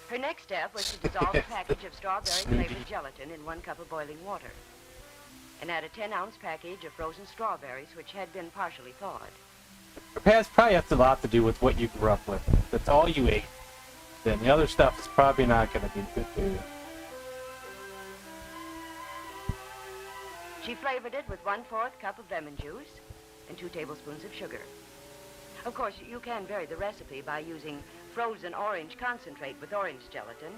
Her next step was to dissolve a package of strawberry-flavored gelatin in 1 cup of boiling water and add a 10-ounce package of frozen strawberries, which had been partially thawed. It probably has a lot to do with what you grew up with. If that's all you ate, then the other stuff is probably not going to be good for you. She flavored it with 1/4 cup of lemon juice and 2 tablespoons of sugar. Of course, you can vary the recipe by using frozen orange concentrate with orange gelatin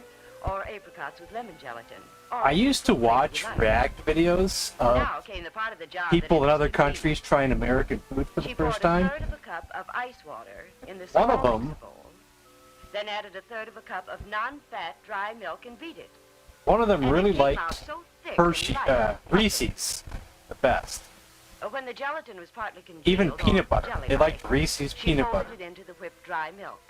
or apricots with lemon gelatin. I used to watch react videos Now of came the part of the job people in that other countries trying American food for the she first poured time. 1/3 of a cup of ice water in the One of small them, mixer bowl, then added 1/3 of a cup of non-fat dry milk and beat it. one of them And it really came out liked so thick Hershey, and light. Reese's the best. When the gelatin was partly congealed, Even or peanut butter. jelly-like, They liked Reese's she peanut folded butter. it into the whipped dry milk.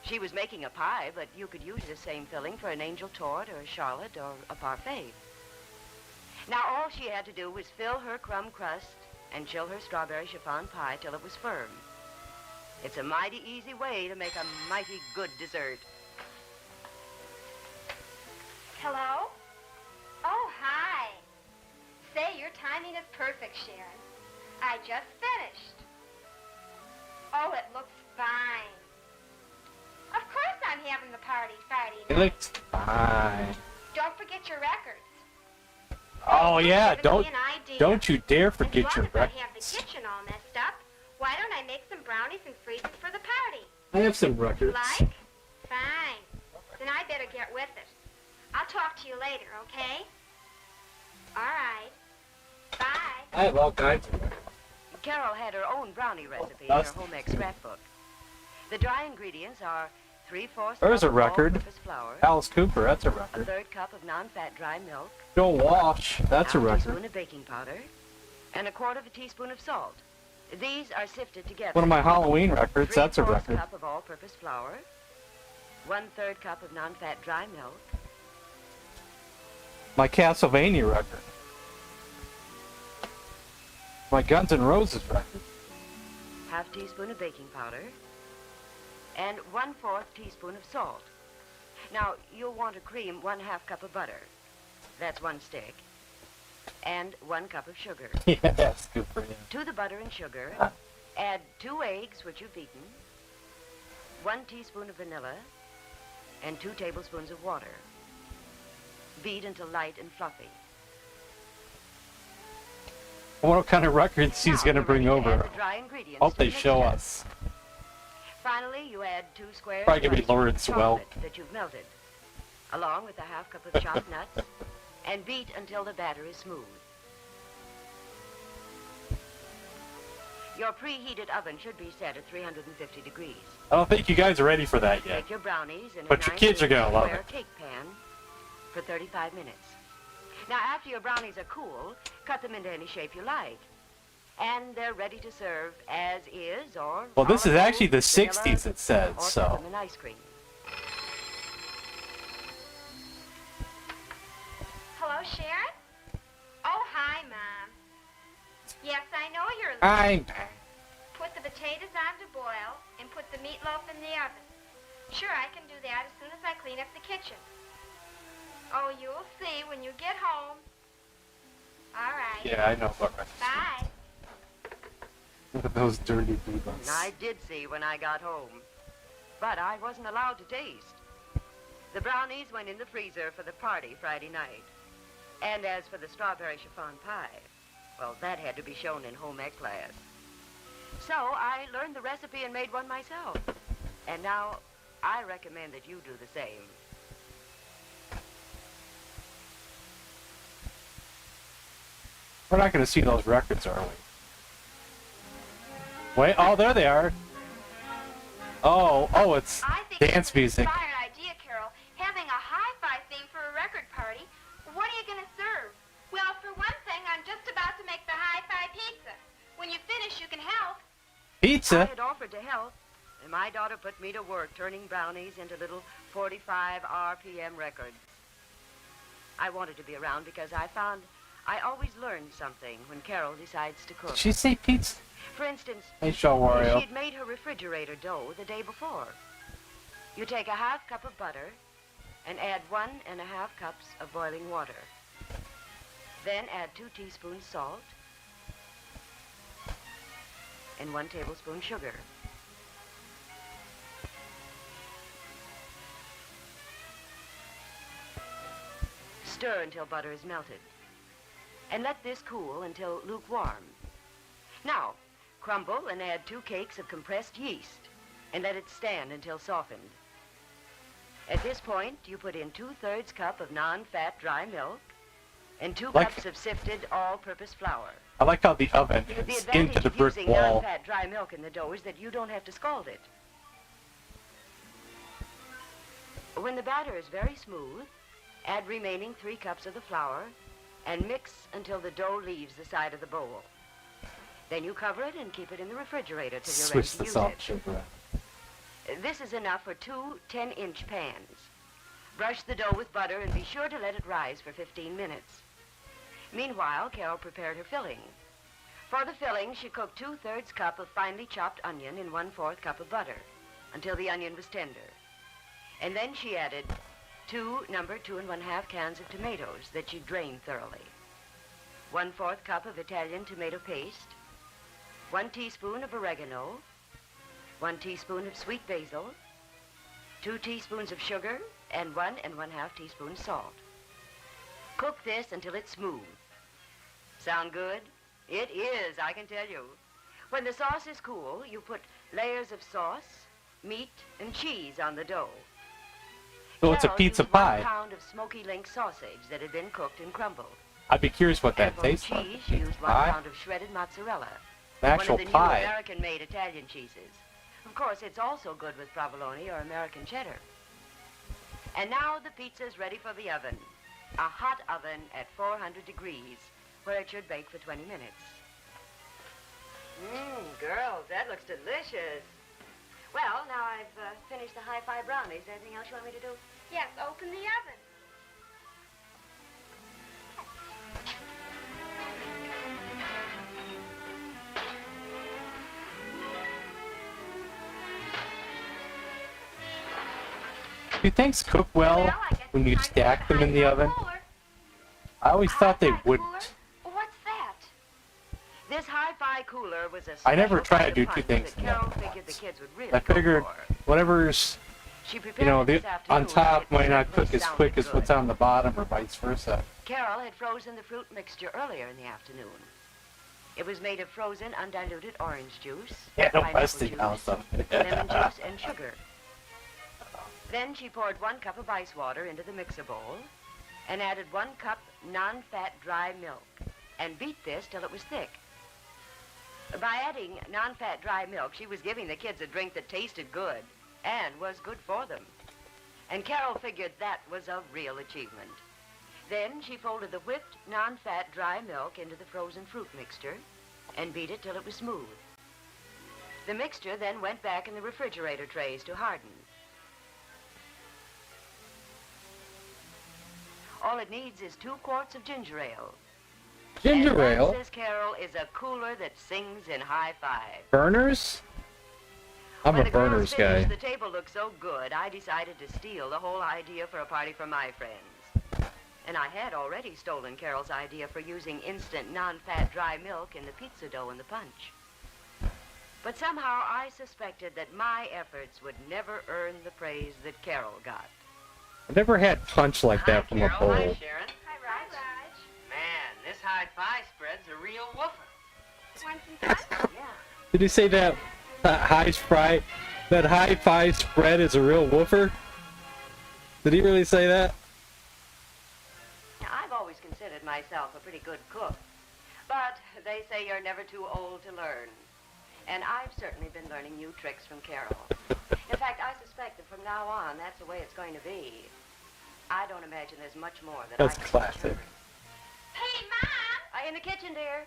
She was making a pie, but you could use the same filling for an angel tort or a charlotte or a parfait. Now all she had to do was fill her crumb crust and chill her strawberry chiffon pie till it was firm. It's a mighty easy way to make a mighty good dessert. Hello? Oh, hi. Say, your timing is perfect, Sharon. I just finished. Oh, it looks fine. Of course I'm having the party Friday It night. looks fine. Don't forget your records. Oh yeah, Giving don't me an idea. don't you dare As forget long your as I have the records. kitchen all messed up, why don't I make some brownies and freeze them for the party? I have some records. Like? Fine. Then I better get with it. I'll talk to you later, okay? All right. Bye. I have all kinds of Carol had her own brownie recipe in her Dust. home ec scrapbook. The dry ingredients are 3/4 There's a cup of record. all-purpose flour, Alice Cooper, that's a a record. 1/3 cup of non-fat dry milk, Joe Walsh, that's a half record. teaspoon of baking powder, and 1/4 teaspoon of salt. These are sifted together. One of my Halloween records, that's a 3/4 record. cup of all-purpose flour, 1/3 cup of non-fat dry milk, My Castlevania record. My Guns N' Roses record. half teaspoon of baking powder, and 1/4 teaspoon of salt. Now, you'll want to cream 1/2 cup of butter. That's 1 stick. And 1 cup of sugar. Yes, Cooper, yeah. To the butter and sugar, add 2 eggs, which you've beaten, 1 teaspoon of vanilla, and 2 tablespoons of water. Beat until light and fluffy. I wonder what kind of records he's going to bring over. The dry ingredients Hope to they the show mixture. us. Finally, you add 2 squares Probably gonna be of Lawrence chocolate Welk. that you've melted, along with a 1/2 cup of chopped nuts, and beat until the batter is smooth. Your preheated oven should be set at 350 degrees. I don't think you guys are ready for that yet. Take your brownies in But a your kids are gonna love square it. cake pan for 35 minutes. Now, after your brownies are cool, cut them into any shape you like. And they're ready to serve as is, or Well, this is olive actually the oil, vanilla, 60s, it says, or so. peppermint ice cream. Hello, Sharon? Oh, hi, Mom. Yes, I know you're Hi. Put the potatoes on to boil and put the meatloaf in the oven. Sure, I can do that as soon as I clean up the kitchen. Oh, you'll see when you get home. All right. Yeah, I know about records. Bye. Look at those dirty divas. I did see when I got home, but I wasn't allowed to taste. The brownies went in the freezer for the party Friday night. And as for the strawberry chiffon pie, well, that had to be shown in home ec class. So I learned the recipe and made one myself. And now I recommend that you do the same. We're not going to see those records, are we? Wait, oh, there they are. Oh, it's dance music. Inspired idea, Carol. Having a hi-fi theme for a record party. What are you going to serve? Well, for one thing, I'm just about to make the hi-fi pizza. When you finish, you can help. Pizza? I had offered to help, and my daughter put me to work turning brownies into little 45 RPM records. I wanted to be around because I found I always learn something when Carol decides to cook. Did she say pizza? For instance, Hey, Shaw Wario. she'd made her refrigerator dough the day before. You take a 1/2 cup of butter and add 1½ cups of boiling water. Then add 2 teaspoons salt and 1 tablespoon sugar. Stir until butter is melted. And let this cool until lukewarm. Now, crumble and add 2 cakes of compressed yeast and let it stand until softened. At this point, you put in 2/3 cup of non-fat dry milk and 2 Like- cups of sifted all-purpose flour. I like how the oven The is advantage into the of brick using wall. non-fat dry milk in the dough is that you don't have to scald it. When the batter is very smooth, add remaining 3 cups of the flour and mix until the dough leaves the side of the bowl. Then you cover it and keep it in the refrigerator till you're ready Switch to the use salt it. sugar. This is enough for 2 10-inch pans. Brush the dough with butter and be sure to let it rise for 15 minutes. Meanwhile, Carol prepared her filling. For the filling, she cooked 2/3 cup of finely chopped onion in 1/4 cup of butter until the onion was tender. And then she added 2 number 2 1/2 cans of tomatoes that she drained thoroughly. 1/4 cup of Italian tomato paste, 1 teaspoon of oregano, 1 teaspoon of sweet basil, 2 teaspoons of sugar, and 1 1/2 teaspoons salt. Cook this until it's smooth. Sound good? It is, I can tell you. When the sauce is cool, you put layers of sauce, meat, and cheese on the dough. So it's a Carol pizza used pie. 1 pound of smoky link sausage that had been cooked and crumbled. I'd be curious what that And for the tastes like. cheese, she used 1 Pie? pound of shredded mozzarella. An actual one of the pie. new American-made Italian cheeses. Of course, it's also good with provolone or American cheddar. And now the pizza's ready for the oven. A hot oven at 400 degrees, where it should bake for 20 minutes. Girls, that looks delicious. Well, now I've finished the hi-fi brownies. Anything else you want me to do? Yes, open the oven. Do things cook well when you stack them in the oven? I always thought they wouldn't. What's that? This hi-fi cooler was a I never special try to kind do of two punch things that in the Carol oven at figured the once. kids would really I go figured for. whatever's, She you prepared know, it this on afternoon, top and it might not certainly cook as sounded quick as what's good. on the bottom or vice versa. Carol had frozen the fruit mixture earlier in the afternoon. It was made of frozen, undiluted orange juice, Yeah, no pineapple Westinghouse juice, of it. lemon juice, and sugar. Then she poured 1 cup of ice water into the mixer bowl and added 1 cup non-fat dry milk and beat this till it was thick. By adding non-fat dry milk, she was giving the kids a drink that tasted good and was good for them. And Carol figured that was a real achievement. Then she folded the whipped non-fat dry milk into the frozen fruit mixture and beat it till it was smooth. The mixture then went back in the refrigerator trays to harden. All it needs is 2 quarts of ginger ale. Ginger and ale? Says Carol is a cooler that sings in high-five. Burners? I'm When a the girls burners finished, guy. the table looked so good, I decided to steal the whole idea for a party for my friends. And I had already stolen Carol's idea for using instant non-fat dry milk in the pizza dough and the punch. But somehow I suspected that my efforts would never earn the praise that Carol got. I never had punch like that from a Carol. bowl. Hi, Sharon. Hi, Raj. Man, this hi-fi spread's a real woofer. Want some fun? Yeah. Did he say that hi-fi spread is a real woofer? Did he really say that? Now, I've always considered myself a pretty good cook, but they say you're never too old to learn. And I've certainly been learning new tricks from Carol. In fact, I suspect that from now on, that's the way it's going to be. I don't imagine there's much more that That's I can classic. learn. Hey, Mom! In the kitchen, dear.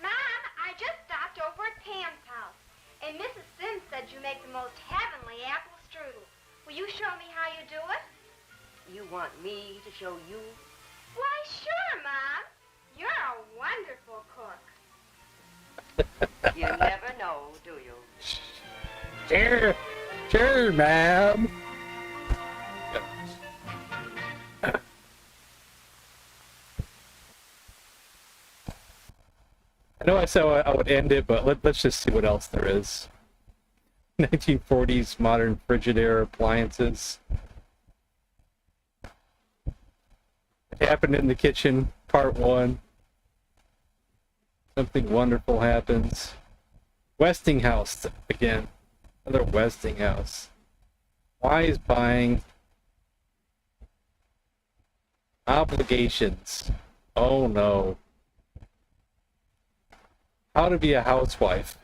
Mom, I just stopped over at Pam's house, and Mrs. Sims said you make the most heavenly apple strudel. Will you show me how you do it? You want me to show you? Why, sure, Mom. You're a wonderful cook. You never know, do you? Sure, ma'am. I know I said I would end it, but let's just see what else there is. 1940s modern Frigidaire appliances. It happened in the kitchen, part 1. Something wonderful happens. Westinghouse again. Another Westinghouse. Why is buying obligations? Oh no. How to be a housewife.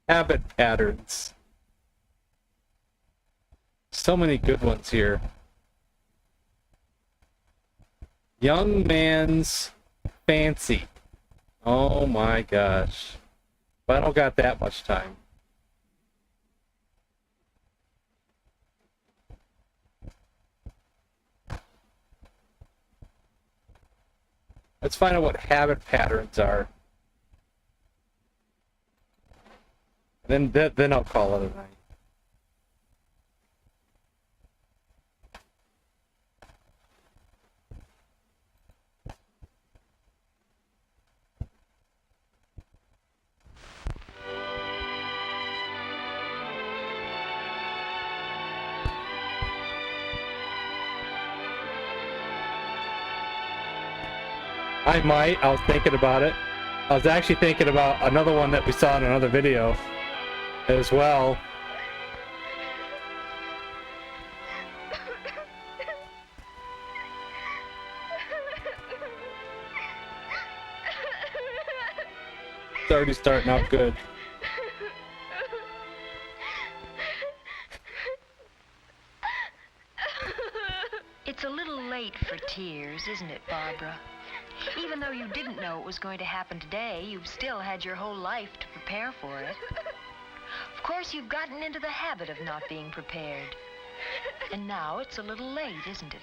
Habit patterns. So many good ones here. Young man's fancy. Oh my gosh. But I don't got that much time. Let's find out what habit patterns are. Then I'll call it a night. I might. I was thinking about it. I was actually thinking about another one that we saw in another video as well. It's already starting out good. It's a little late for tears, isn't it, Barbara? Even though you didn't know it was going to happen today, you've still had your whole life to prepare for it. Of course, you've gotten into the habit of not being prepared. And now it's a little late, isn't it?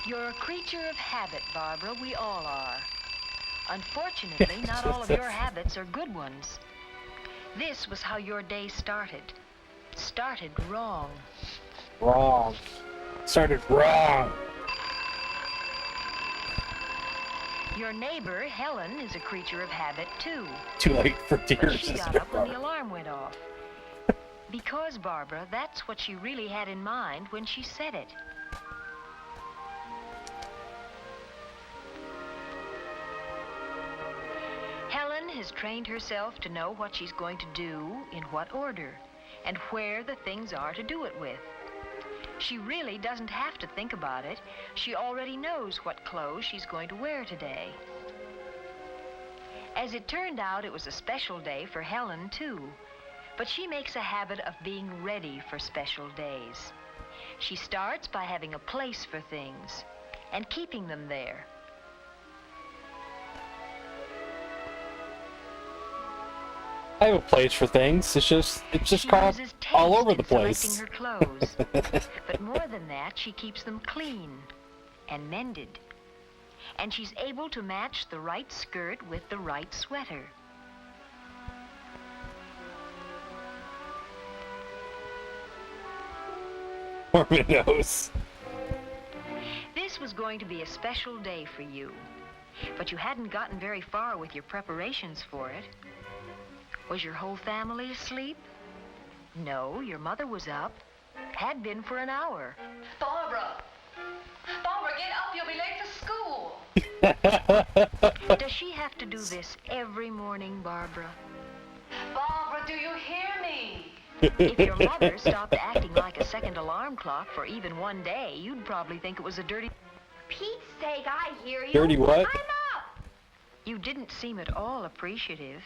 You're a creature of habit, Barbara. We all are. Unfortunately, not all of your habits are good ones. This was how your day started. Started wrong. Wrong. Started wrong. Your neighbor, Helen, is a creature of habit, too. Too late for But tears. she got up when the alarm went off. Because, Barbara, that's what she really had in mind when she said it. Helen has trained herself to know what she's going to do, in what order, and where the things are to do it with. She really doesn't have to think about it. She already knows what clothes she's going to wear today. As it turned out, it was a special day for Helen, too. But she makes a habit of being ready for special days. She starts by having a place for things and keeping them there. I have a place for things. It's just called all over the place. Selecting her clothes. But more than that, she keeps them clean and mended. And she's able to match the right skirt with the right sweater. Tornadoes. This was going to be a special day for you, but you hadn't gotten very far with your preparations for it. Was your whole family asleep? No, your mother was up. Had been for an hour. Barbara! Barbara, get up. You'll be late for school. Does she have to do this every morning, Barbara? Barbara, do you hear me? If your mother stopped acting like a second alarm clock for even one day, you'd probably think it was a dirty... Pete's sake, I hear you. Dirty what? I'm up. You didn't seem at all appreciative.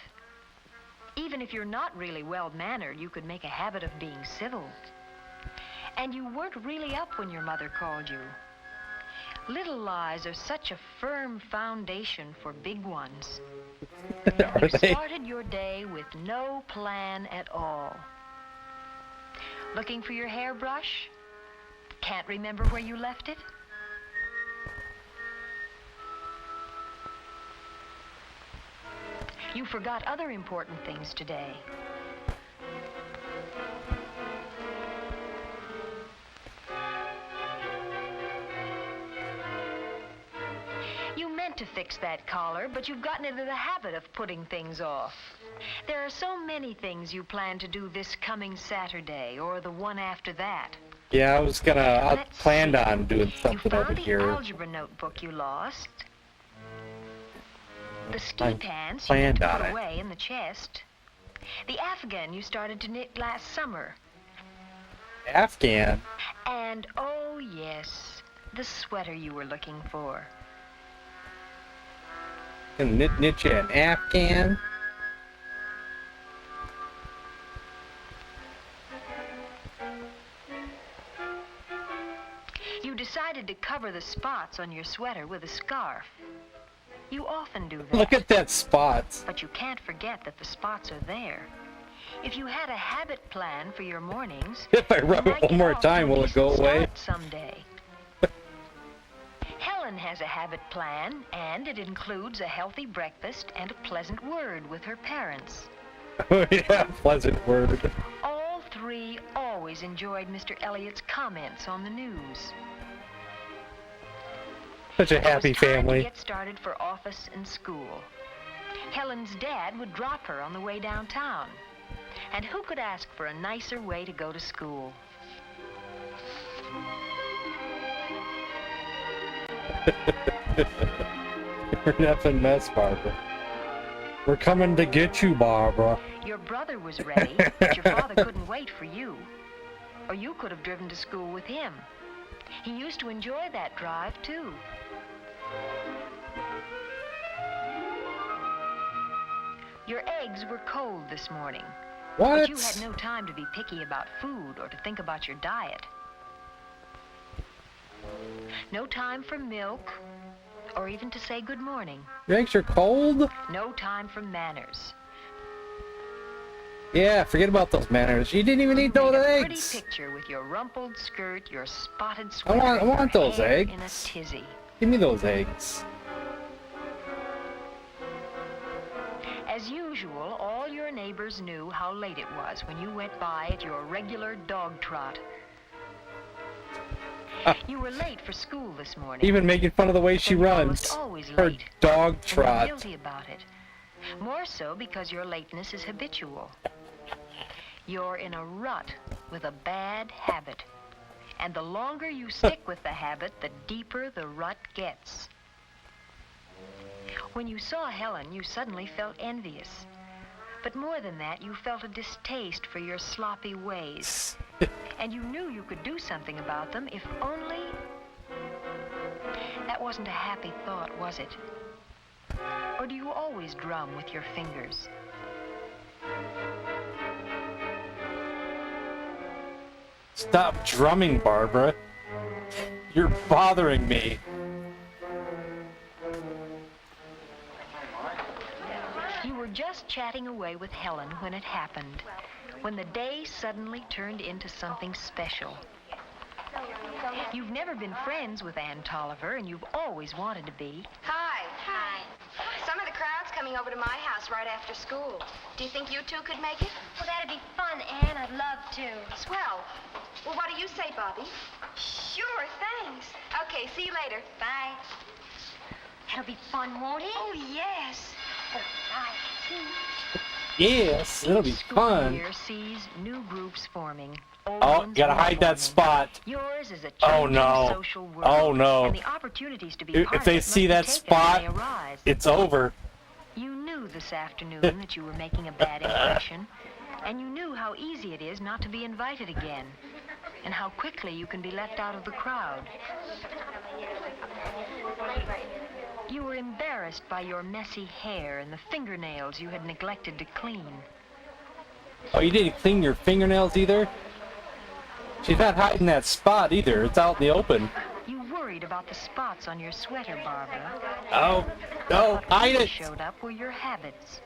Even if you're not really well-mannered, you could make a habit of being civil. And you weren't really up when your mother called you. Little lies are such a firm foundation for big ones. You started your day with no plan at all. Looking for your hairbrush? Can't remember where you left it? You forgot other important things today. You meant to fix that collar, but you've gotten into the habit of putting things off. There are so many things you plan to do this coming Saturday or the one after that. Yeah, I planned on doing something over You here. found the algebra notebook you lost. The ski I pants you planned had to on put it. away in the chest. The Afghan you started to knit last summer. Afghan. And, oh yes, the sweater you were looking for. And knit you an Afghan. You decided to cover the spots on your sweater with a scarf. You often do that. Look at that spot. But you can't forget that the spots are there. If you had a habit plan for your mornings, If I rub it one more time, will it go away? someday. Helen has a habit plan, and it includes a healthy breakfast and a pleasant word with her parents. Oh yeah, pleasant word. All three always enjoyed Mr. Elliott's comments on the news. Such a happy It was time to family. get started for office and school. Helen's dad would drop her on the way downtown. And who could ask for a nicer way to go to school? You're an effing mess, Barbara. We're coming to get you, Barbara. Your brother was ready, but your father couldn't wait for you. Or you could have driven to school with him. He used to enjoy that drive, too. Your eggs were cold this morning, But you What? had no time to be picky about food or to think about your diet. No time for milk or even to say good morning. Your eggs are cold? No time for manners. Yeah, forget about those manners. You didn't even eat those Pretty eggs. picture with your rumpled skirt, your spotted I sweater, want and your those hair eggs. in a tizzy. Give me those eggs. As usual, all your neighbors knew how late it was when you went by at your regular dog trot. You were late for school this morning. Even making fun of the way she And you're runs. almost always Her late. dog And you're trot. guilty about it. More so because your lateness is habitual. You're in a rut with a bad habit. And the longer you stick with the habit, the deeper the rut gets. When you saw Helen, you suddenly felt envious. But more than that, you felt a distaste for your sloppy ways. And you knew you could do something about them if only... That wasn't a happy thought, was it? Or do you always drum with your fingers? Stop drumming, Barbara. You're bothering me. You were just chatting away with Helen when it happened, when the day suddenly turned into something special. You've never been friends with Ann Tolliver, and you've always wanted to be. Hi. Hi. Some of the crowd's coming over to my house right after school. Do you think you two could make it? Well, that'd be fun, Anne. I'd love to. Swell. Well, what do you say, Bobby? Sure, thanks. Okay, see you later. Bye. That'll be fun, won't it? Oh, yes. Oh, bye. Yes, it'll be fun. Year sees new groups forming. Oh, gotta hide that spot. Yours is a Oh changing no. social world, Oh no. and the opportunities to be If part they of it see must that be taken as spot, they arise. it's over. You knew this afternoon that you were making a bad impression, and you knew how easy it is not to be invited again, and how quickly you can be left out of the crowd. You were embarrassed by your messy hair and the fingernails you had neglected to clean. Oh, you didn't clean your fingernails either? She's not hiding that spot either. It's out in the open. You worried about the spots on your sweater, Barbara. Oh, no, hide What it. showed up were your habits.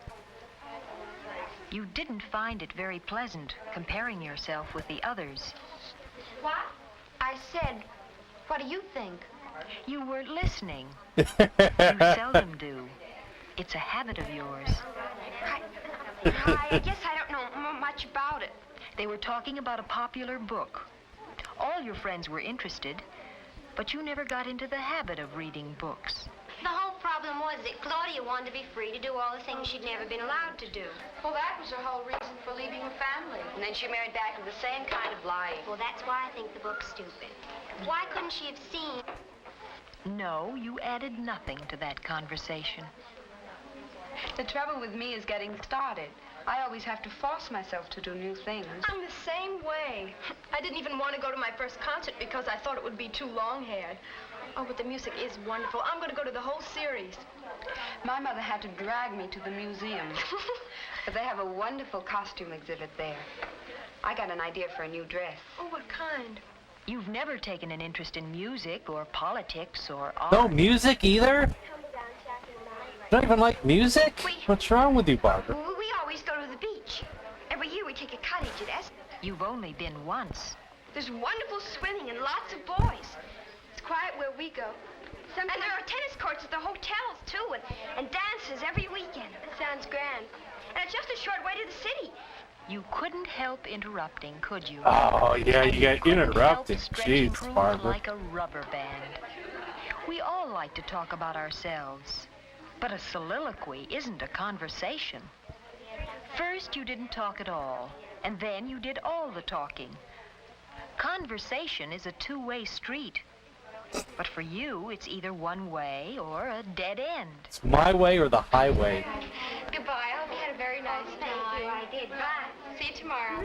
You didn't find it very pleasant comparing yourself with the others. What? I said, what do you think? You weren't listening. You seldom do. It's a habit of yours. I guess I don't know much about it. They were talking about a popular book. All your friends were interested, but you never got into the habit of reading books. The whole problem was that Claudia wanted to be free to do all the things she'd never been allowed to do. Well, that was her whole reason for leaving her family. And then she married back to the same kind of lying. Well, that's why I think the book's stupid. Why couldn't she have seen... No, you added nothing to that conversation. The trouble with me is getting started. I always have to force myself to do new things. I'm the same way. I didn't even want to go to my first concert because I thought it would be too long-haired. Oh, but the music is wonderful. I'm going to go to the whole series. My mother had to drag me to the museum. But they have a wonderful costume exhibit there. I got an idea for a new dress. Oh, what kind? You've never taken an interest in music or politics or art. No music either? You don't even like music? What's wrong with you, Barbara? We always go to the beach. Every year we take a cottage at Essex. You've only been once. There's wonderful swimming and lots of boys. It's quiet where we go. And there are tennis courts at the hotels, too, and dances every weekend. It sounds grand. And it's just a short way to the city. You couldn't help interrupting, could you? Oh, yeah, you got interrupted. Stretching Jeez, through Barbara. like a rubber band. We all like to talk about ourselves. But a soliloquy isn't a conversation. First, you didn't talk at all, and then you did all the talking. Conversation is a two-way street. But for you, it's either one way or a dead end. It's my way or the highway. Goodbye. I hope you had a very nice time. Thank you, I did. Bye. See you tomorrow.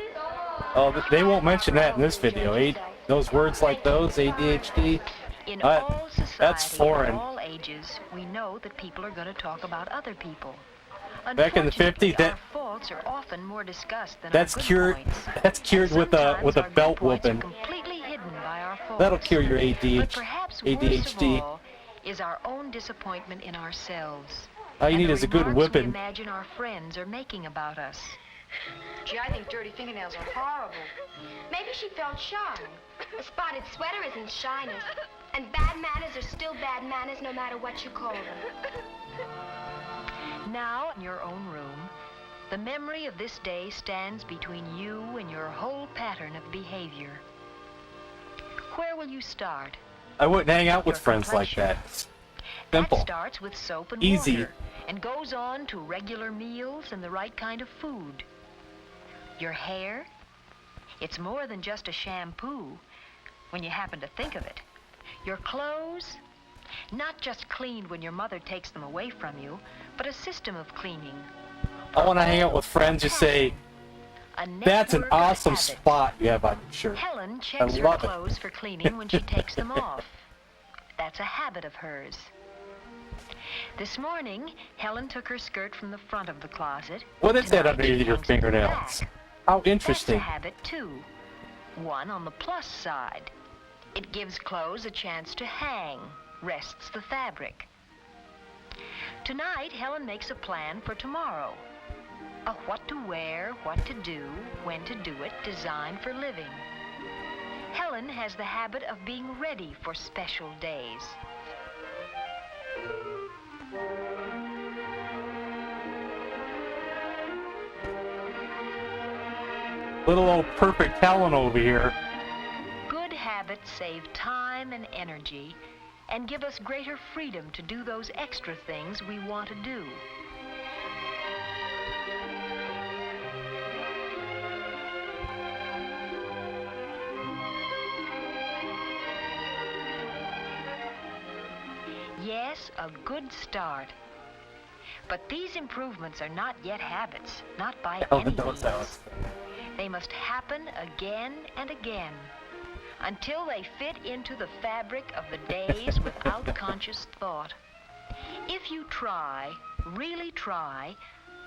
Oh, they won't mention that in this video. Those words like those, ADHD, In all society, that's foreign. at all ages, we know that people are going to talk about other people. Back in the 50s, Our faults are often more discussed than that's our good cured. points. That's cured with a belt whooping. Completely hidden by our faults. That'll cure your But perhaps worst of ADHD. all is our own disappointment in ourselves. All you and need the is a good remarks we whipping. imagine our friends are making about us. Gee, I think dirty fingernails are horrible. Maybe she felt shy. A spotted sweater isn't shyness. And bad manners are still bad manners no matter what you call them. Now, in your own room, the memory of this day stands between you and your whole pattern of behavior. Where will you start? I wouldn't hang out with friends like that. Simple. That starts with soap and Easy. water and goes on to regular meals and the right kind of food. Your hair? It's more than just a shampoo when you happen to think of it. Your clothes? Not just cleaned when your mother takes them away from you, but a system of cleaning. I want to hang out with friends who say, "That's an awesome spot you have on your shirt." Helen I checks her love it. clothes for cleaning when she takes them off. That's a habit of hers. This morning, Helen took her skirt from the front of the closet. What is that Tonight, underneath she your hangs it to the fingernails? back. How That's a interesting. habit, too. One on the plus side. It gives clothes a chance to hang, rests the fabric. Tonight, Helen makes a plan for tomorrow. A what to wear, what to do, when to do it, designed for living. Helen has the habit of being ready for special days. Little old perfect Helen over here. Good habits save time and energy and give us greater freedom to do those extra things we want to do. Yes, a good start. But these improvements are not yet habits, not by any means. They must happen again and again until they fit into the fabric of the days without conscious thought. If you try, really try,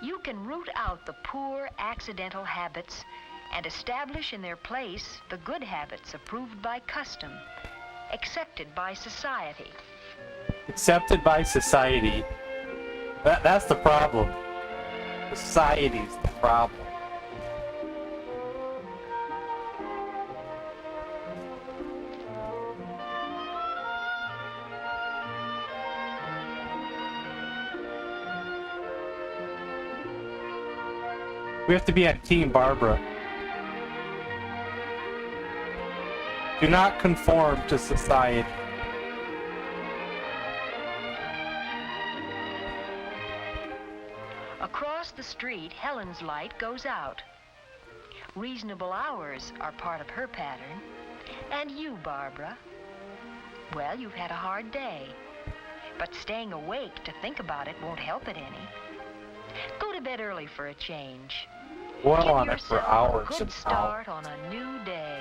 you can root out the poor, accidental habits and establish in their place the good habits approved by custom, accepted by society. Accepted by society. That's the problem. Society's the problem. We have to be on Team Barbara. Do not conform to society. Across the street, Helen's light goes out. Reasonable hours are part of her pattern. And you, Barbara? Well, you've had a hard day. But staying awake to think about it won't help it any. Go to bed early for a change. Dwell Give on it for yourself hours a good and start on a new day.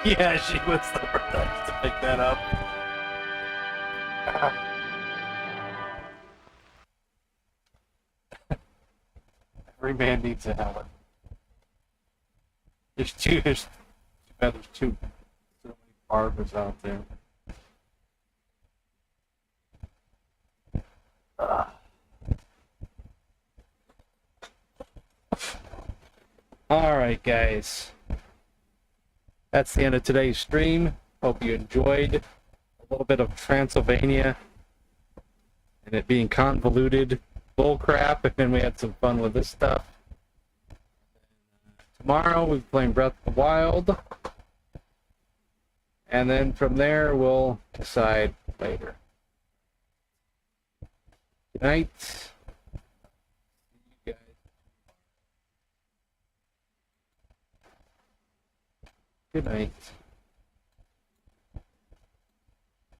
Yeah, she was the first to pick that up. Every man needs a Helen. There's too bad there's so many Barbaras out there. Alright, guys. That's the end of today's stream. Hope you enjoyed a little bit of Transylvania and it being convoluted bullcrap, and then we had some fun with this stuff. Tomorrow we'll be playing Breath of the Wild, and then from there we'll decide later. Good night. See you guys. Good night.